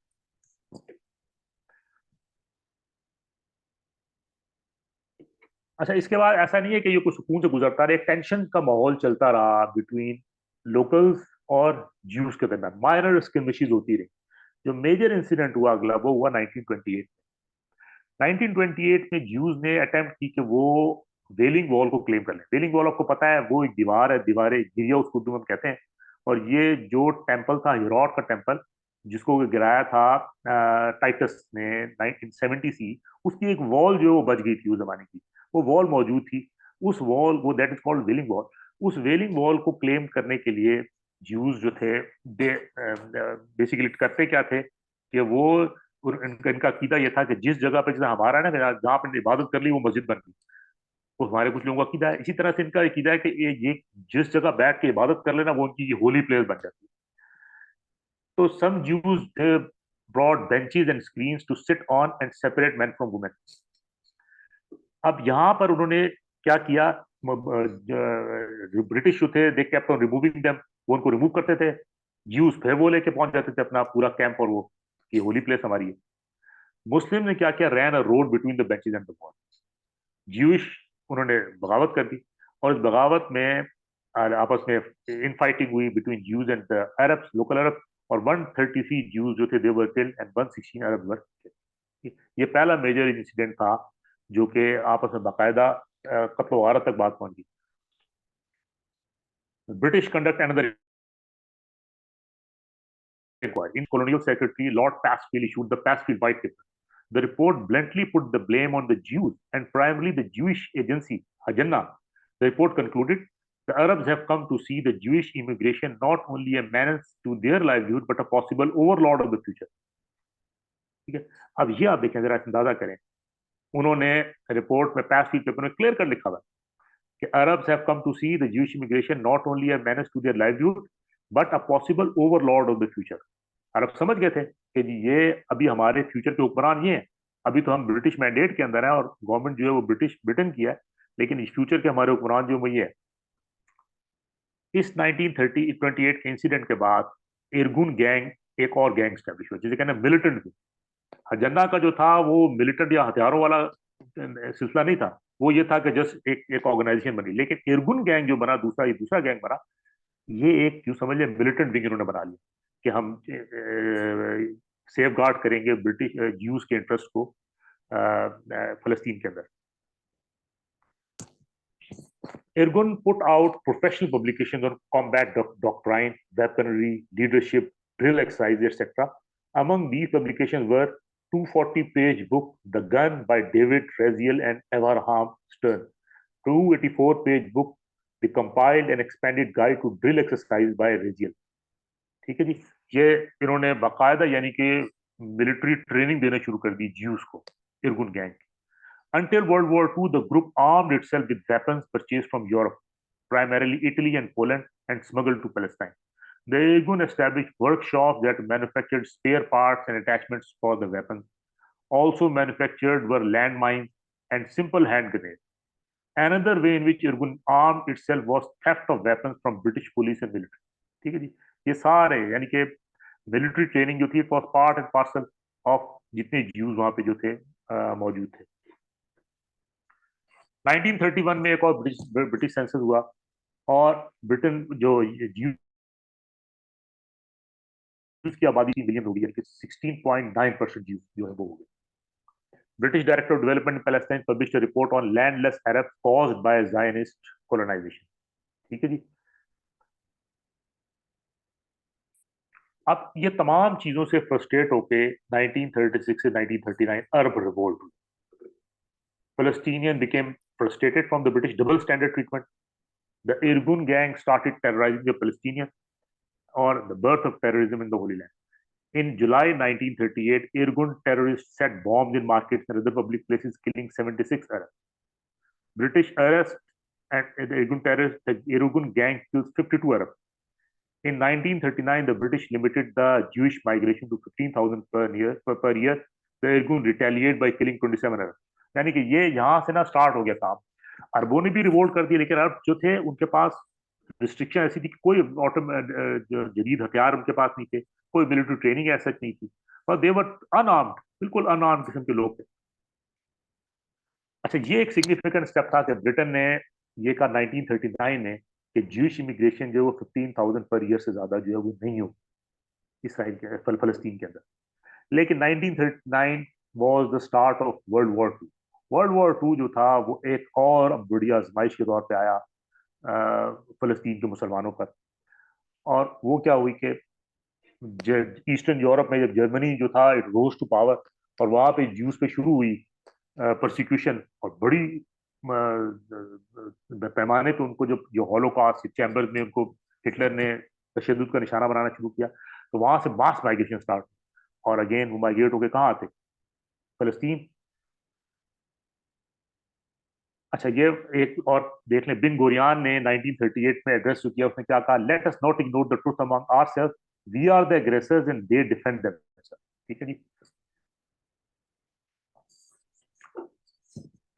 अच्छा, इसके बाद ऐसा नहीं है कि ये कुछ सुकून से गुजरता रहा, एक टेंशन का माहौल चलता रहा बिटवीन लोकल्स और ज्यूज के दरमियान, माइनर स्किर्मिशेस होती रही। जो मेजर इंसिडेंट हुआ अगला वो हुआ 1928। 1928 में ज्यूज ने अटेम्प्ट की कि वो वेलिंग वॉल को क्लेम कर लें। वेलिंग वॉल आपको पता है वो एक दीवार है, दीवारें गिरिया उसको उर्दू में कहते हैं, और ये जो टेम्पल था हिरोट का टेम्पल जिसको गिराया था टाइटस ने 1970 सी, उसकी एक वॉल जो वो बच गई थी उस जमाने की, वो वॉल मौजूद थी। उस वॉल वो that is called wailing wall, उस वेलिंग वॉल को क्लेम करने के लिए ज्यूज जो थे बेसिकली करते क्या थे कि वो इनका अकीदा ये था कि जिस जगह पे, जैसे हमारा है ना, जहाँ पे इबादत कर ली वो मस्जिद बन गई, वो हमारे कुछ लोगों का अकीदा है। इसी तरह से इनका अकीदा है कि ये जिस जगह बैठ के इबादत कर लेना वो उनकी होली प्लेस बन जाती है। तो some Jews they brought benches and screens to sit on and separate men from women. अब यहाँ पर उन्होंने क्या किया, ब्रिटिश जो थे they kept on removing them, वो उनको रिमूव करते थे। ज्यूज फिर वो लेके पहुंच जाते थे अपना पूरा कैंप, और वो ये होली प्लेस हमारी है। मुस्लिम ने क्या किया, ran a road between the benches and the wall. Jewish उन्होंने बगावत कर दी, और इस बगावत में आपस में इन फाइटिंग हुई between Jews and the Arabs, local Arab, और 133 ज्यूज जो थे they were killed and 116 Arab were killed. ये पहला मेजर इंसिडेंट था जो कि आपस में बाकायदा कत्ल वारत तक बात पहुंच गई। British conduct another inquiry. In Colonial Secretary Lord Pasfield issued the Pasfield White Paper. The report bluntly put the blame on the Jews and primarily the Jewish agency Haganah. The report concluded the Arabs have come to see the Jewish immigration not only a menace to their livelihood but a possible overlord of the future. ठीक है, अब ये आप देखें, जरा अंदाजा करें, उन्होंने रिपोर्ट में पैसफील्ड पेपर में क्लियर कर लिखा हुआ कि Arabs have come to see the Jewish immigration not only a menace to their livelihood but a possible overlord of the future. अरब समझ गए थे कि जी ये अभी हमारे फ्यूचर के हुक्मरान ये हैं। अभी तो हम ब्रिटिश मैंडेट के अंदर हैं और गवर्नमेंट जो है वो ब्रिटेन की है, लेकिन इस फ्यूचर के हमारे हुक्मरान जो वो ये है। इस 1928 के इंसिडेंट के बाद इरगुन गैंग एक और गैंग स्टैब्लिश हुआ, जिसे कहना मिलिटेंट। हजन्ना का जो था वो मिलिटेंट या हथियारों वाला सिलसिला नहीं था, वो ये था कि जस्ट एक ऑर्गेनाइजेशन बनी। लेकिन इरगुन गैंग जो बना, दूसरा गैंग बना, ये एक क्यों समझ लिया मिलिटेंट विंग इन्होंने बना लिया कि हम सेफ गार्ड करेंगे ब्रिटिश ज्यूज के इंटरेस्ट को फलस्तीन के अंदर। Irgun put out professional publications on combat doctrine, weaponry, leadership, drill exercise, etc. Among these publications were 240-page book The Gun by David Raziel and Abraham Stern, 284-page book The Compiled and Expanded Guide to Drill Exercise by Raziel. ठीक है जी, ये इन्होंने बाकायदा यानी कि military training देना शुरू कर दी ज्यूज को, इरगुन gang. Until World War II, the group armed itself with weapons purchased from Europe, primarily Italy and Poland, and smuggled to Palestine. The Irgun established workshops that manufactured spare parts and attachments for the weapons. Also manufactured were landmines and simple hand grenades. Another way in which Irgun armed itself was theft of weapons from British police and military. ठीक है जी, ये सारे यानी कि military training जो थी was part and parcel of जितने Jews वहां पे जो थे मौजूद थे। 1931 में एक और ब्रिटिश सेंसस हुआ और ब्रिटेन जो ज्यूज की आबादी 3 मिलियन हो गई, यानी कि 16.9% ज्यूज जो है वो हो गए। British Director of Development in Palestine published a report on landless Arabs caused by Zionist colonization. ठीक है जी, अब ये तमाम चीजों से फ्रस्ट्रेट होके 1936 से 1939 अरब रिवोल्ट हुई। Palestinians became frustrated from the British double standard treatment. The Irgun gang started terrorizing the Palestinians, or the birth of terrorism in the Holy Land. In July 1938, Irgun terrorists set bombs in markets and other public places, killing 76 Arabs. British arrest and the Irgun terrorists, the Irgun gang kills 52 Arabs. In 1939, the British limited the Jewish migration to 15,000 per year. The Irgun retaliated by killing 27 Arabs. यानी कि ये यहाँ से ना start हो गया काम। अरबों ने भी रिवोल्ट कर दिया, लेकिन अरब जो थे उनके पास रिस्ट्रिक्शन ऐसी थी कि कोई जदीद हथियार उनके पास नहीं थे, कोई मिलिट्री ट्रेनिंग ऐसा नहीं थी, और दे वर अनआर्म्ड, बिल्कुल अनआर्म्ड किस्म के लोग थे। अच्छा, ये एक सिग्निफिकेंट स्टेप था कि ब्रिटेन ने ये कहा 1939 में कि ज्यूइश इमिग्रेशन जो वो 15,000 पर ईयर से ज्यादा जो है वो नहीं हो इसराइल के फलस्तीन के अंदर। लेकिन 1939 was the start of World War two. World War two जो था वो एक और बड़ी आजमाइश के तौर पे आया फलस्तीन के मुसलमानों पर। और वो क्या हुई कि ईस्टर्न यूरोप में जब जर्मनी जो था इट रोज टू पावर, और वहां पे ज्यूज पे शुरू हुई परसिक्यूशन, और बड़ी पैमाने पे उनको जो हॉलोकॉस्ट चैम्बर्स में उनको हिटलर ने तशद्दुद का निशाना बनाना शुरू किया, तो वहां से मास माइग्रेशन स्टार्ट, और अगेन वो माइग्रेट होकर कहाँ आते, फलस्तीन। अच्छा, ये एक और देख लें, बिन गोरियान ने 1938 में एड्रेस जो किया, उसने क्या कहा, let us not ignore the truth among ourselves, we are the aggressors and they defend themselves. ठीक है जी,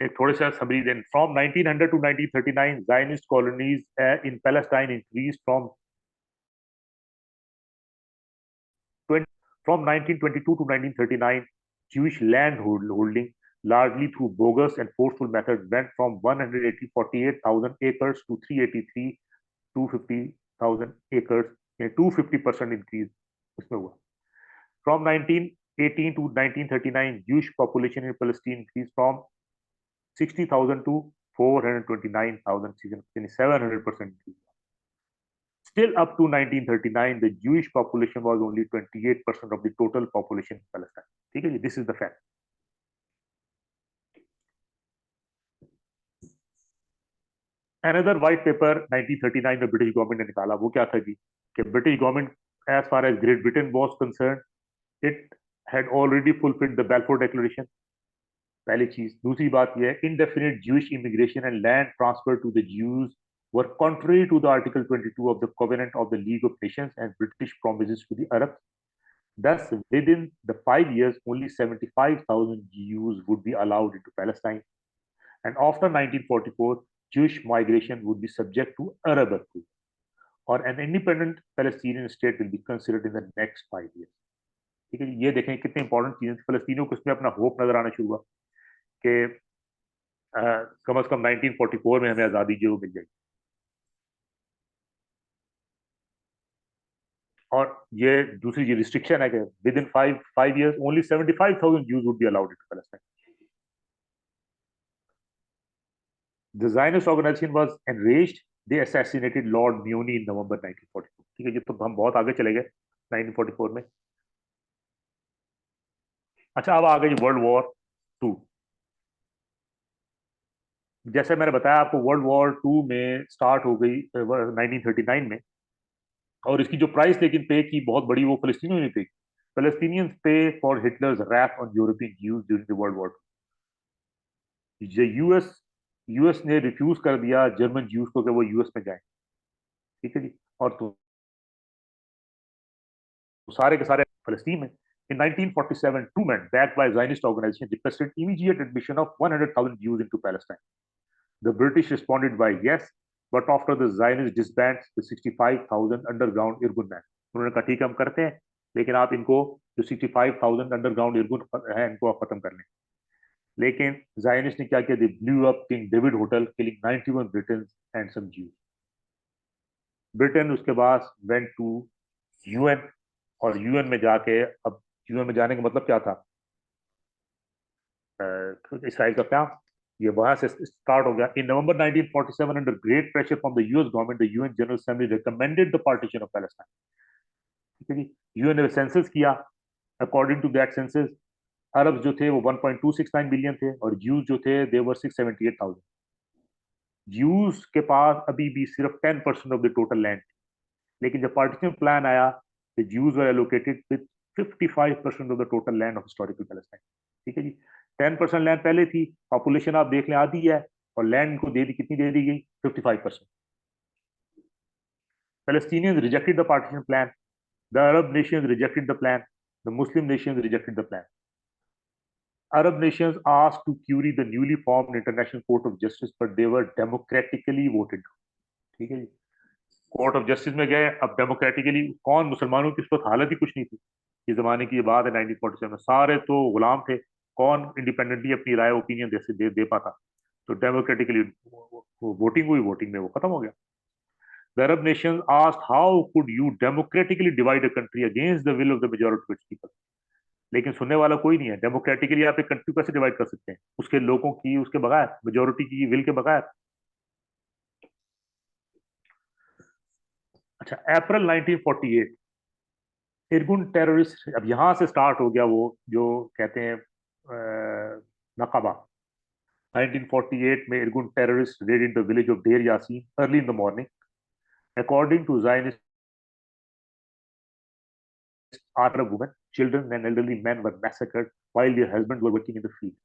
एक थोड़े सा summary then, from 1900 to 1939 Zionist colonies in Palestine increased from 1922 to 1939. Jewish land holding, largely through bogus and forceful methods, went from 148,000 acres to 383 250,000 acres, a 250% increase उसमें हुआ. From 1918 to 1939, Jewish population in Palestine increased from 60,000 to 429,000, 700% increase. Still up to 1939, the Jewish population was only 28% of the total population in Palestine. ठीक है जी, this is the fact. Another white paper 1939 में British government ने निकाला, वो क्या था जी, कि British government as far as Great Britain was concerned, it had already fulfilled the Balfour Declaration. पहली चीज. दूसरी बात यह है, indefinite Jewish immigration and land transfer to the Jews were contrary to the Article 22 of the Covenant of the League of Nations and British promises to the Arabs. Thus, within the 5 years, only 75,000 Jews would be allowed into Palestine. And after 1944, Jewish migration would be subject to Arab approval, or an independent Palestinian state will be considered in the next 5 years. ठीक है, ये देखें कितने important चीजें. फलस्तीनियों को इसमें अपना hope नजर आना शुरू हुआ कि कम से कम 1944 में हमें आजादी जो मिल जाएगी. और ये दूसरी ये रिस्ट्रिक्शन है कि with in 5 years only 75,000 Jews would be allowed into Palestine. The Zionist organization was enraged. They assassinated Lord Muni in November 1944. ठीक है, ये तो हम बहुत आगे चले गए 1944 में. अच्छा, अब आ गई वर्ल्ड वॉर 2. जैसे मैंने बताया आपको, वर्ल्ड वॉर 2 में स्टार्ट हो गई 1939 में, और इसकी जो प्राइस लेकिन पे की बहुत बड़ी, वो फलस्तीनियों ने पे की. Palestinians pay for Hitler's wrath on European Jews during the World War II. US ने रिफ्यूज कर दिया जर्मन ज्यूज को कि वो यूएस में जाएं. ठीक है जी, और तो सारे के सारे फलस्तीन में. In 1947, two men backed by Zionist organization requested immediate admission of 100,000 Jews into Palestine. The British responded by yes, but after the Zionists disbanded the 65,000 underground Irgun men. उन्होंने कहा ठीक है हम करते हैं, लेकिन आप इनको जो 65,000 अंडरग्राउंड इर्गुन है इनको आप खत्म कर लें. लेकिन Zionists ने क्या किया, they blew up King David Hotel, killing 91 Britons and some Jews. Britain उसके बाद went to UN, और यूएन में जाके, अब यूएन में जाने का मतलब क्या था, इसराइल का क्या, ये वहां से स्टार्ट हो गया. इन नवंबर 1947, under great pressure from the US government, the UN general assembly recommended the partition of Palestine. ठीक है जी, यूएन ने सेंसस किया. अकॉर्डिंग टू दैट सेंसस, अरब जो थे वो 1.269 बिलियन थे, और ज्यूज जो थे दे वर 678,000. ज्यूज के पास अभी भी सिर्फ 10% ऑफ द टोटल लैंड. लेकिन जब पार्टीशन प्लान आया, the Jews were allocated with 55% of the total land of historical Palestine. ठीक है जी, 10% लैंड पहले थी, पॉपुलेशन आप देख लें आधी है, और लैंड को दे दी, कितनी दे दी गई, 55%. Palestinians rejected the partition plan. The Arab nations rejected the plan. The Muslim nations rejected the plan. Arab nations asked to query the newly formed International Court of Justice, but they were democratically voted. ठीक है जी, court of justice में गए. अब democratically कौन, मुसलमानों की उस वक्त हालत ही कुछ नहीं थी. इस जमाने की ये बात है 1947 में, सारे तो गुलाम थे, कौन इंडिपेंडेंटली अपनी राय ओपिनियन दे पाता. तो डेमोक्रेटिकली वोटिंग हुई, वोटिंग में वो खत्म हो गया. The Arab Nations asked how could you democratically divide a country against the will of the majority of its people. लेकिन सुनने वाला कोई नहीं है. डेमोक्रेटिकली आप एक कंट्री कैसे डिवाइड कर सकते हैं, उसके लोगों की, उसके बगैर, मेजोरिटी की विल के बगैर. अच्छा, अप्रैल 1948 इरगुन टेररिस्ट, अब यहाँ से स्टार्ट हो गया वो जो कहते हैं नकाबा। 1948 में Irgun terrorist raid in the village of Deir Yassin early in the morning. According to Zionist Arab women, children and elderly men were massacred while their husbands were working in the field.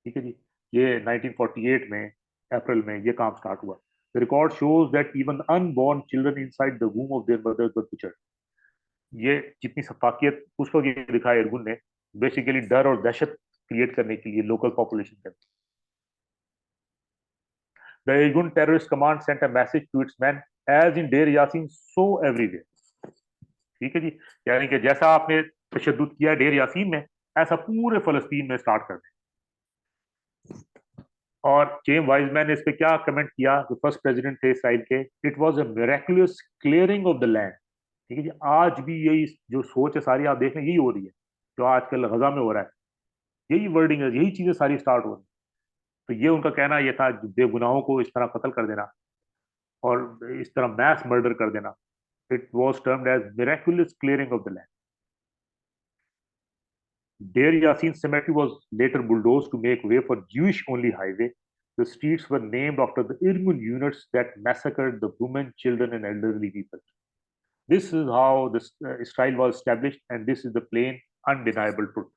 ठीक है जी, ये 1948 में अप्रैल में ये काम start हुआ। The record shows that even unborn children inside the womb of their mothers were butchered. ये जितनी सफाकियत उस वक्त ये दिखाया इरगुन ने, बेसिकली डर और दहशत क्रिएट करने के लिए लोकल पॉपुलेशन के अंदर। The Irgun terrorist command sent a message to its men as in Deir Yassin so everywhere. ठीक है जी, यानी कि जैसा आपने तशद्दुद किया डेर यासीन में, ऐसा पूरे फलस्तीन में स्टार्ट कर दें। और जेम वाइजमैन ने इस पे क्या कमेंट किया, जो फर्स्ट प्रेसिडेंट थे इसराइल के, it was a miraculous clearing of the land. ठीक है जी, आज भी यही जो सोच है सारी, आप देख रहे हैं, यही हो रही है जो आजकल गजा में हो रहा है। यही वर्डिंग है, यही चीजें सारी स्टार्ट हो रही है। तो ये उनका कहना ये था, बेगुनाहों को इस तरह कत्ल कर देना और इस तरह मैस मर्डर कर देना, it was termed as miraculous clearing of the land. Deir Yassin cemetery was later bulldozed to make way for Jewish-only highway. The streets were named after the Irgun units that massacred the women, children, and elderly people. This is how this Israel was established, and this is the plain, undeniable truth.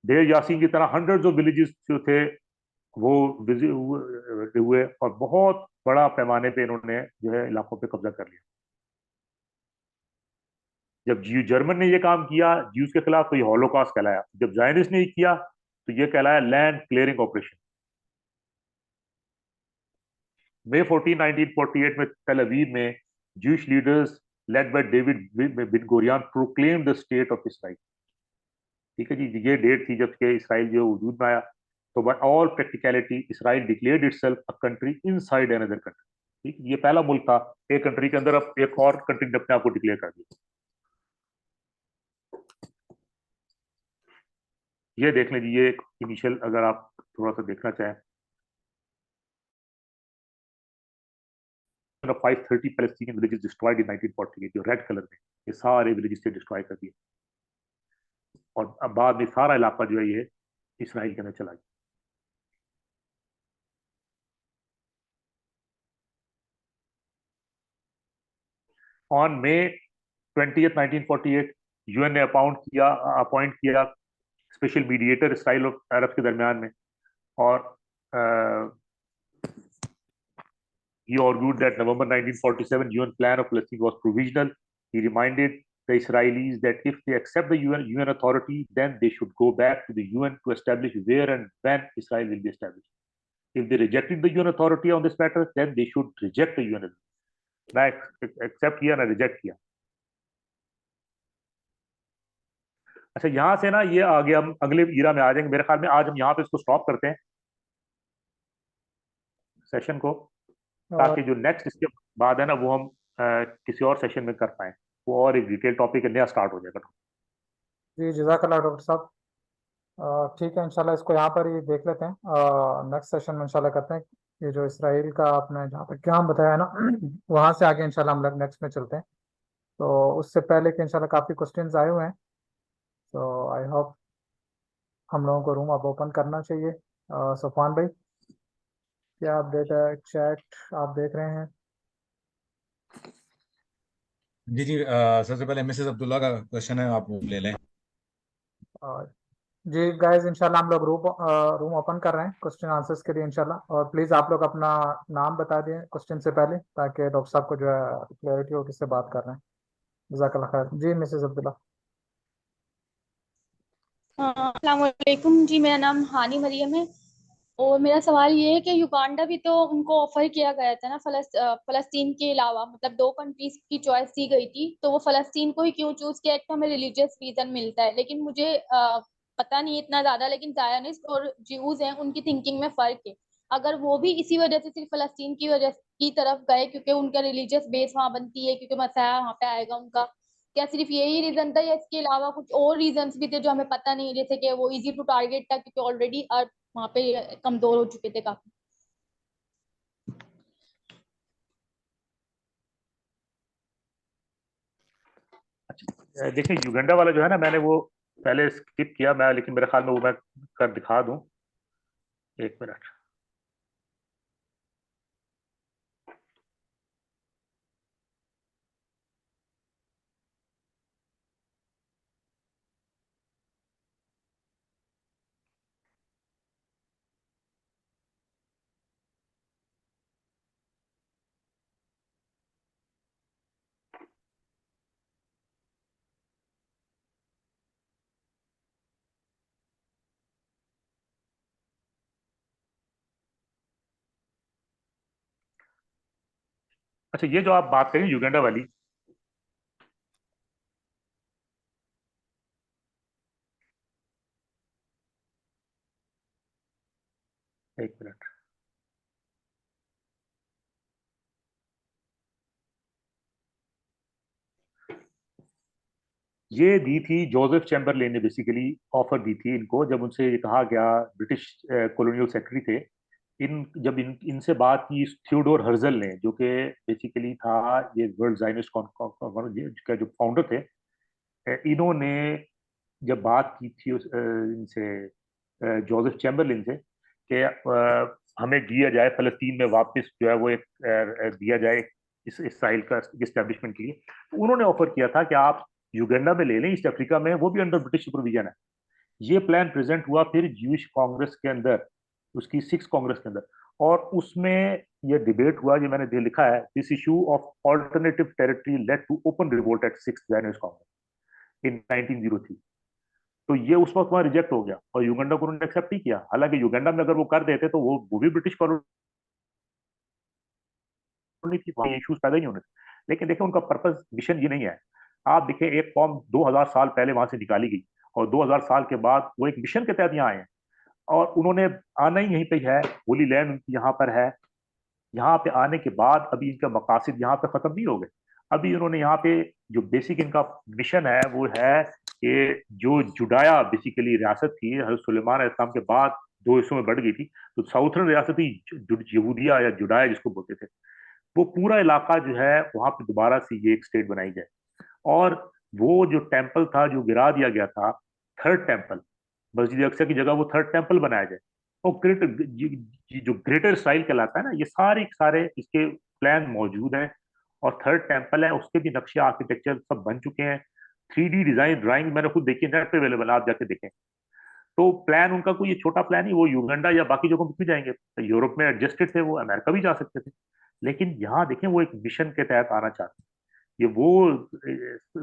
Deir Yassin की तरह hundreds of villages जो थे वो हुए और बहुत बड़ा पैमाने पे इन्होंने जो है इलाकों पे कब्जा कर लिया। जब जर्मन ने ये काम किया ज्यूज के खिलाफ तो ये हॉलोकॉस्ट कहलाया। जब जायनिस्ट ने ये किया तो ये कहलाया लैंड क्लियरिंग ऑपरेशन। मई 14, 1948 में तेल अवीव में Jewish leaders led by David Ben Gurion proclaimed the state of Israel. ठीक है जी, ये डेट थी जब के इसराइल जो वजूद में आया। तो by all practicality Israel declared itself a country inside another country. ठीक, ये पहला मुल्क था एक कंट्री के अंदर, अब एक और कंट्री ने अपने आप को डिक्लेयर कर दिया। ये देख लीजिए, ये एक इनिशियल, अगर आप थोड़ा सा देखना चाहें, 530 Palestinian villages destroyed in 1948, जो रेड कलर में, ये सारे विलेजेस से डिस्ट्रॉय कर दिए और अब बाद में सारा इलाका जो है ये इसराइल के अंदर चला गया। ऑन मई 20th, 1948 यूएन ने अपॉइंट किया स्पेशल मीडिएटर इसराइल और अरब के दरमियान में, और he argued that November 1947 UN plan of Palestine was provisional. He reminded the Israelis that if they accept the UN authority, then they should go back to the UN to establish where and when Israel will be established. If they rejected the UN authority on this matter, then they should reject the UN. ना accept किया ना reject किया। अच्छा, यहां से ना ये आगे हम अगले ईरा में आ जाएंगे मेरे ख्याल में। आज हम यहाँ पे इसको स्टॉप करते हैं सेशन को, ताकि जो नेक्स्ट इसके बाद है ना वो हम किसी और सेशन में कर पाए, वो और एक डिटेल टॉपिक नया स्टार्ट हो जाएगा। जी जज़ाकल्लाह डॉक्टर साहब। ठीक है, इंशाल्लाह इसको यहाँ पर ही देख लेते हैं, नेक्स्ट सेशन में इंशाल्लाह करते हैं। ये जो इसराइल का आपने जहाँ पर क्या बताया है ना वहाँ से आगे इंशाल्लाह हम लोग नेक्स्ट में चलते हैं। तो उससे पहले कि इंशाल्लाह काफ़ी क्वेश्चंस आए हुए हैं, तो आई होप हम लोगों को रूम अब ओपन करना चाहिए। सफवान भाई, क्या आप चैट आप देख रहे हैं? जी जी, सबसे पहले मिसेस अब्दुल्ला का क्वेश्चन है, आप वो ले लें। जी गाइस, इंशाल्लाह हम लोग रूम ओपन कर रहे हैं क्वेश्चन आंसर्स के लिए इंशाल्लाह। और प्लीज़ आप लोग अपना नाम बता दें क्वेश्चन से पहले, ताकि डॉक्टर साहब को जो है क्लैरिटी हो किससे बात कर रहे हैं। जज़ाकल्लाह खैर। जी मिसेस अब्दुल्ला। अस्सलाम वालेकुम जी, मेरा नाम हानी मरियम है और मेरा सवाल ये है कि युगांडा भी तो उनको ऑफर किया गया था ना फलस्तीन के अलावा, मतलब 2 कंट्रीज की चॉइस दी गई थी, तो वो फलस्तीन को ही क्यों चूज किया? एक तो हमें रिलीजियस रीजन मिलता है, लेकिन मुझे पता नहीं इतना ज्यादा, लेकिन जायनिस्ट और ज्यूज हैं उनकी थिंकिंग में फर्क है। अगर वो भी इसी वजह से सिर्फ फलस्तीन की वजह की तरफ गए क्योंकि उनका रिलीजियस बेस वहां बनती है, क्योंकि मसीहा वहां पे आएगा उनका, क्या सिर्फ यही रीजन था या इसके अलावा कुछ और रीजंस भी थे जो हमें पता नहीं, जैसे कि वो इजी टू टारगेट था क्योंकि ऑलरेडी वहां पे कमजोर हो चुके थे काफी? देखिए युगांडा वाला जो है ना, मैंने वो पहले स्किप किया मैं, लेकिन मेरे ख्याल में वो मैं कर दिखा दूं, एक मिनट। अच्छा, ये जो आप बात करें युगांडा वाली, एक मिनट, ये दी थी जोसेफ चैम्बरलेन ने, बेसिकली ऑफर दी थी इनको, जब उनसे ये कहा गया, ब्रिटिश कॉलोनियल सेक्रेटरी थे, जब इनसे बात की थियोडोर हर्जल ने, जो कि बेसिकली था ये वर्ल्ड जायनिस्ट का जो फाउंडर थे, इन्होंने जब बात की थी इनसे, जोसेफ चैम्बरलिन से, कि हमें दिया जाए फलस्तीन में वापस जो है वो एक दिया जाए इस इसराइल का इस्टेब्लिशमेंट के लिए, तो उन्होंने ऑफर किया था कि आप युगांडा में ले लें, ईस्ट अफ्रीका में, वो भी अंडर ब्रिटिश सुपरविजन है। ये प्लान प्रेजेंट हुआ फिर ज्यूइश कांग्रेस के अंदर, उसकी 6 कांग्रेस के अंदर, और उसमें ये डिबेट हुआ, जो मैंने लिखा है, this issue of alternative territory led to open revolt at 6th Zionist congress in 1903। तो ये उस वक्त वहां रिजेक्ट हो गया और युगांडा को उन्होंने एक्सेप्ट नहीं किया। हालांकि युगांडा में अगर वो कर देते तो वो भी ब्रिटिश कॉलोनी थी, वहां इश्यूज पैदा नहीं होने थे। लेकिन देखिए उनका पर्पस, मिशन ये नहीं है। आप देखें, एक कौम 2000 साल पहले वहां से निकाली गई और 2000 साल के बाद वो एक मिशन के तहत यहाँ आए हैं, और उन्होंने आना ही यहीं पे है, होली लैंड उनकी यहाँ पर है। यहाँ पे आने के बाद अभी इनका मकासद यहाँ पे खत्म नहीं हो गए। अभी उन्होंने यहाँ पे जो बेसिक इनका मिशन है वो है कि जो जुडाया बेसिकली रियासत थी, हज़रत सुलेमान अलैहिस्सलाम के बाद 2 हिस्सों में बढ़ गई थी, तो साउथर्न रियासत ही यहूदिया या जुडाया जिसको बोलते थे, वो पूरा इलाका जो है वहां पे दोबारा से ये एक स्टेट बनाई जाए। और वो जो टेम्पल था जो गिरा दिया गया था, थर्ड टेम्पल, मस्जिद अक्सा की जगह वो थर्ड टेम्पल बनाया जाए। और जो ग्रेटर इसराइल कहलाता है ना, ये सारे सारे इसके प्लान मौजूद हैं। और थर्ड टेम्पल है, उसके भी नक्शे आर्किटेक्चर सब बन चुके हैं। 3D डिजाइन ड्राइंग मैंने खुद देखी, नेट पे अवेलेबल, आप जाके देखें। तो प्लान उनका कोई ये छोटा प्लान नहीं, वो युगांडा या बाकी जगहों पे भी जाएंगे, तो यूरोप में एडजस्टेड थे, वो अमेरिका भी जा सकते थे। लेकिन यहाँ देखें वो एक मिशन के तहत आना चाहते हैं। ये वो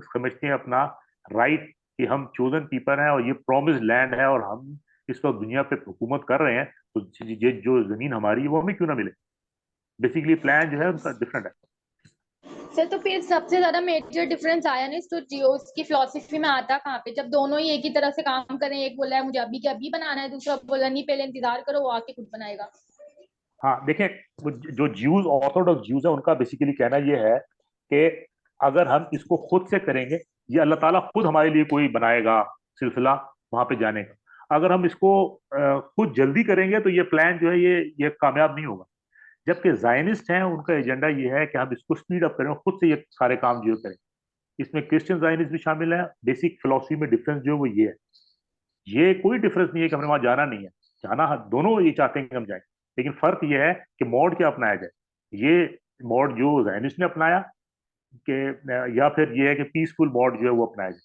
समझते हैं अपना राइट कि हम चोजन पीपल हैं और ये प्रोमिस लैंड है और हम इस वक्त दुनिया पे हुकूमत कर रहे हैं, तो ये जो जमीन हमारी है वो हमें क्यों ना मिले। बेसिकली प्लान जो है उनका डिफरेंट है। सर तो फिर सबसे ज्यादा मेजर डिफरेंस आया नहीं तो जियो की फिलोसफी में आता कहाँ पे, जब दोनों ही एक ही तरह से काम कर रहे हैं, एक बोल रहा है मुझे अभी के अभी बनाना है, दूसरा बोल रहा नहीं पहले इंतजार करो वो आके खुद बनाएगा। हाँ देखें, जो ज्यूज, ऑर्थोडॉक्स ज्यूज है, उनका बेसिकली कहना यह है कि अगर हम इसको खुद से करेंगे, ये अल्लाह ताला खुद हमारे लिए कोई बनाएगा सिलसिला वहां पे जाने का। अगर हम इसको खुद जल्दी करेंगे तो ये प्लान जो है ये कामयाब नहीं होगा। जबकि जायनिस्ट हैं, उनका एजेंडा ये है कि हम इसको स्पीड अप करें, खुद से ये सारे काम जो करें। इसमें क्रिश्चियन जायनिस्ट भी शामिल है। बेसिक फिलोसफी में डिफरेंस जो है वो ये है। ये कोई डिफरेंस नहीं है कि हमें वहां जाना नहीं है, जाना दोनों ये चाहते हैं कि हम जाएं। लेकिन फर्क ये है कि मोड क्या अपनाया जाए। ये मोड जो जायनिस्ट ने अपनाया कि, या फिर ये है कि पीसफुल मोड जो है वो अपनाया जाए,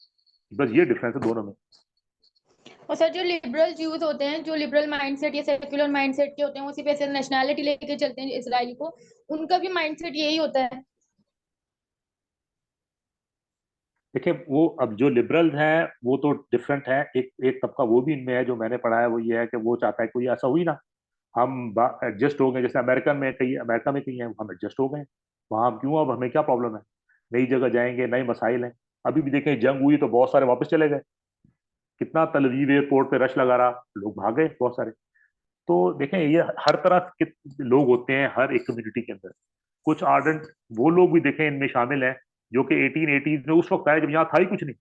बस ये डिफरेंस है दोनों में। और सर जो लिबरल ज्यूज होते हैं, जो लिबरल माइंडसेट या सेक्युलर माइंडसेट के होते हैं, वो सिर्फ ऐसे नेशनैलिटी लेके चलते हैं इसराइल को, उनका भी माइंडसेट यही होता है। देखिए वो अब जो लिबरल हैं वो तो डिफरेंट है। एक एक तबका वो भी इनमें है, जो मैंने पढ़ा है वो ये है कि वो चाहता है कोई ऐसा हुई ना, हम एडजस्ट हो गए, जैसे अमेरिका में कहीं है, हम एडजस्ट हो गए, वहां हम क्यों, अब हमें क्या प्रॉब्लम है, नई जगह जाएंगे, नए मसाइल हैं। अभी भी देखें जंग हुई तो बहुत सारे वापस चले गए, कितना तल अवीव एयरपोर्ट पे रश लगा रहा, लोग भाग गए बहुत सारे। तो देखें ये हर तरह के लोग होते हैं हर एक कम्युनिटी के अंदर। कुछ आर्डेंट वो लोग भी देखें इनमें शामिल हैं जो कि 1880 में उस वक्त आए जब यहाँ था ही कुछ नहीं,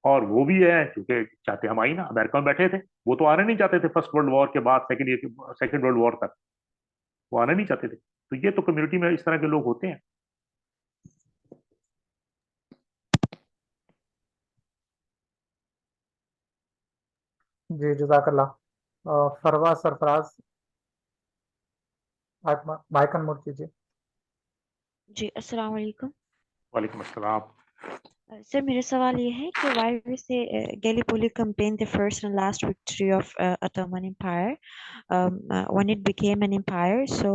और वो भी है क्योंकि चाहते हम आई ना, अमेरिका में बैठे थे, वो तो आने नहीं चाहते थे फर्स्ट वर्ल्ड वॉर के बाद सेकेंड वर्ल्ड वॉर तक, वो आने नहीं चाहते थे। तो ये तो कम्युनिटी में इस तरह के लोग होते हैं। जी जज़ाकल्लाह। फरवा सरफराज, माइक अनम्यूट कीजिए। जी अस्सलाम वालेकुम। वालेकुम अस्सलाम। सर मेरा सवाल ये है कि why we say Gallipoli campaign the first and last victory of Ottoman Empire when it became an empire, so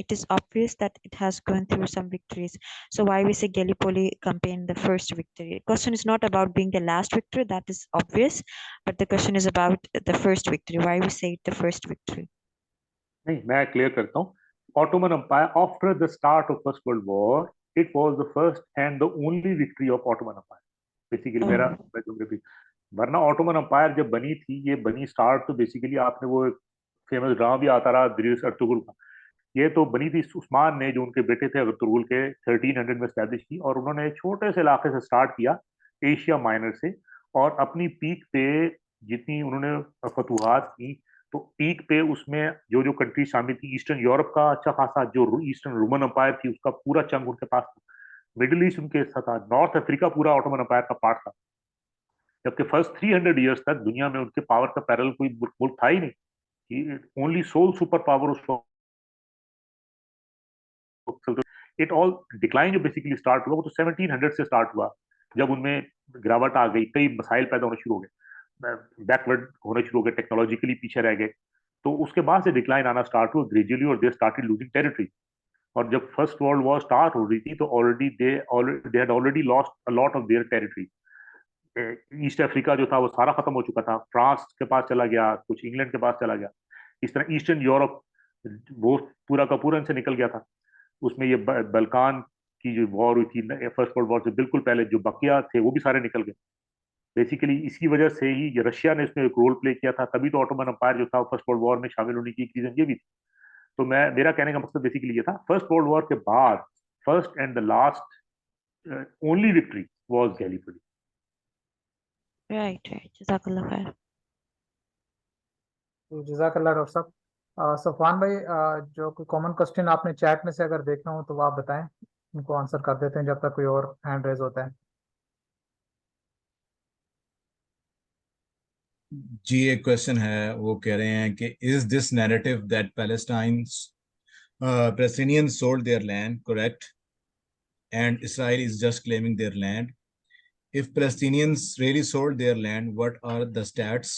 it is obvious that it has gone through some victories. So why we say Gallipoli campaign the first victory? Question is not about being the last victory, that is obvious, but the question is about the first victory. Why we say it the first victory? नहीं, मैं clear करता हूँ। Ottoman Empire after the start of First World War, it was the first and the only victory of Ottoman Empire. Basically मेरा वरना Ottoman umpire जब बनी थी, ये बनी स्टार्ट तो बेसिकली आपने वो फेमस ड्रामा भी आता रहा दरिस अर्तुगरुल का, ये तो बनी थी उस्मान ने जो उनके बेटे थे अर्तुगरुल के 1300 में स्टैब्लिश की, और उन्होंने छोटे से इलाके से स्टार्ट किया एशिया माइनर से, और अपनी पीक पे जितनी उन्होंने फतूहात की, तो पीक पे उसमें जो जो कंट्री शामिल थी, ईस्टर्न यूरोप का अच्छा खासा जो ईस्टर्न रोमन अंपायर थी उसका पूरा चंग उनके पास था, मिडिल ईस्ट उनके साथ था, नॉर्थ अफ्रीका पूरा ऑटोमन अंपायर का पार्ट था। जबकि फर्स्ट 300 ईयर्स तक दुनिया में उनके पावर का पैरेलल कोई मुल्क था ही नहीं, ओनली सोल सुपर पावर उस इट ऑल डिक्लाइन जो बेसिकली स्टार्ट हुआ वो तो 1700 से स्टार्ट हुआ, जब उनमें गिरावट आ गई, कई मसाइल पैदा होने शुरू हो गए, बैकवर्ड होने शुरू हो गए, टेक्नोलॉजिकली पीछे रह गए, तो उसके बाद से डिक्लाइन आना स्टार्ट हुआ ग्रेजुअली, और दे स्टार्टेड लूजिंग टेरिटरी। और जब फर्स्ट वर्ल्ड वॉर स्टार्ट हो रही थी तो already they had already lost a lot of their territory. East Africa जो था वो सारा खत्म हो चुका था, फ्रांस के पास चला गया, कुछ इंग्लैंड के पास चला गया, इस तरह ईस्टर्न यूरोप वो पूरा का पूरा इनसे निकल गया था। उसमें ये बल्कान की जो वॉर हुई थी फर्स्ट वर्ल्ड वॉर से बिल्कुल पहले, जो बकिया थे वो भी सारे निकल गए। बेसिकली इसी वजह से ही रशिया ने इसमें एक रोल प्ले किया था, तभी तो ऑटोमन अंपायर जो था फर्स्ट वर्ल्ड वॉर में शामिल होने की एक रीजन ये भी थी। तो मेरा कहने का मकसद बेसिकली ये था, फर्स्ट वर्ल्ड वॉर के बाद first and the last only victory was Gallipoli. Right जज़ाकल्लाह खैर। जज़ाकल्लाह डॉक्टर साहब। सफवान भाई, जो कोई कॉमन क्वेश्चन आपने चैट में से अगर देखना हो तो वो आप बताएं, उनको आंसर कर देते हैं जब तक कोई और हैंड रेज होता है। जी एक क्वेश्चन है, वो कह रहे हैं कि is this narrative that Palestinians sold their land correct and Israel is just claiming their land? If Palestinians really sold their land, what are the stats?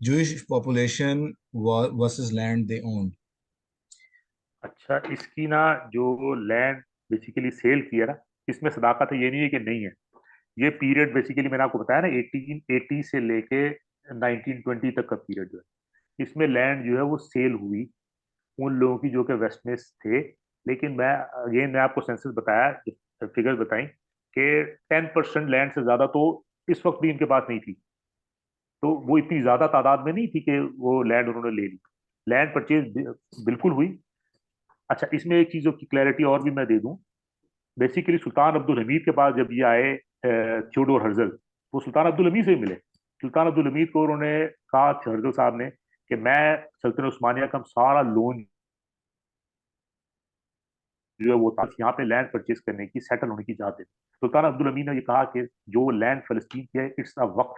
Jewish population versus land they owned. अच्छा, इसकी ना जो land basically cell किया ना, इसमें सदाकत है ये नहीं है कि नहीं है, ये पीरियड बेसिकली मैंने आपको बताया ना 1880 से लेके 1920 तक का पीरियड जो है, इसमें लैंड जो है वो सेल हुई उन लोगों की जो कि वेस्ट में थे। लेकिन मैं आपको सेंसस बताया, फिगर्स बताई कि 10% लैंड से ज्यादा तो इस वक्त भी इनके पास नहीं थी, तो वो इतनी ज्यादा तादाद में नहीं थी कि वो लैंड उन्होंने ले ली, लैंड परचेज बिल्कुल हुई। अच्छा, इसमें एक चीजों की क्लैरिटी और भी मैं दे दूं, बेसिकली सुल्तान अब्दुल हमीद के पास जब ये आए थियोडोर हर्जल, वो सुल्तान अब्दुल हमीद से मिले। सुल्तान अब्दुल हमीद को उन्होंने कहा हर्जल साहब ने कि मैं सल्तनत उस्मानिया का सारा लोन जो है वो था यहाँ पे लैंड परचेज करने की, सेटल होने की इजाजत दे। सुल्तान अब्दुल हमीद ने ये कहा कि जो लैंड फलस्तीन की है इट्स अ वक्फ,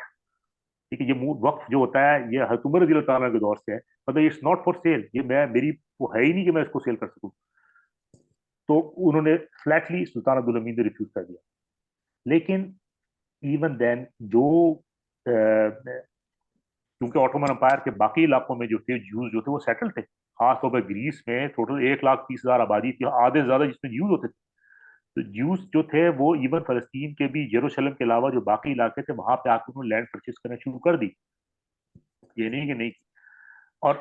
ठीक है, ये वक्फ जो होता है ये हज़रत उमर रज़ी अल्लाह के दौर से है, मतलब इट्स नॉट फॉर सेल, ये मेरी वो है ही नहीं कि मैं इसको सेल कर सकूं। तो उन्होंने फ्लैटली सुल्तान अब्दुल हमीद ने रिफ्यूज कर दिया। लेकिन इवन देन जो क्योंकि ऑटोमन अंपायर के बाकी इलाकों में जो थे ज्यूज जो थे वो सेटल थे, खासतौर पर ग्रीस में टोटल 1,30,000 आबादी थी, आधे से ज्यादा जिसमें ज्यूज होते थे। तो ज्यूज जो थे वो इवन फलस्तीन के भी यरूशलेम के अलावा जो बाकी इलाके थे वहां पे आकर उन्होंने लैंड परचेज करना शुरू कर दी, ये नहीं कि नहीं। और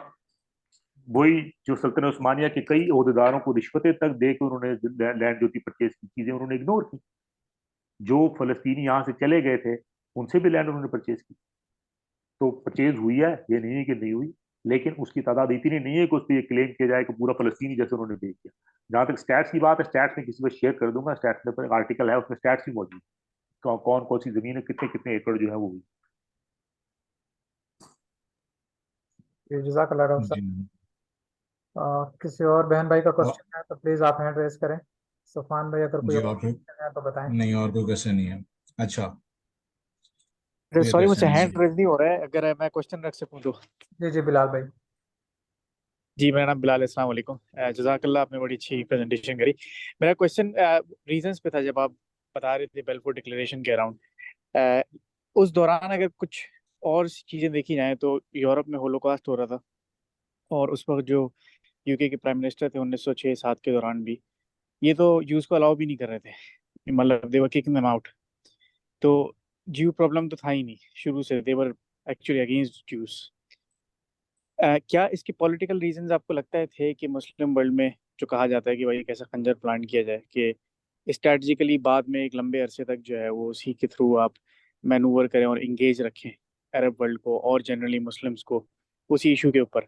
वही जो सल्तनत उस्मानिया के कई ओहदेदारों को रिश्वतें तक दे के उन्होंने लैंड जो थी परचेज की, चीजें उन्होंने इग्नोर की। जो फलस्तीनी यहाँ से चले गए थे उनसे भी लैंड उन्होंने परचेज की, तो परचेज हुई है, ये नहीं है कि नहीं हुई, लेकिन उसकी तादाद इतनी नहीं है कि उस पर क्लेम किया जाए कि पूरा फलस्तीनी जैसे उन्होंने बेच दिया। जहां तक स्टैट्स की बात है, स्टैट्स में किसी को शेयर कर दूंगा, स्टैट्स में एक आर्टिकल है उसमें स्टैट्स भी मौजूद, कौन कौन सी जमीन है, कितने कितने एकड़ जो है वो हुई। जज़ाकल्लाह डॉक्टर साहब। किसी और बहन भाई का क्वेश्चन है तो प्लीज आप हैंड रेज करें। सफान भाई अगर कोई और क्वेश्चन है तो बताएं। नहीं और कोई क्वेश्चन नहीं है। अच्छा, कोई सॉरी अगर मुझसे सहमत हैंड रेज नहीं हो रहा है, अगर मैं क्वेश्चन रख सकूं तो। जी जी बिलाल भाई। जी मेरा नाम बिलाल है, अस्सलाम वालेकुम। जज़ाकल्लाह, आपने बड़ी अच्छी प्रेजेंटेशन करी। मेरा क्वेश्चन रीजंस पे था, जब आप बता रहे थे बेल्फोर डिक्लेरेशन के अराउंड, उस दौरान अगर कुछ और चीज़ें देखी जाएं तो यूरोप में होलोकॉस्ट हो रहा था, और उस वक्त जो यूके के प्राइम मिनिस्टर थे 1906-7 के दौरान भी ये तो यूज़ को अलाउ भी नहीं कर रहे थे, मतलब दे वर किकिंग देम आउट। तो ज्यू प्रॉब्लम तो था ही नहीं शुरू से, दे वर एक्चुअली अगेंस्ट ज्यूज। क्या इसके पॉलिटिकल रीजंस आपको लगता है थे कि मुस्लिम वर्ल्ड में जो कहा जाता है कि भाई एक ऐसा खंजर प्लांट किया जाए कि स्ट्रेटजिकली बाद में एक लंबे अरसे तक जो है वो उसी के थ्रू आप मैनूवर करें और इंगेज रखें अरब वर्ल्ड को और जनरली मुस्लिम्स को उसी इशू के ऊपर?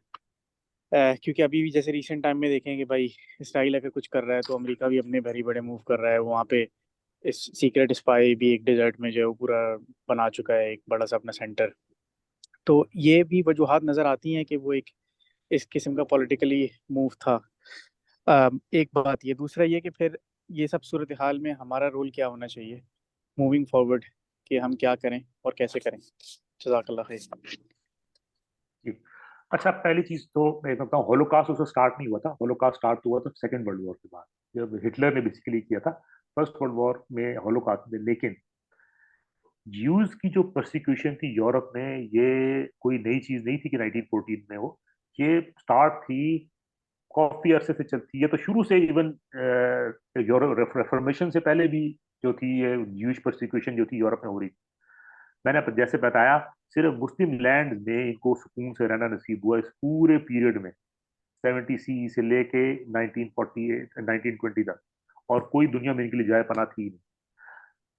क्योंकि अभी भी जैसे रिसेंट टाइम में देखें कि भाई इसराइल अगर कुछ कर रहा है तो अमेरिका भी अपने भरी बड़े मूव कर रहा है वहाँ पे। इस सीक्रेट स्पाई भी एक डेजर्ट में जो है वो पूरा बना चुका है एक बड़ा सा अपना सेंटर। तो ये भी वजूहात नज़र आती हैं कि वो एक इस किस्म का पॉलिटिकली मूव था। एक बात ये, दूसरा ये कि फिर ये सब सूरत हाल में हमारा रोल क्या होना चाहिए मूविंग फॉरवर्ड, कि हम क्या करें और कैसे करें? जज़ाकल्लाह खैर। जी। अच्छा, पहली चीज तो मैं कहता हूँ होलोकास्ट उससे स्टार्ट नहीं हुआ था। होलोकास्ट स्टार्ट हुआ था सेकेंड वर्ल्ड वॉर के बाद, जब हिटलर ने बेसिकली किया था। फर्स्ट वर्ल्ड वॉर में होलोकास्ट में, लेकिन ज्यूज की जो प्रोसिक्यूशन थी यूरोप में, ये कोई नई चीज नहीं थी कि 1914 में हो। ये स्टार्ट थी, काफी अरसे से चलती है। तो शुरू से इवन यूरोप रेफॉर्मेशन से पहले भी जो थी ये ज्यूज प्रोसिक्यूशन जो थी यूरोप में हो रही थी। मैंने जैसे बताया, सिर्फ मुस्लिम लैंड में इनको सुकून से रहना नसीब हुआ इस पूरे पीरियड में, 70 सी से लेके 1948 1920 तक, और कोई दुनिया में इनके लिए जाए पना थी नहीं।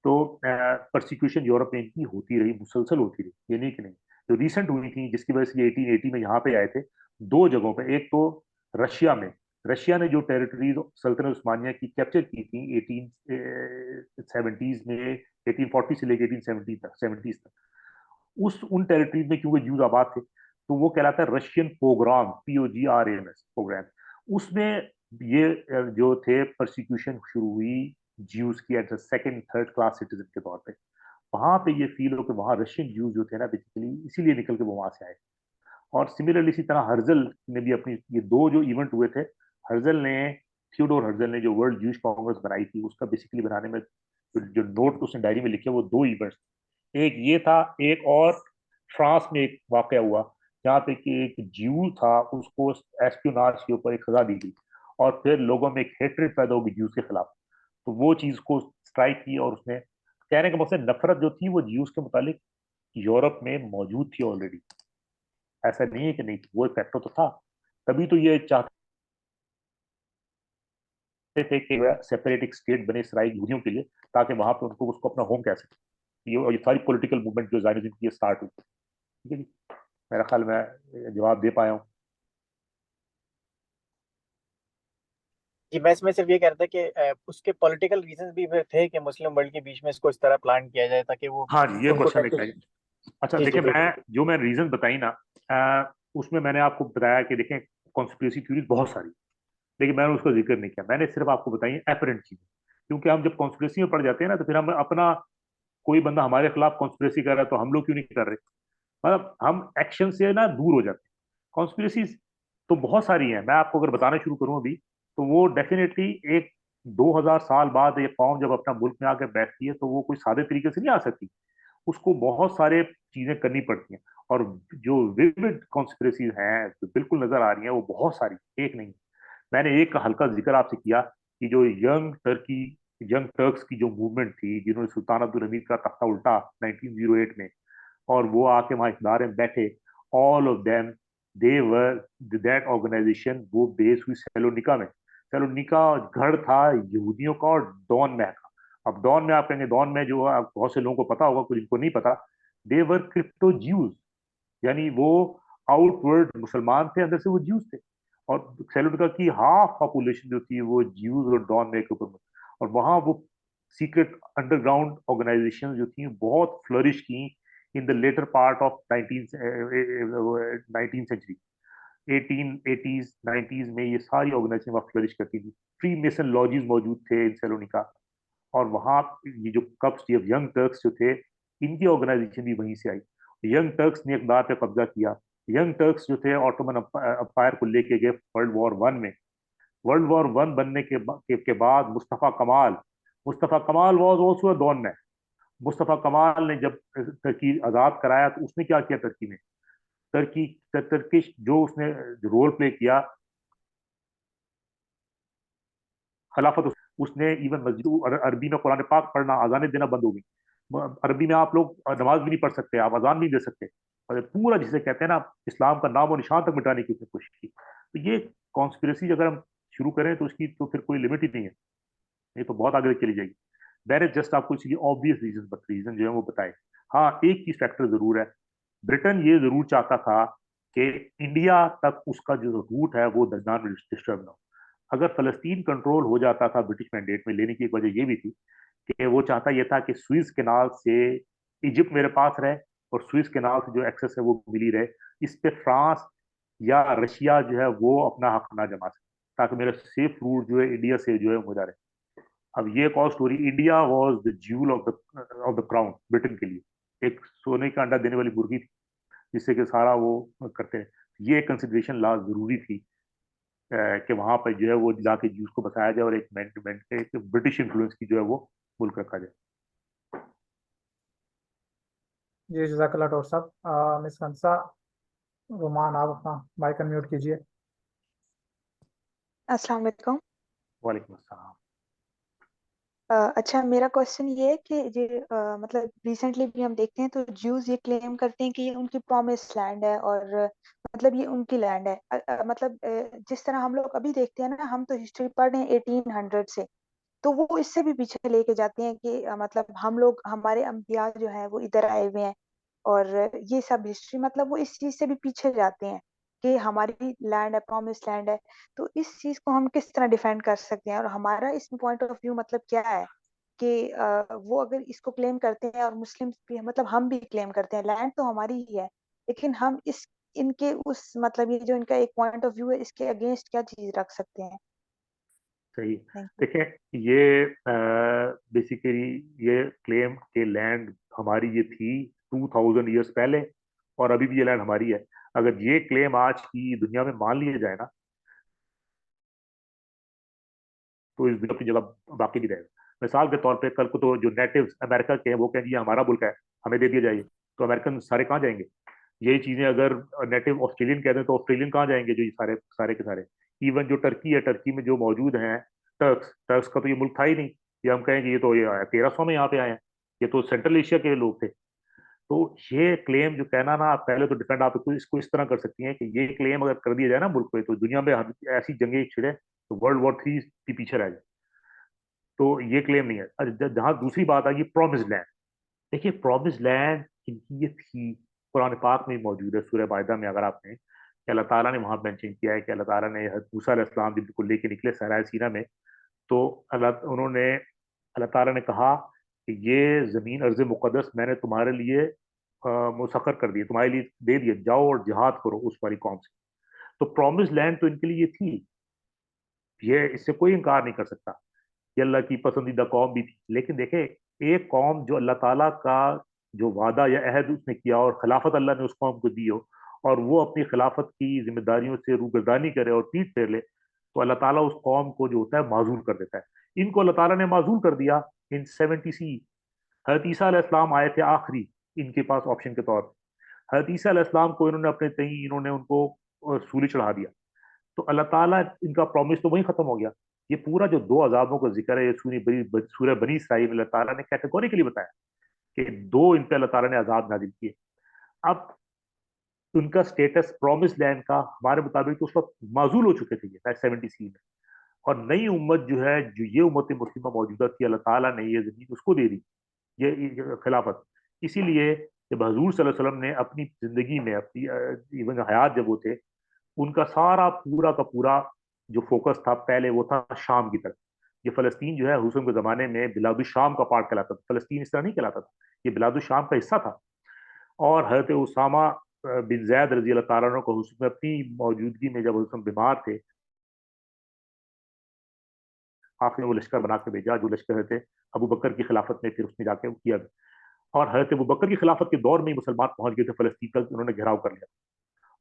तो परसिक्यूशन यूरोप में इनकी होती रही, मुसलसल होती रही, ये नहीं कि नहीं। जो रिसेंट हुई थी जिसकी वजह से ये 1880 में यहाँ पे आए थे, दो जगहों पे। एक तो रशिया में, रशिया ने जो टेरिटरीज सल्तनत उस्मानिया की कैप्चर की थी 1870s में, 1840 से लेकर 1870 तक, उस उन टेरिटरीज में क्योंकि ज्यूज आबाद थे, तो वो कहलाता है रशियन पोग्राम, POGRAMS प्रोग्राम। उसमें ये जो थे परसिक्यूशन शुरू हुई ज्यूज की as a second third class citizen के तौर पे। वहां पे ये फील हो कि वहां रशियन ज्यूज जो थे ना बेसिकली इसीलिए निकल के वो वहां से आए। और सिमिलरली इसी तरह हर्जल ने भी अपनी, ये दो जो इवेंट हुए थे, हर्जल ने, थियोडोर हर्जल ने जो वर्ल्ड ज्यूज कांग्रेस बनाई थी, उसका बेसिकली बनाने में जो नोट उसने डायरी में लिखे वो दो इवेंट्स। एक ये था, एक और फ्रांस में एक वाकया हुआ जहाँ पे कि एक ज्यू था, उसको एस्पियोनाज के ऊपर एक सजा दी गई, और फिर लोगों में एक हेट्रेड पैदा होगी ज्यूज के खिलाफ। तो वो चीज को स्ट्राइक की, और उसने, कहने का मतलब नफरत जो थी वो ज्यूज के मुतालिक यूरोप में मौजूद थी ऑलरेडी। ऐसा नहीं है कि नहीं थी, वो एक फैक्टर तो था। तभी तो ये चाहते थे कि सेपरेट एक स्टेट बने इसराइल यहूदियों के लिए, ताकि वहां पे उनको उसको अपना होम कह सके। ये सारी पॉलिटिकल मूवमेंट जो ज़ायनिज़्म की स्टार्ट हुई। ठीक है जी, मेरा ख्याल मैं जवाब दे पाया हूँ। जी मैं सिर्फ ये कह रहा था कि उसके पॉलिटिकल रीजंस भी फिर थे कि मुस्लिम वर्ल्ड के बीच में इसको इस तरह प्लान किया जाए ताकि वो हाँ जी, ये उनको क्वेश्चन एक है। अच्छा जी देखिए, बिल्कुल। मैं रीजन बताई ना, उसमें मैंने आपको बताया कि देखें कॉन्स्पिरेसी थ्योरीज बहुत सारी, लेकिन मैंने उसका जिक्र नहीं किया। मैंने सिर्फ आपको बताई एपरेंट चीजें। क्योंकि हम जब कॉन्स्पिरेसी में पड़ जाते हैं ना, तो फिर हम अपना, कोई बंदा हमारे खिलाफ कॉन्स्पिरेसी कर रहा है तो हम लोग क्यों नहीं कर रहे, मतलब हम एक्शन से ना दूर हो जाते हैं। कॉन्स्पिरेसी तो बहुत सारी हैं, मैं आपको अगर बताना शुरू करूं अभी, तो वो डेफिनेटली एक 2000 साल बाद ये कौम जब अपना मुल्क में आकर बैठती है, तो वो कोई सादे तरीके से नहीं आ सकती। उसको बहुत सारे चीजें करनी पड़ती हैं। और जो विविड कॉन्स्पिरेसीज हैं जो बिल्कुल नजर आ रही हैं, वो बहुत सारी, एक नहीं। मैंने एक का हल्का जिक्र आपसे किया कि जो यंग टर्क्स की जो मूवमेंट थी, जिन्होंने सुल्तान अब्दुल हमीद का तख्ता उल्टा 1908 में, और वो आके वहां इक़्तिदार में बैठे, all of them they were, that organization वो बेस हुई सैलोनिका में। सैलोनिका गढ़ था यहूदियों का और डॉन में का। अब डॉन में आप कहेंगे, डॉन में जो बहुत से लोगों को पता होगा, कुछ इनको नहीं पता, दे वर क्रिप्टो ज्यूज, यानी वो आउटवर्ड मुसलमान थे, अंदर से वो ज्यूज थे। और सैलोनिका की हाफ पॉपुलेशन जो थी वो ज्यूज और डॉन में के ऊपर, और वहां वो सीक्रेट अंडरग्राउंड ऑर्गेनाइजेशन जो थी बहुत फ्लरिश की in the latter part of 19th century. 1880s 90s में ये सारी ऑर्गेनाइजेशन वहाँ फ्लरिश करती थी। फ्री मेसन लॉजेस मौजूद थे इन सैलोनिका। और वहाँ ये जो कप्स, ये यंग टर्क्स जो थे, इनकी ऑर्गेनाइजेशन भी वहीं से आई। यंग टर्क्स ने इकतदार पे कब्जा किया। यंग टर्क्स जो थे ऑटोमन अम्पायर को लेके गए वर्ल्ड वॉर 1 में। वर्ल्ड वॉर 1 बनने के बाद Mustafa Kemal was also a don man. Mustafa Kemal ने जब तुर्की आज़ाद कराया तो उसने क्या किया तुर्की में, तुर्किश जो उसने रोल प्ले किया खिलाफत, उसने इवन मस्जिद अरबी में कुरान पाक पढ़ना, अजानें देना बंद हो गई। अरबी में आप लोग नमाज भी नहीं पढ़ सकते, आप अजान भी दे सकते। और पूरा जिसे कहते हैं ना, इस्लाम का नाम और निशान तक मिटाने की उसने कोशिश की। तो ये कॉन्स्पिरेसी अगर हम शुरू करें तो उसकी तो फिर कोई लिमिट ही नहीं है, ये तो बहुत आगे चली जाएगी। मैंने जस्ट आपको इसलिए ऑब्वियस रीजन जो है वो बताए। हाँ, एक चीज फैक्टर जरूर है, ब्रिटेन ये जरूर चाहता था कि इंडिया तक उसका जो रूट है वो दरमियान में डिस्टर्ब ना हो। अगर फलस्तीन कंट्रोल हो जाता था ब्रिटिश मैंडेट में लेने की एक वजह ये भी थी कि वो चाहता ये था कि स्विस कैनाल से इजिप्ट मेरे पास रहे और स्विस कैनाल से जो एक्सेस है वो मिली रहे, इस पे फ्रांस या रशिया जो है वो अपना हक ना जमा सके, ताकि मेरा सेफ रूट जो है इंडिया से जो है हो जा रहे। अब ये एक और story, India was the jewel of the crown Britain के लिए, एक सोने का अंडा देने वाली मुर्गी थी जिससे कि सारा वो करते हैं। ये कंसिडरेशन ला जरूरी थी कि वहां पर जो है वो जाके ज्यूस को बसाया जाए और एक ब्रिटिश इन्फ्लुएंस की जो है वो मुल्क रखा जाए। जी जज़ाकल्लाह डॉक्टर साहब। मिस हंसा रोमान, आप अपना माइक अनम्यूट कीजिए। अस्सलाम वालेकुम। वालेकुम अस्सलाम। अच्छा, मेरा क्वेश्चन ये है कि ये मतलब रिसेंटली भी हम देखते हैं तो ज्यूज ये क्लेम करते हैं कि ये उनकी प्रॉमिस लैंड है और मतलब ये उनकी लैंड है। मतलब जिस तरह हम लोग अभी देखते हैं ना, हम तो हिस्ट्री पढ़ रहे हैं 1800 से, तो वो इससे भी पीछे लेके जाते हैं कि मतलब हम लोग, हमारे अंबिया जो है वो इधर आए हुए हैं और ये सब हिस्ट्री, मतलब वो इस चीज से भी पीछे जाते हैं कि हमारी लैंड है, प्रॉमिस लैंड है। तो इस चीज को हम किस तरह डिफेंड कर सकते हैं और हमारा इसमें पॉइंट ऑफ व्यू मतलब क्या है कि वो अगर इसको क्लेम करते हैं और मुस्लिम भी, मतलब हम भी क्लेम करते हैं, लैंड तो हमारी ही है, लेकिन हम इस इनके उस मतलब ये जो इनका एक पॉइंट ऑफ व्यू है इसके अगेंस्ट क्या चीज रख सकते हैं? सही। Thank you. देखें, ये बेसिकली ये क्लेम के लैंड हमारी ये थी 2000 ईयर्स पहले और अभी भी ये लैंड हमारी है। अगर ये क्लेम आज की दुनिया में मान लिया जाए ना तो इस दुनिया की जगह बाकी नहीं रहेगा। मिसाल के तौर पे कल को तो जो नेटिव्स अमेरिका के हैं वो कहेंगे ये हमारा मुल्क है, हमें दे दिया जाइए, तो अमेरिकन सारे कहाँ जाएंगे? यही चीजें अगर नेटिव ऑस्ट्रेलियन कहते हैं तो ऑस्ट्रेलियन कहाँ जाएंगे? जो ये सारे सारे के सारे, इवन जो टर्की है, टर्की में जो मौजूद हैं टर्क्स, टर्क्स का तो ये मुल्क था ही नहीं। ये हम कहेंगे ये तो ये 1300 में यहाँ पे आए हैं, ये तो सेंट्रल एशिया के लोग थे। तो ये क्लेम जो कहना ना, आप पहले तो डिफेंड आप इसको इस तरह कर सकती हैं कि ये क्लेम अगर कर दिया जाए ना मुल्क पे, तो दुनिया में ऐसी जंगें छिड़े तो वर्ल्ड वॉर 3 के पीछे रह जाए। तो ये क्लेम नहीं है। जहां दूसरी बात आ गई प्रॉमिस लैंड, देखिए प्रॉमिस लैंड इनकी ये थी, कुरान पाक में मौजूद है सूरह माइदा में। अगर आपने कि अल्लाह ताला ने वहां मेंशन किया है कि अल्लाह ताला ने हज़रत मूसा अलैहिस्सलाम जब को लेके निकले सहरा सीना में, तो अल्लाह ताला ने कहा कि ये जमीन अर्ज मुकद्दस मैंने तुम्हारे लिए मुसख्खर कर दी, तुम्हारे लिए दे दिया, जाओ और जिहाद करो उस वाली कौम से। तो प्रॉमिस लैंड तो इनके लिए थी, ये इससे कोई इनकार नहीं कर सकता। ये अल्लाह की पसंदीदा कौम भी थी। लेकिन देखे, एक कौम जो अल्लाह ताला का जो वादा या अहद उसने किया और खिलाफत अल्लाह ने उस कौम को दी हो, और वो अपनी खिलाफत की जिम्मेदारियों से रूगर्दानी करे और पीठ फेर ले, तो अल्लाह ताला उस कौम को जो होता है माजूल कर देता है। इनको अल्लाह ताला ने माजूल कर दिया इन 70 सी। हज़रत ईसा अलैहिस्सलाम आए थे आखिरी इनके पास ऑप्शन के तौर पर। हज़रत ईसा अलैहिस्सलाम को इन्होंने अपने तई इन्होंने उनको सूली चढ़ा दिया। तो अल्लाह ताला इनका प्रॉमिस तो वहीं खत्म हो गया। ये पूरा जो 2 अजाबों का जिक्र है, ये सूरह बनी इसराइल में अल्लाह ताला ने कैटेगोरिकली बताया कि 2 इन पे अल्लाह ताला ने अजाब नाजिल किए। अब उनका स्टेटस प्रॉमिस लैंड का हमारे मुताबिक तो उस वक्त माजूल हो चुके थे ये 70 सी में। और नई उम्मत जो है, जो ये उम्मत मुस्लिमा मौजूदा थी, अल्लाह ताला ने ये जमीन उसको दे दी, ये खिलाफत। इसीलिए जब हजूर सल्लल्लाहु अलैहि वसल्लम ने अपनी जिंदगी में, अपनी इवन हयात जब वो थे, उनका सारा पूरा का पूरा जो फोकस था पहले वो था शाम की तरफ। ये फलस्तीन जो है हुसैन के जमाने में बिलादुल शाम का पार्ट कहलाता था, फलस्तीन इस तरह नहीं कहलाता था, ये बिलादुल शाम का हिस्सा था। और हजरत उसामा बिन जैद रजी अल्लाह तआला अन्हु को हुसैन में अपनी मौजूदगी में जब हुसैन बीमार थे, आपने वो लश्कर बना के भेजा, जो लश्कर थे अबू बकर की खिलाफत में फिर उसने जाके किया। और हजरत अबू बकर की खिलाफत के दौर में ही मुसलमान पहुंच गए थे फलस्तीन का, उन्होंने घेराव कर लिया।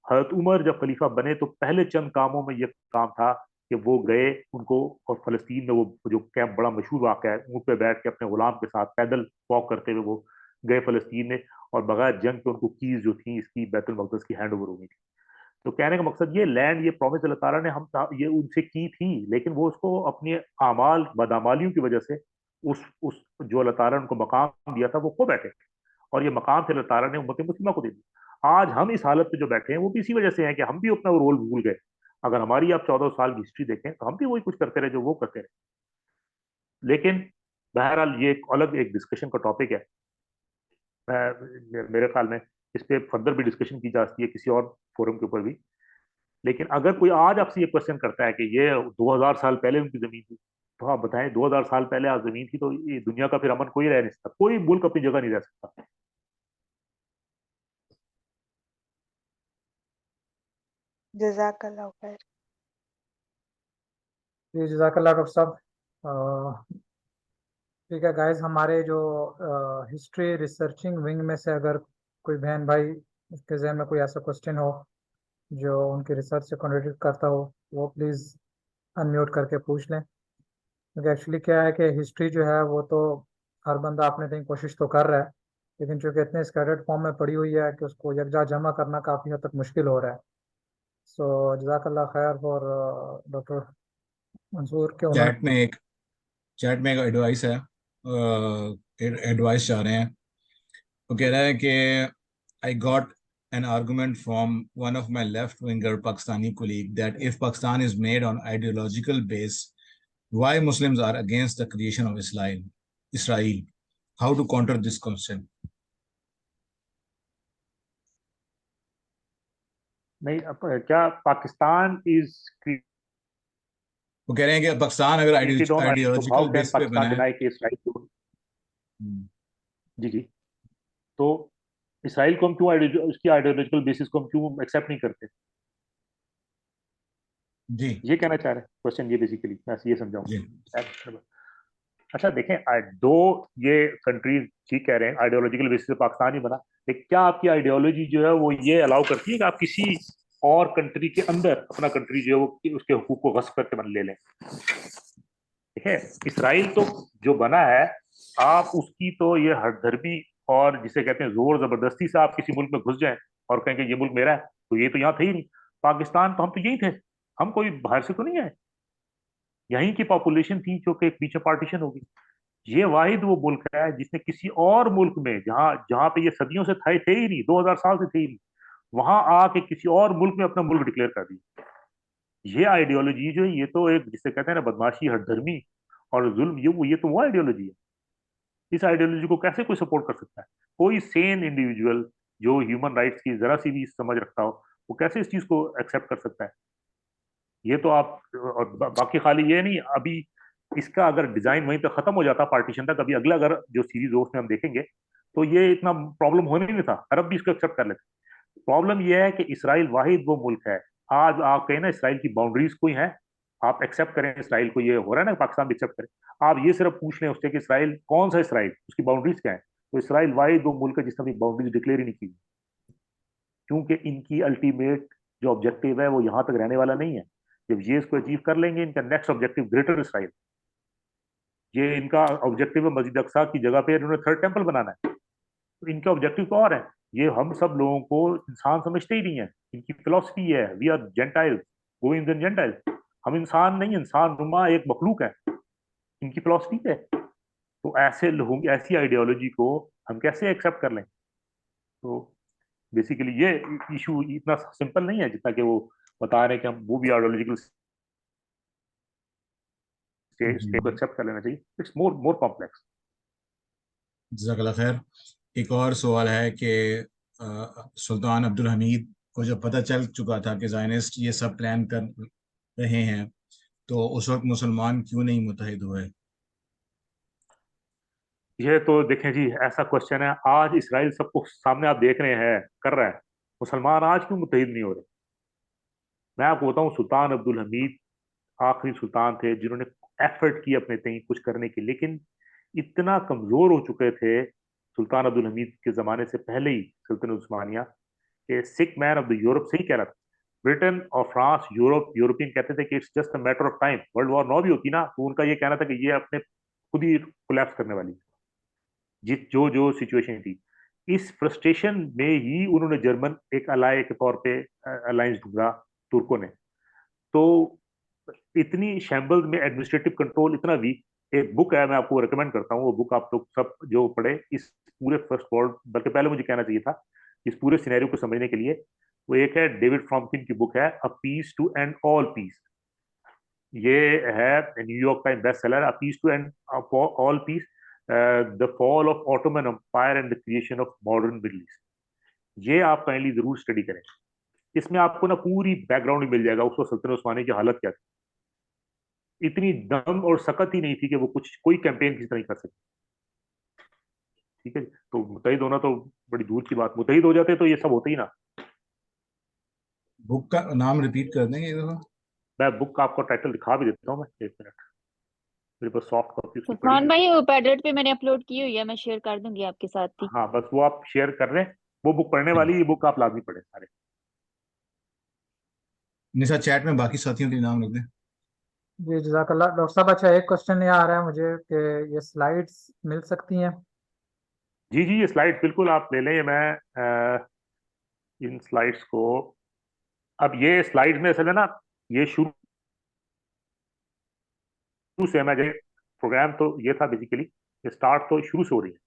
हजरत उमर जब खलीफा बने तो पहले चंद कामों में यह काम था कि वो गए उनको, और फलस्तीन में वो जो कैंप बड़ा मशहूर वाक़या है, ऊँट पे बैठ के अपने गुलाम के साथ पैदल वॉक करते हुए वो गए फलस्तीन में, और बगैर जंग के उनको कीज जो थी इसकी बैतुल मक़दस की हैंड ओवर हो गई थी। तो कहने का मकसद ये लैंड, ये प्रॉमिस अल्लाह ताला ने हम ये उनसे की थी, लेकिन वो उसको अपने आमाल बदामालियों की वजह से उस जो अल्लाह ताला ने उनको मकाम दिया था वो खो बैठे, और ये मकाम से अल्लाह ताला ने उम्मत मुस्लिमा को दे दिया। आज हम इस हालत में जो बैठे हैं वो भी इसी वजह से हैं कि हम भी अपना वो रोल भूल गए। अगर हमारी आप 14 साल की हिस्ट्री देखें तो हम भी वही कुछ करते रहे जो वो करते रहे। लेकिन बहरहाल ये एक अलग एक डिस्कशन का टॉपिक है। मेरे ख्याल में इस पे फर्दर भी डिस्कशन की जा सकती है किसी और फोरम के ऊपर भी। लेकिन अगर कोई आज आपसे ये क्वेश्चन करता है कि ये 2000 साल पहले उनकी जमीन थी, तो आप बताएं 2000 साल पहले आज जमीन थी तो ये दुनिया का फिर अमन कोई रह नहीं सकता, कोई मुल्क अपनी जगह नहीं रह सकता। जज़ाकल्लाह खैर। जी जज़ाकल्लाह डॉक्टर साहब। ठीक है गाइस, हमारे जो हिस्ट्री रिसर्चिंग विंग में से अगर कोई बहन भाई उसके जहन में कोई ऐसा क्वेश्चन हो जो उनकी रिसर्च से कॉन्ट्रडिक्ट करता हो, वो प्लीज़ अनम्यूट करके पूछ लें। क्योंकि एक्चुअली क्या है कि हिस्ट्री जो है वो तो हर बंदा अपने कहीं कोशिश तो कर रहा है, लेकिन चूंकि इतने स्कैटर्ड फॉर्म में पड़ी हुई है कि उसको यकजा जमा करना काफ़ी हद तक मुश्किल हो रहा है। सो जज़ाकल्लाह खैर फॉर डॉक्टर मंसूर के उन्होंने चैट में एक एडवाइस है, एडवाइस चाह रहे हैं। वो कह रहा है कि I got an argument from one of my left-winger Pakistani colleague that if Pakistan is made on ideological base, why Muslims are against the creation of Israel? How to counter this question? नहीं, क्या Pakistan is वो कह रहे हैं कि पाकिस्तान अगर ideological base पे बना है, जी जी, तो इसराइल को हम क्यों उसकी आइडियोलॉजिकल बेसिस को हम क्यों एक्सेप्ट नहीं करते? जी, ये कहना चाह रहे हैं क्वेश्चन, ये बेसिकली मैं ये समझाऊं। अच्छा देखें, दो ये कंट्रीज ठीक कह रहे हैं आइडियोलॉजिकल बेसिस पे पाकिस्तान ही बना, लेकिन क्या आपकी आइडियोलॉजी जो है वो ये अलाउ करती है कि आप किसी और कंट्री के अंदर अपना कंट्री जो है वो उसके हुकूक को गस्ब करके बन ले लें? ठीक है, इसराइल तो जो बना है, आप उसकी तो ये हरधर्मी और जिसे कहते हैं जोर जबरदस्ती से आप किसी मुल्क में घुस जाएं और कहें कि ये मुल्क मेरा है, तो ये तो यहाँ थे ही नहीं। पाकिस्तान तो हम तो यही थे, हम कोई बाहर से तो नहीं आए, यहीं की पॉपुलेशन थी जो कि एक पीछे पार्टीशन होगी। ये वाहिद वो मुल्क है जिसने किसी और मुल्क में जहां जहां पे ये सदियों से थे ही नहीं, 2000 साल से थे ही नहीं, वहां आके किसी और मुल्क में अपना मुल्क डिक्लेयर कर दिया। ये आइडियोलॉजी जो है ये तो एक जिसे कहते हैं ना बदमाशी, हठधर्मी और जुल्म, ये तो वो आइडियोलॉजी है। इस आइडियोलॉजी को कैसे कोई सपोर्ट कर सकता है? कोई सेन इंडिविजुअल जो ह्यूमन राइट्स की जरा सी भी समझ रखता हो, वो कैसे इस चीज को एक्सेप्ट कर सकता है? ये तो आप और बाकी खाली ये नहीं, अभी इसका अगर डिजाइन वहीं पे खत्म हो जाता पार्टीशन तक, अभी अगला अगर जो सीरीज हो उसमें हम देखेंगे तो ये इतना प्रॉब्लम होने नहीं था, अरब भी इसको एक्सेप्ट कर लेते। प्रॉब्लम ये है कि इसराइल वाहिद वो मुल्क है, आज आप कहें ना इसराइल की बाउंड्रीज कोई है, आप एक्सेप्ट करें इसराइल को, ये हो रहा है ना पाकिस्तान भी एक्सेप्ट करे, आप ये सिर्फ पूछ लें उससे कि इसराइल कौन सा इसराइल, उसकी बाउंड्रीज क्या है, तो इसराइल वाहिद वो मुल्क है जिसने अपनी बाउंड्रीज डिक्लेयर ही नहीं की, क्योंकि इनकी अल्टीमेट जो ऑब्जेक्टिव है वो यहाँ तक रहने वाला नहीं है। जब ये इसको अचीव कर लेंगे, इनका नेक्स्ट ऑब्जेक्टिव ग्रेटर इसराइल, ये इनका ऑब्जेक्टिव है मस्जिद अक्सा की जगह पे इन्होंने थर्ड टेंपल बनाना है, तो इनका ऑब्जेक्टिव तो और है। ये हम सब लोगों को इंसान समझते ही नहीं है, इनकी फिलॉसफी है we are gentiles goyims and gentiles, हम इंसान नहीं, इंसान नुमा एक मखलूक है, इनकी फिलॉसफी है। तो ऐसे लोगों की ऐसी आइडियोलॉजी को हम कैसे एक्सेप्ट कर लें? तो बेसिकली ये इशू इतना सिंपल नहीं है जितना कि वो बता रहे हैं कि हम वो भी आइडियोलॉजिकल स्टेट को एक्सेप्ट कर लेना चाहिए। It's more complex. जज़ाकल्लाह खैर। एक और सवाल है कि सुल्तान अब्दुल हमीद को जब पता चल चुका था कि ज़ायनिस्ट ये सब प्लान कर रहे हैं, तो उस वक्त मुसलमान क्यों नहीं मुत्तहिद हुए? ये तो देखें जी, ऐसा क्वेश्चन है, आज इसराइल सबको सामने आप देख रहे हैं कर रहा है, मुसलमान आज क्यों मुत्तहिद नहीं हो रहे? मैं आपको बताऊं, सुल्तान अब्दुल हमीद आखिरी सुल्तान थे जिन्होंने एफर्ट किया अपने तय कुछ करने की, लेकिन इतना कमजोर हो चुके थे सुल्तान अब्दुल हमीद के ज़माने से पहले ही सुल्तानुल उस्मानिया के सिक मैन ऑफ द यूरोप से ही कह रहा था। ब्रिटेन और फ्रांस, यूरोपियन कहते थे कि it's just a matter of time, world war 9 भी होती ना तो उनका ये कहना था कि ये अपने खुद ही कोलैप्स करने वाली जिस जो जो सिचुएशन थी। इस फ्रस्ट्रेशन में ही उन्होंने जर्मन एक अलाय के तौर पे अलायंस ढूंढा तुर्कों ने। तो इतनी शैम्बल्स में एडमिनिस्ट्रेटिव कंट्रोल इतना वीक। एक बुक है, मैं आपको रेकमेंड करता हूँ, वो बुक आप लोग सब जो पढ़े इस पूरे फर्स्ट वर्ल्ड, बल्कि पहले मुझे कहना चाहिए था इस पूरे सिनेरियो को समझने के लिए, वो एक है डेविड फ्रॉम्पकिन की बुक है a peace to end all peace. ये है New York time best seller, a peace to end all peace, the fall of Ottoman Empire and the creation of modern Middle East. ये आप काइंडली जरूर study करें। इसमें आपको ना पूरी बैकग्राउंड मिल जाएगा उसको सल्तनत उस्मानी की हालत क्या थी। इतनी दम और सकत ही नहीं थी कि वो कुछ कोई कैंपेन किसी तरह कर सके। ठीक है, तो मुतहिद होना तो बड़ी दूर की बात, मुतहिद हो जाते तो ये सब होता ही ना। बुक का नाम रिपीट कर देंगे इधर? मैं बुक का आपको टाइटल दिखा भी देता हूँ, मैं 1 मिनट, मेरे पास सॉफ्ट कॉपी उसकी पड़ी तूफान है। भाई वो पैडलेट पे मैंने अपलोड की हुई है, मैं शेयर कर दूंगी आपके साथ ही। हाँ बस वो आप शेयर कर रहे हैं, वो बुक पढ़ने वाली, ये बुक आप लाजमी पढ़े सारे। निशा चैट में बाकी साथियों के नाम लिख दें। जी जज़ाकल्लाह। डॉक्टर साहब अच्छा एक क्वेश्चन ये आ रहा है मुझे कि ये स्लाइड्स मिल सकती हैं? जी जी, ये स्लाइड बिल्कुल आप ले लें। ये मैं इन स्लाइड्स को, अब ये स्लाइड में असल है ना, ये शुरू से मैं प्रोग्राम तो ये था बेसिकली, ये स्टार्ट तो शुरू से हो रही है।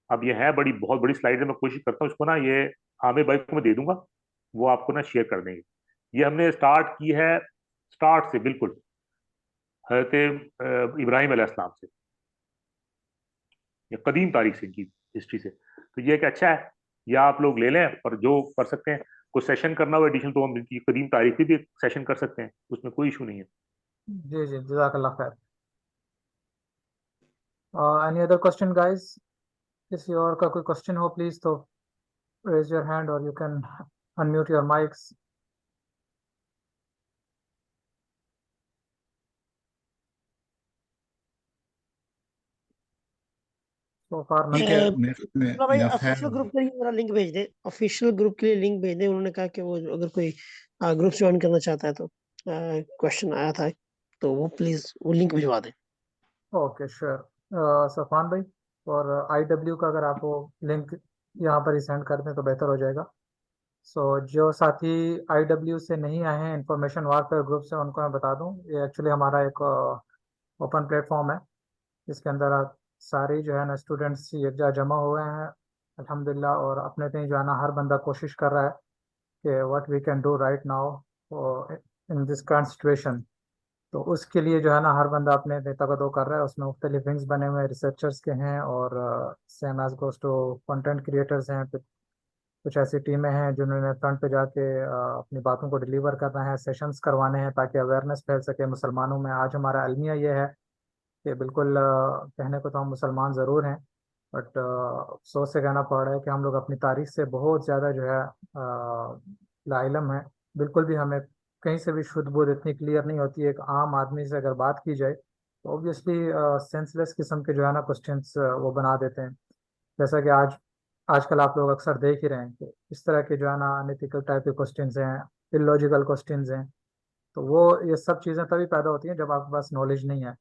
अब ये है बड़ी बहुत बड़ी स्लाइड है, मैं कोशिश करता हूँ इसको ना, ये आमिर भाई को मैं दे दूंगा, वो आपको ना शेयर कर देंगे। ये हमने स्टार्ट की है स्टार्ट से, बिल्कुल हजरत इब्राहिम अलैहिस्सलाम से, या कदीम तारीख से, इनकी हिस्ट्री से। तो ये एक अच्छा है, या आप लोग ले लें और जो कर सकते हैं कुछ सेशन करना हो एडिशनल, तो हम इनकी कदीम तारीख भी सेशन कर सकते हैं, उसमें कोई इशू नहीं है। जी जी जज़ाकल्लाह खैर। Any other question guys? किसी और का कोई क्वेश्चन हो प्लीज तो raise your hand or you can unmute your mics. So far ठीक nothing. है, मतलब भाई नफ है। ऑफिशियल ग्रुप के लिए मेरा लिंक भेज दे, ऑफिशियल ग्रुप के लिए लिंक भेज दे। उन्होंने कहा कि वो अगर कोई ग्रुप ज्वाइन करना चाहता है तो क्वेश्चन आया था, तो वो प्लीज वो लिंक भिजवा दे। Okay sure. सफान भाई, और IW का अगर आप वो लिंक यहाँ पर ही सेंड कर दें तो बेहतर हो जाएगा। सो जो साथी IW से नहीं आए हैं इंफॉर्मेशन वारफेयर ग्रुप से, उनको मैं बता दूं ये एक्चुअली हमारा एक ओपन प्लेटफॉर्म है, जिसके अंदर आप सारे जो है ना स्टूडेंट्स एक जगह जमा हुए हैं अल्हम्दुलिल्लाह, और अपने तय जो है ना हर बंदा कोशिश कर रहा है कि what we can do right now in this current situation. तो उसके लिए जो है ना हर बंदा अपने तगदो कर रहा है। उसमें मुख्तलिफ विंग्स बने हुए हैं, रिसर्चर्स के हैं और same as goes to content creators हैं। कुछ ऐसी टीमें हैं जिन्होंने फ्रंट पे जाके अपनी बातों को डिलीवर करना है, सेशंस करवाने हैं ताकि अवेयरनेस फैल सके मुसलमानों में। आज हमारा अलमिया ये है कि बिल्कुल कहने को तो हम मुसलमान ज़रूर हैं, बट अफसोस से कहना पड़ रहा है कि हम लोग अपनी तारीख से बहुत ज़्यादा जो है लाइलम है। बिल्कुल भी हमें कहीं से भी शुद्ध बुद्ध इतनी क्लियर नहीं होती है। एक आम आदमी से अगर बात की जाए तो ऑब्वियसली सेंसलेस किस्म के जो है ना क्वेश्चंस वो बना देते हैं। जैसा कि आजकल आप लोग अक्सर देख ही रहे हैं कि इस तरह के जो है ना अनएथिकल टाइप के क्वेश्चंस हैं, इलॉजिकल क्वेश्चंस हैं। तो वो ये सब चीज़ें तभी पैदा होती हैं जब आपके पास नॉलेज नहीं है।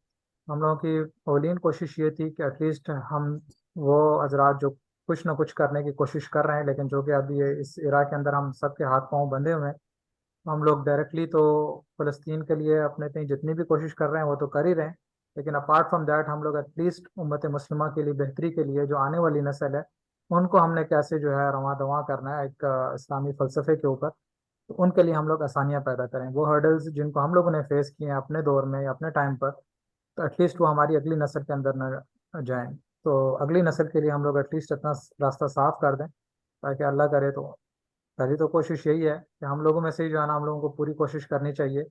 हम लोगों की औलीन कोशिश ये थी कि एटलीस्ट हम वो हजरात जो कुछ ना कुछ करने की कोशिश कर रहे हैं, लेकिन जो कि अभी ये इस इरा के अंदर हम सबके हाथ पांव बंधे हुए हैं, हम लोग डायरेक्टली तो फ़लस्तीन के लिए अपने तय जितनी भी कोशिश कर रहे हैं वो तो कर ही रहे हैं, लेकिन अपार्ट फ्रॉम दैट हम लोग एटलीस्ट उम्मत मुस्लिमा के लिए बेहतरी के लिए जो आने वाली नस्ल है उनको हमने कैसे जो है रवा दवा करना है एक इस्लामी फ़लसफ़े के ऊपर, तो उनके लिए हम लोग आसानियाँ पैदा करें। वो हर्डल्स जिनको हम लोगों ने फेस किए हैं अपने दौर में या अपने टाइम पर, तो एटलीस्ट वो हमारी अगली नस्ल के अंदर न जाएं। तो अगली नस्ल के लिए हम लोग एटलीस्ट इतना रास्ता साफ कर दें ताकि अल्लाह करे तो पहली तो कोशिश यही है कि हम लोगों में से ही जो है ना हम लोगों को पूरी कोशिश करनी चाहिए।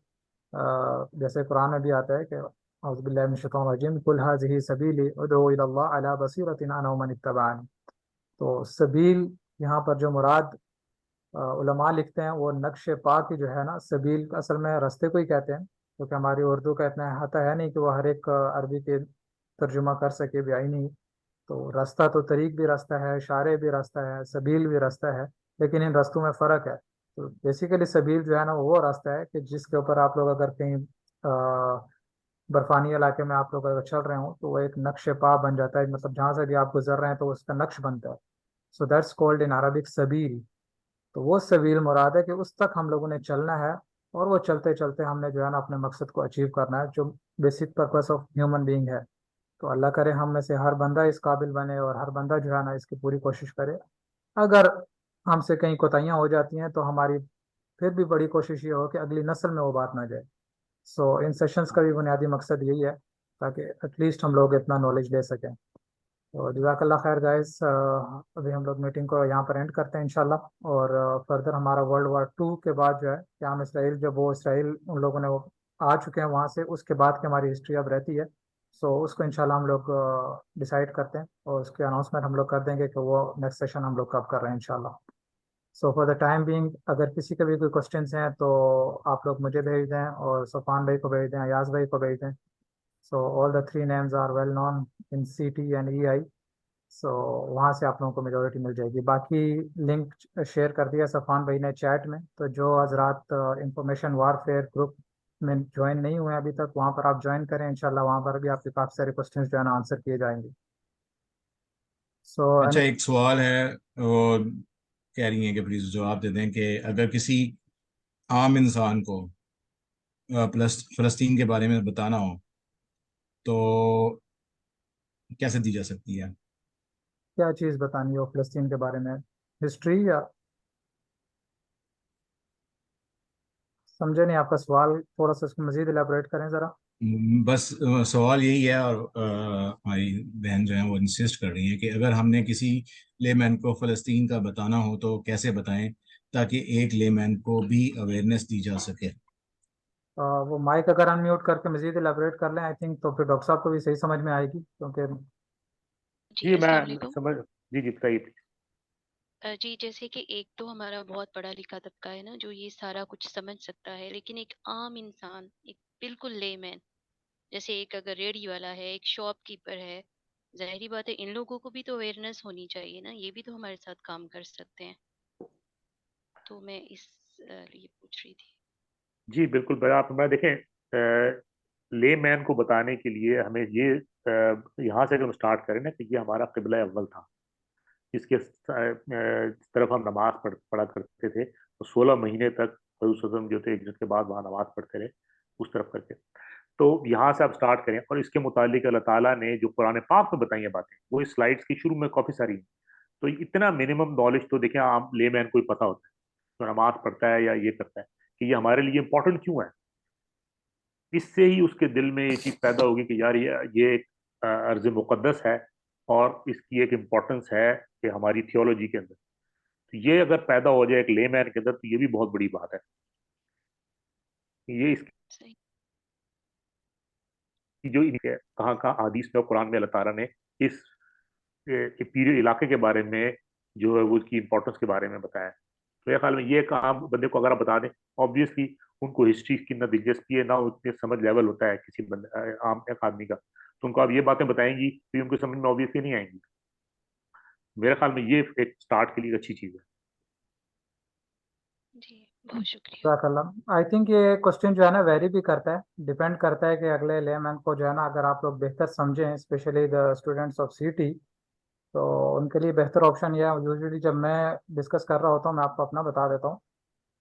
जैसे कुरान में भी आता है कि औज़ुबिल्लाहि मिनश्शैतानिर्रजीम कुल हाज़िही सबीली उदऊ इलल्लाह अला बसीरतिन अना व मन इत्तबअनी। तो सबील यहाँ पर जो मुराद उलमा लिखते हैं वो नक्श पा की जो है ना, सबील असल में रास्ते को ही कहते हैं, क्योंकि हमारी उर्दू का इतना अहाता है नहीं कि वो हर एक अरबी के तर्जुमा कर सके भी आई नहीं। तो रास्ता तो तरीक भी रास्ता है, शारे भी रास्ता है, सबील भी रास्ता है, लेकिन इन रास्तों में फ़र्क है। तो बेसिकली सबील जो है ना वो रास्ता है कि जिसके ऊपर आप लोग अगर कहीं बर्फानी इलाके में आप लोग अगर चल रहे हो तो वो एक नक्श पा बन जाता है, मतलब जहाँ से भी आप गुजर रहे हैं तो उसका नक्श बनता है। So that's called in Arabic सबील। तो वो सबील मुराद है कि उस तक हम लोगों ने चलना है, और वो चलते चलते हमने जो है ना अपने मकसद को अचीव करना है, जो basic purpose of human being है। तो अल्लाह करे हम में से हर बंदा इस काबिल बने और हर बंदा जो है ना इसकी पूरी कोशिश करे। अगर हमसे कहीं कोताहियाँ हो जाती हैं तो हमारी फिर भी बड़ी कोशिश ये हो कि अगली नस्ल में वो बात ना जाए। सो इन सेशंस का भी बुनियादी मकसद यही है ताकि एटलीस्ट हम लोग इतना नॉलेज ले सकें। तो जज़ाकल्लाह खैर गाइस, अभी हम लोग मीटिंग को यहाँ पर एंड करते हैं इंशाल्लाह। और फर्दर हमारा वर्ल्ड war II के बाद जो है कि हम इसराइल, जब वो इसराइल उन लोगों ने वो आ चुके हैं वहाँ से, उसके बाद की हमारी हिस्ट्री अब रहती है। सो उसको इंशाल्लाह हम लोग डिसाइड करते हैं और उसके अनाउंसमेंट हम लोग कर देंगे कि वो नेक्स्ट सेशन हम लोग कब कर रहे हैं इंशाल्लाह। So for the time being अगर किसी के भी कोई क्वेश्चंस हैं तो आप लोग मुझे भेज दें और सफ़ान भाई को भेज दें, अयाज भाई को भेज दें। So all the 3 names are well known in CT and EI। सो वहाँ से आप लोगों को मेजोरिटी मिल जाएगी। बाकी लिंक शेयर कर दिया सफ़ान भाई ने चैट में, तो जो हजरात इंफॉर्मेशन वारफेयर ग्रुप में ज्वाइन नहीं हुए अभी तक, वहाँ पर आप ज्वाइन करें इंशाल्लाह। वहाँ पर भी आपके काफ़ी सारे क्वेश्चंस जो है ना आंसर किए जाएंगे। सो अच्छा, एक सवाल है, वो कह रही हैं कि प्लीज जवाब दे दें कि अगर किसी आम इंसान को प्लस फ़लस्तीन के बारे में बताना हो तो कैसे दी जा सकती है? क्या चीज़ बतानी हो फ़लस्तीन के बारे में, हिस्ट्री या? समझे नहीं आपका सवाल, थोड़ा सा इसको मजीद इलेबोरेट करें ज़रा। बस सवाल यही है, और हमारी बहन जो है वो इंसिस्ट कर रही है कि अगर हमने किसी लेमैन को फ़लस्तीन का बताना हो तो कैसे बताएं ताकि एक लेमैन को भी अवेयरनेस दी जा सके। वो माइक अगर अनम्यूट करके मजीद इलेबोरेट कर लें आई थिंक, तो फिर डॉक्टर साहब को भी सही समझ में आएगी, क्योंकि जी मैं समझ, जी बताइए। जी जैसे कि एक तो हमारा बहुत पढ़ा लिखा तबका है ना जो ये सारा कुछ समझ सकता है, लेकिन एक आम इंसान, एक बिल्कुल लेमैन, जैसे एक अगर रेडी वाला है, एक शॉपकीपर है, जाहिर बात है इन लोगों को भी तो अवेयरनेस होनी चाहिए ना, ये भी तो हमारे साथ काम कर सकते हैं। तो मैं इस लिए पूछ रही थी। जी बिल्कुल, आप मैं देखें, ले मैन को बताने के लिए हमें ये यहाँ से अगर हम स्टार्ट करें ना कि ये हमारा किबला अव्वल था, इसके तरफ हम नमाज पढ़ा करते थे, तो 16 महीने तक हज़रत जो थे हिजरत के बाद वहाँ नमाज पढ़ते रहे उस तरफ करके। तो यहाँ से आप स्टार्ट करें, और इसके मुतालिक अल्लाह ताला ने जो कुरान पाक में बताई है बातें, वो इस स्लाइड्स की शुरू में काफ़ी सारी हैं। तो इतना मिनिमम नॉलेज तो देखिए आम ले मैन को ही पता होता है, तो नमाज पढ़ता है या ये करता है, कि ये हमारे लिए इंपॉर्टेंट क्यों है। इससे ही उसके दिल में ये चीज़ पैदा होगी कि यार ये एक अर्ज़ मुक़द्दस है और इसकी एक इम्पोर्टेंस है कि हमारी थियोलॉजी के अंदर। तो ये अगर पैदा हो जाए एक लेमैन के अंदर तो ये भी बहुत बड़ी बात है। ये इसकी जो कहाँ कहाँ हदीस में और कुरान में अल्लाह ताला ने इस पीरियड इलाके के बारे में जो है वो उसकी इम्पोर्टेंस के बारे में बताया है। तो मेरे ख्याल में ये एक आम बंदे को अगर आप बता दें, ऑब्वियसली उनको हिस्ट्री की ना दिलचस्पी है ना उतने समझ लेवल होता है किसी बंदे आम एक आदमी का, तो उनको आप ये बातें बताएंगी तो उनको समझ में ऑब्वियसली नहीं आएंगी। मेरे ख्याल में ये एक स्टार्ट के लिए अच्छी चीज़ है। जी बहुत शुक्रिया। आई थिंक ये क्वेश्चन जो है ना वेरी भी करता है, डिपेंड करता है कि अगले लेमैन को जो है ना अगर आप लोग बेहतर समझें, specially the students of CT, तो उनके लिए बेहतर ऑप्शन ये है। यूजुअली जब मैं डिस्कस कर रहा होता हूँ, मैं आपको अपना बता देता हूँ,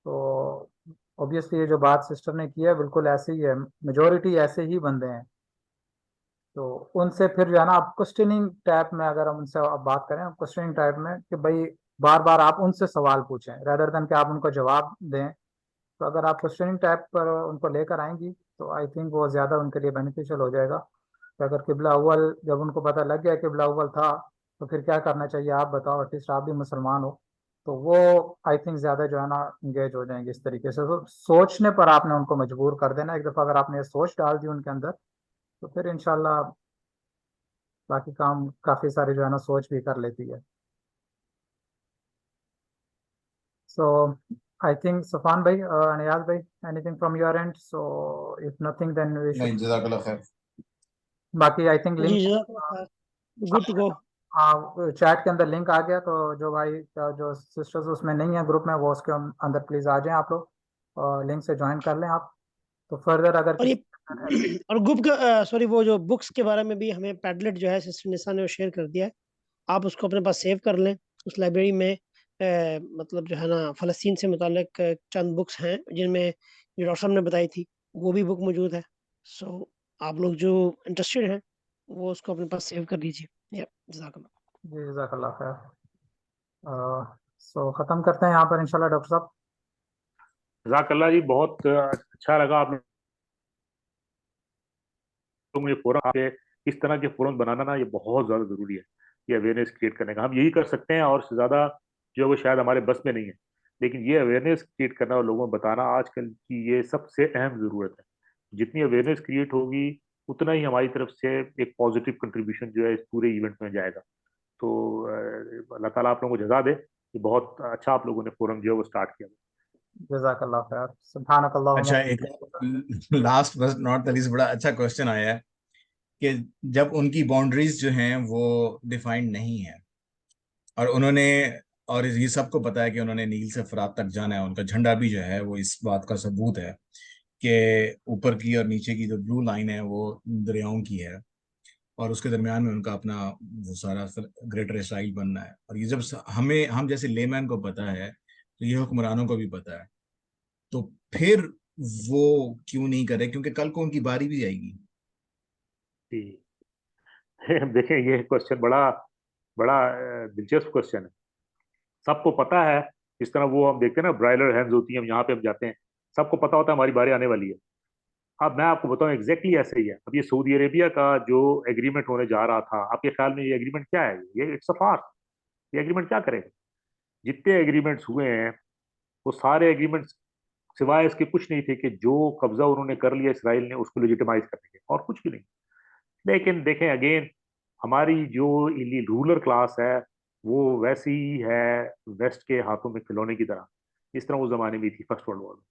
तो ऑब्वियसली ये जो बात सिस्टर ने की है बिल्कुल ऐसे ही है, मेजोरिटी ऐसे ही बंदे हैं। तो उनसे फिर जो है ना आप क्वेश्चनिंग टाइप में, अगर हम उनसे आप बात करें क्वेश्चनिंग टाइप में कि भाई बार बार आप उनसे सवाल पूछें रेदर देन कि आप उनको जवाब दें, तो अगर आप क्वेश्चनिंग टाइप पर उनको लेकर आएंगी तो आई थिंक वो ज़्यादा उनके लिए बेनिफिशियल हो जाएगा। तो अगर किबला अव्वल जब उनको पता लग गया किबला अव्वल था तो फिर क्या करना चाहिए आप बताओ, एटलीस्ट आप भी मुसलमान हो, तो वो आई थिंक ज़्यादा जो है ना इंगेज हो जाएंगे इस तरीके से। तो सोचने पर आपने उनको मजबूर कर देना, एक दफ़ा अगर आपने ये सोच डाल दी उनके अंदर तो फिर इंशाल्लाह बाकी काम काफ़ी सारे जो है ना सोच भी कर लेती है। So I think Safan bhai, Niyaz bhai, anything from your end? So if nothing, then we should. नहीं, जज़ाकल्लाह खैर। बाकी I think जी link जज़ाकल्लाह खैर, गुड टू गो। हाँ चैट के अंदर लिंक आ गया, तो जो भाई जो सिस्टर्स उसमें नहीं है ग्रुप में, वो उसके अंदर प्लीज आ जाएं आप लोग, और लिंक से ज्वाइन कर लें आप। तो फर्दर अगर और ये किसी और ग्रुप का सॉरी वो जो बुक्स के बारे में भी हमें पैडलेट जो है सिस्टर निशा ने वो शेयर कर दिया है, आप उसको अपने पास सेव कर लें। उस लाइब्रेरी में मतलब जो है ना फ़लस्तीन से मुतालिक चंद बुक्स हैं जिनमें जो डॉक्टर साहब ने बताई थी वो भी बुक मौजूद है। सो आप लोग जो इंटरेस्टेड हैं वो उसको अपने पास सेव कर लीजिए। या जज़ाकल्लाह। जी जज़ाकल्लाह खैर। सो ख़त्म करते हैं यहाँ पर इंशाल्लाह डॉक्टर साहब। जज़ाकल्लाह जी, बहुत अच्छा लगा आप लोग मुझे फोरम के इस तरह के फोरम बनाना ना, ये बहुत ज़्यादा ज़रूरी है, ये अवेयरनेस क्रिएट करने का हम यही कर सकते हैं, और ज़्यादा जो है वो शायद हमारे बस में नहीं है, लेकिन ये अवेयरनेस क्रिएट करना और लोगों को बताना आजकल की ये सबसे अहम ज़रूरत है। जितनी अवेयरनेस क्रिएट होगी उतना ही हमारी तरफ से एक पॉजिटिव कंट्रीब्यूशन जो है इस पूरे इवेंट में जाएगा। तो अल्लाह ताला आप लोगों को जज़ा दे, ये बहुत अच्छा आप लोगों ने फोरम जो है वो स्टार्ट किया। जज़ाकल्लाह खैर। सुब्हानकल्लाहुम्मा अच्छा, एक last but not the least बड़ा अच्छा क्वेश्चन आया है कि जब उनकी बाउंड्रीज जो हैं वो डिफाइंड नहीं है, और उन्होंने, और ये सबको पता है कि उन्होंने नील से फरात तक जाना है, उनका झंडा भी जो है वो इस बात का सबूत है कि ऊपर की और नीचे की जो ब्लू लाइन है वो दरियाओं की है, और उसके दरमियान में उनका अपना वो सारा ग्रेटर इसराइल बनना है। और ये जब हमें, हम जैसे लेमैन को पता है, तो ये हुक्मरानों को भी पता है, तो फिर वो क्यों नहीं करे, क्योंकि कल को उनकी बारी भी आएगी। जी देखें, ये क्वेश्चन बड़ा बड़ा दिलचस्प क्वेश्चन है। सबको पता है, जिस तरह वो हम देखते हैं ना ब्रायलर हैंड्स होती हैं, हम यहाँ पे हम जाते हैं, सबको पता होता है हमारी बारी आने वाली है। अब मैं आपको बताऊं एग्जैक्टली ऐसे ही है। अब ये सऊदी अरेबिया का जो एग्रीमेंट होने जा रहा था, आपके ख्याल में ये एग्रीमेंट क्या है? ये इट्स अ फार्स। ये एग्रीमेंट क्या करेगा? जितने एग्रीमेंट्स हुए हैं वो सारे एग्रीमेंट्स सिवाय इसके कुछ नहीं थे कि जो कब्जा उन्होंने कर लिया इसराइल ने उसको लेजिटिमाइज करने के, और कुछ भी नहीं। लेकिन देखें अगेन, हमारी जो रूलर क्लास है वो वैसी ही है वेस्ट के हाथों में खिलौने की तरह, इस तरह उस जमाने में थी फर्स्ट वर्ल्ड वॉर में।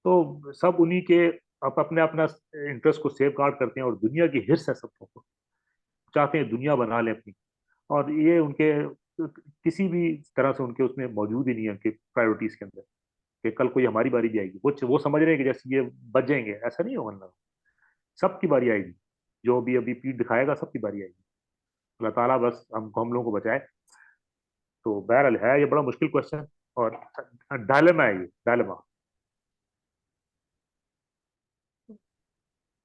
तो सब उन्हीं के अपने अपना इंटरेस्ट को सेव गार्ड करते हैं, और दुनिया की हिर्स है सबको, चाहते हैं दुनिया बना लें अपनी। और ये उनके किसी भी तरह से उनके उसमें मौजूद ही नहीं है उनके प्रायोरिटीज के अंदर कि कल कोई हमारी बारी भी आएगी। वो समझ रहे हैं कि जैसे ये बच जाएंगे, ऐसा नहीं होगा ना, सबकी बारी आएगी। जो भी अभी पीठ दिखाएगा सबकी बारी आएगी। अल्लाह ताला बस हम लोगों को बचाए। तो बहरहाल है ये बड़ा मुश्किल क्वेश्चन, और डायलेमा है, ये डायलेमा।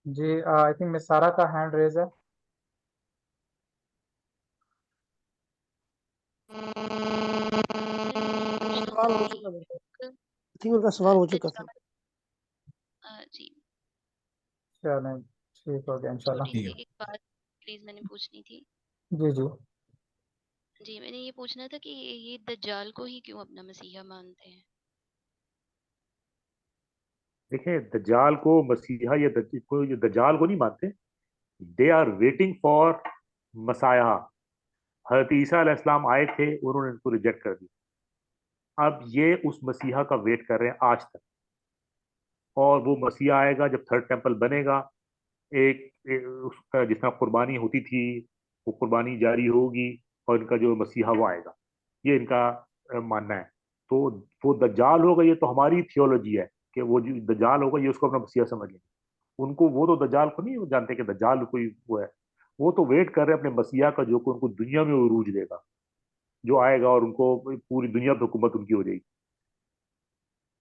जी आई थिंक मिस सारा का हैंड रेज है। सवाल हो चुका है, आई थिंक उनका सवाल हो चुका था। जी चलें ठीक हो गया इंशाल्लाह। छोटी सी एक बात प्लीज मैंने पूछनी थी। जी जी। जी मैंने ये पूछना था कि ये दज्जाल को ही क्यों अपना मसीहा मानते हैं? देखिए, दज्जाल को मसीहा ये दज्जाल को नहीं मानते। They are waiting for messiah. हजरत ईसा अलैहिस्सलाम आए थे, उन्होंने उनको रिजेक्ट कर दिया। अब ये उस मसीहा का वेट कर रहे हैं आज तक, और वो मसीहा आएगा जब थर्ड टेम्पल बनेगा। उसका जिस तरह कुर्बानी होती थी वो कुर्बानी जारी होगी, और इनका जो मसीहा वो आएगा, ये इनका मानना है। तो वो दज्जाल होगा, ये तो हमारी थियोलॉजी है कि वो जो दज्जाल होगा ये उसको अपना मसीहा समझ लेंगे। उनको, वो तो दज्जाल को नहीं वो जानते कि दज्जाल कोई वो है। वो तो वेट कर रहे हैं अपने मसीहा का, जो कि उनको दुनिया में उरूज देगा, जो आएगा और उनको पूरी दुनिया पर हुकूमत उनकी हो जाएगी।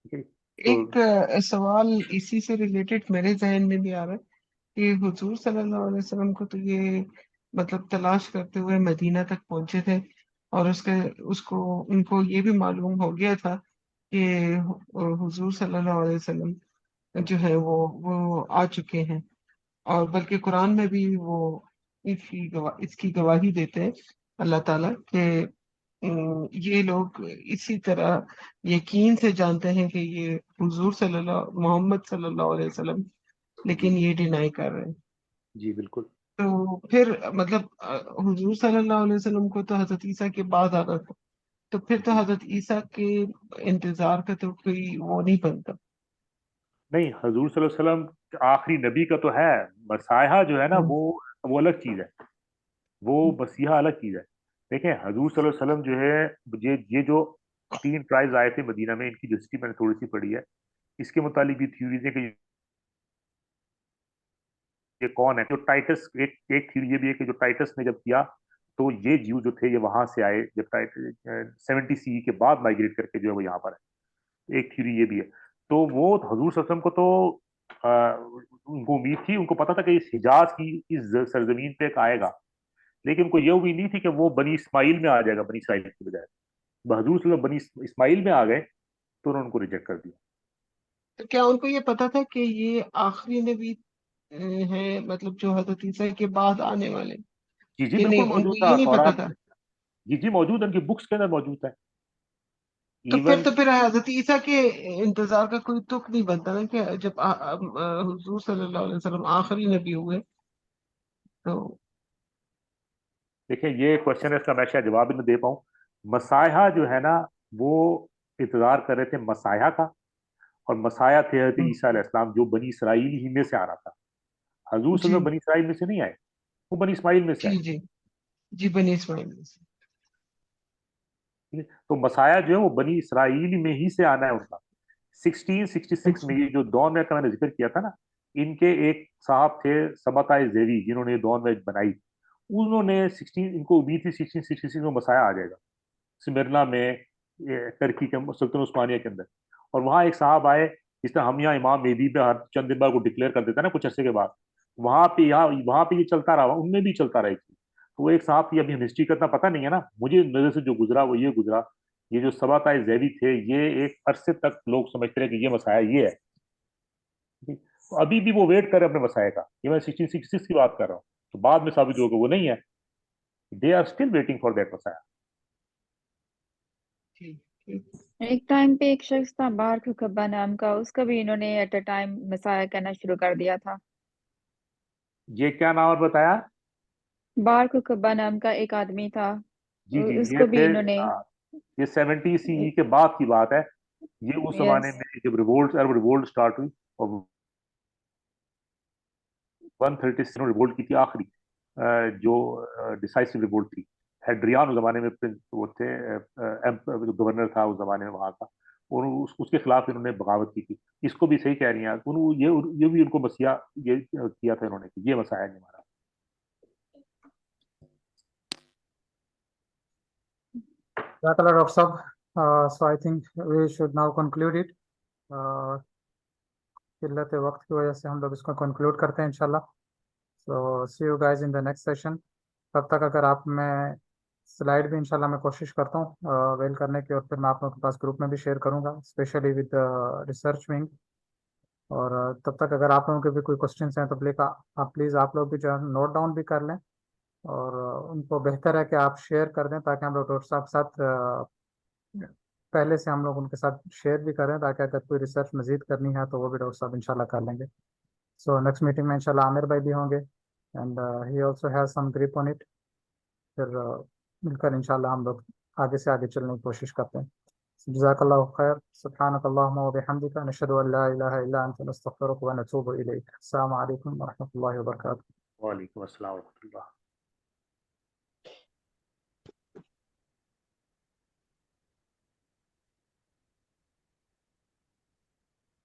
ठीक है। तो एक सवाल इसी से रिलेटेड मेरे जहन में भी आ रहा है कि हुजूर सल्लल्लाहु अलैहि वसल्लम को तो ये मतलब तलाश करते हुए मदीना तक पहुंचे थे, और उसके उसको उनको ये भी मालूम हो गया था कि हुजूर सल्लल्लाहु अलैहि वसल्लम जो है वो आ चुके हैं, और बल्कि कुरान में भी वो इसकी गवाही देते हैं अल्लाह ताला के ये लोग इसी तरह यकीन से जानते हैं कि ये हुजूर सल्लल्लाहु मोहम्मद सल्लल्लाहु अलैहि वसल्लम, जी लेकिन ये डिनाई कर रहे हैं। जी बिल्कुल। तो फिर मतलब हुजूर सल्लल्लाहु अलैहि वसल्लम को तो हजरत ईसा के बाद आना था, तो फिर तो जी हजरत ईसा के इंतजार का तो कोई वो नहीं बनता। नहीं, हजूर सल्लल्लाहु अलैहि वसल्लम आखिरी नबी का तो है, मसाया जो है ना हम्म, वो अलग चीज है। वो मसीहा अलग चीज है। देखें हजूर सल्लल्लाहु अलैहि वसल्लम जो है, ये जो 3 ट्राइब्स आए थे मदीना में, इनकी हिस्ट्री मैंने थोड़ी सी पढ़ी है। इसके मुतालिक भी थ्योरीज है कि ये कौन है। जो टाइटस, एक थ्योरी ये भी है कि जो टाइटस ने जब किया तो ये जीव जो थे ये वहां से आए, जब टाइटस 70 सी के बाद माइग्रेट करके जो है वो यहाँ पर है। एक थ्योरी ये भी है। तो वो हजूर सल्लल्लाहु अलैहि वसल्लम को तो उनको उम्मीद थी, उनको पता था कि इस हिजाज की इस सरजमीन पे एक आएगा, लेकिन उनको ये उम्मीद नहीं थी कि वो बनी इस्माइल में आ जाएगा, बनी इसराइल की बजाय। हजूर सल्लल्लाहु अलैहि वसल्लम बनी इस्माइल में आ गए तो उन्होंने उनको रिजेक्ट कर दिया। तो क्या उनको ये पता था कि ये आखिरी नबी है, मतलब जो हजरत ईसा के बाद आने वाले, जी जी कि नहीं, बिल्कुल उनको मौजूद ये था नहीं पता तौरात था? में। जी जी मौजूद है, उनकी बुक्स के अंदर मौजूद है। इवन तो फिर हजरत ईसा के इंतजार का कोई तुक नहीं बनता ना, कि जब हुजूर सल्लल्लाहु अलैहि वसल्लम आखिरी नबी हुए तो। देखिए ये क्वेश्चन है, इसका मैं शायद जवाब ही नहीं दे पाऊं। मसाया जो है ना, वो इंतजार कर रहे थे मसाया का, और मसाया थे हजरत ईसा अलैहिस्सलाम, जो बनी इसराइल ही में से आ रहा था। हजूर सल्लल्लाहु अलैहि वसल्लम जी बनी इसराइल में से नहीं आए, वो बनी इस्माइल में से आए। जी जी जी, बनी इस्माइल में से। ठीक है? तो मसाया जो है वो बनी इसराइल में ही से आना है उनका। 1666 में अच्छा। ये जो दौन वैज का मैंने जिक्र किया था ना, इनके एक साहब थे सबताए जेवी, जिन्होंने ये दौन वैज बनाई। उन्होंने 16 इनको उम्मीद थी 1666 में मसाया आ जाएगा, स्मिरना में, टर्की के सुल्तान उस्मानिया के अंदर। और वहां एक साहब आए, जिस तरह हम यहाँ इमाम मेहदी पे हर चंद दिन बाद को डिक्लेयर कर देता है ना कुछ अरसे के बाद, वहां पे ये चलता रहा, उनमें भी चलता रहा। तो वो एक साहब की, अभी हम हिस्ट्री का इतना पता नहीं है ना, मुझे नजर से जो गुजरा वो ये गुजरा, ये जो सबाताए जैदी थे, ये एक अरसे तक लोग समझते रहे कि ये मसाया ये है। ठीक? तो अभी भी वो वेट कर रहे हैं अपने मसाया का। ये मैं 1666 की बात कर रहा हूँ, तो बाद में साबित होगा वो नहीं है। They are still waiting for that messiah. ठीक ठीक। एक टाइम पे एक शख्स था बार खुकब्बा नाम का, उसका भी इन्होंने एट अ टाइम मसाया कहना शुरू कर दिया था। ये क्या नाम और बताया? बार खुकब्बा नाम का एक आदमी था, जी जी, ये उसको भी थे इन्होंने। ये 70 सीई के बाद की बात है। ये उस जमाने यस। में जब रिवोल्ट, अरब रिवोल्ट स्टार्ट हुई, और 136 रिवोल्ट की थी आखिरी, जो डिसाइसिव रिवोल्ट थी। हेड्रियान उस जमाने में वो थे, जो गवर्नर था उस जमाने में वहां का, और उसके खिलाफ इन्होंने बगावत की थी। इसको भी सही कह रही हैं ये भी उनको मसीहा ये किया था इन्होंने कि ये मसाया नहीं हमारा। Dr. Sab, so I think we should now conclude it. किल्लत वक्त की वजह से हम लोग इसको कंक्लूड करते हैं इंशाल्लाह। So see you guys in the next session. तब तक अगर आप, मैं स्लाइड भी इंशाल्लाह मैं कोशिश करता हूँ वेल करने की, और फिर मैं आप लोगों के पास ग्रुप में भी शेयर करूँगा, स्पेशली विद रिसर्च विंग। और तब तक अगर आप लोगों के भी कोई क्वेश्चंस हैं तो प्लीज़ आप लोग भी जो है नोट डाउन भी कर लें, और उनको बेहतर है कि आप शेयर कर दें, ताकि हम लोग डॉक्टर साहब के साथ पहले से हम लोग उनके साथ शेयर भी करें, ताकि अगर कोई रिसर्च मजीद करनी है तो वो भी डॉक्टर साहब इंशाल्लाह कर लेंगे। सो नेक्स्ट मीटिंग में इंशाल्लाह आमिर भाई भी होंगे, and he also has some grip on it. फिर मिलकर इंशाल्लाह हम लोग आगे से आगे चलने की कोशिश करते हैं। जज़ाकल्लाहु खैर, सुब्हानकल्लाहुम्मा व बिहम्दिका, नशहदु अन ला इलाहा इल्ला अंता, नस्तगफिरुका व नतूबु इलैक। अस्सलामु अलैकुम व रहमतुल्लाहि व बरकातुहू। वालेकुम अस्सलाम व रहमतुल्लाह।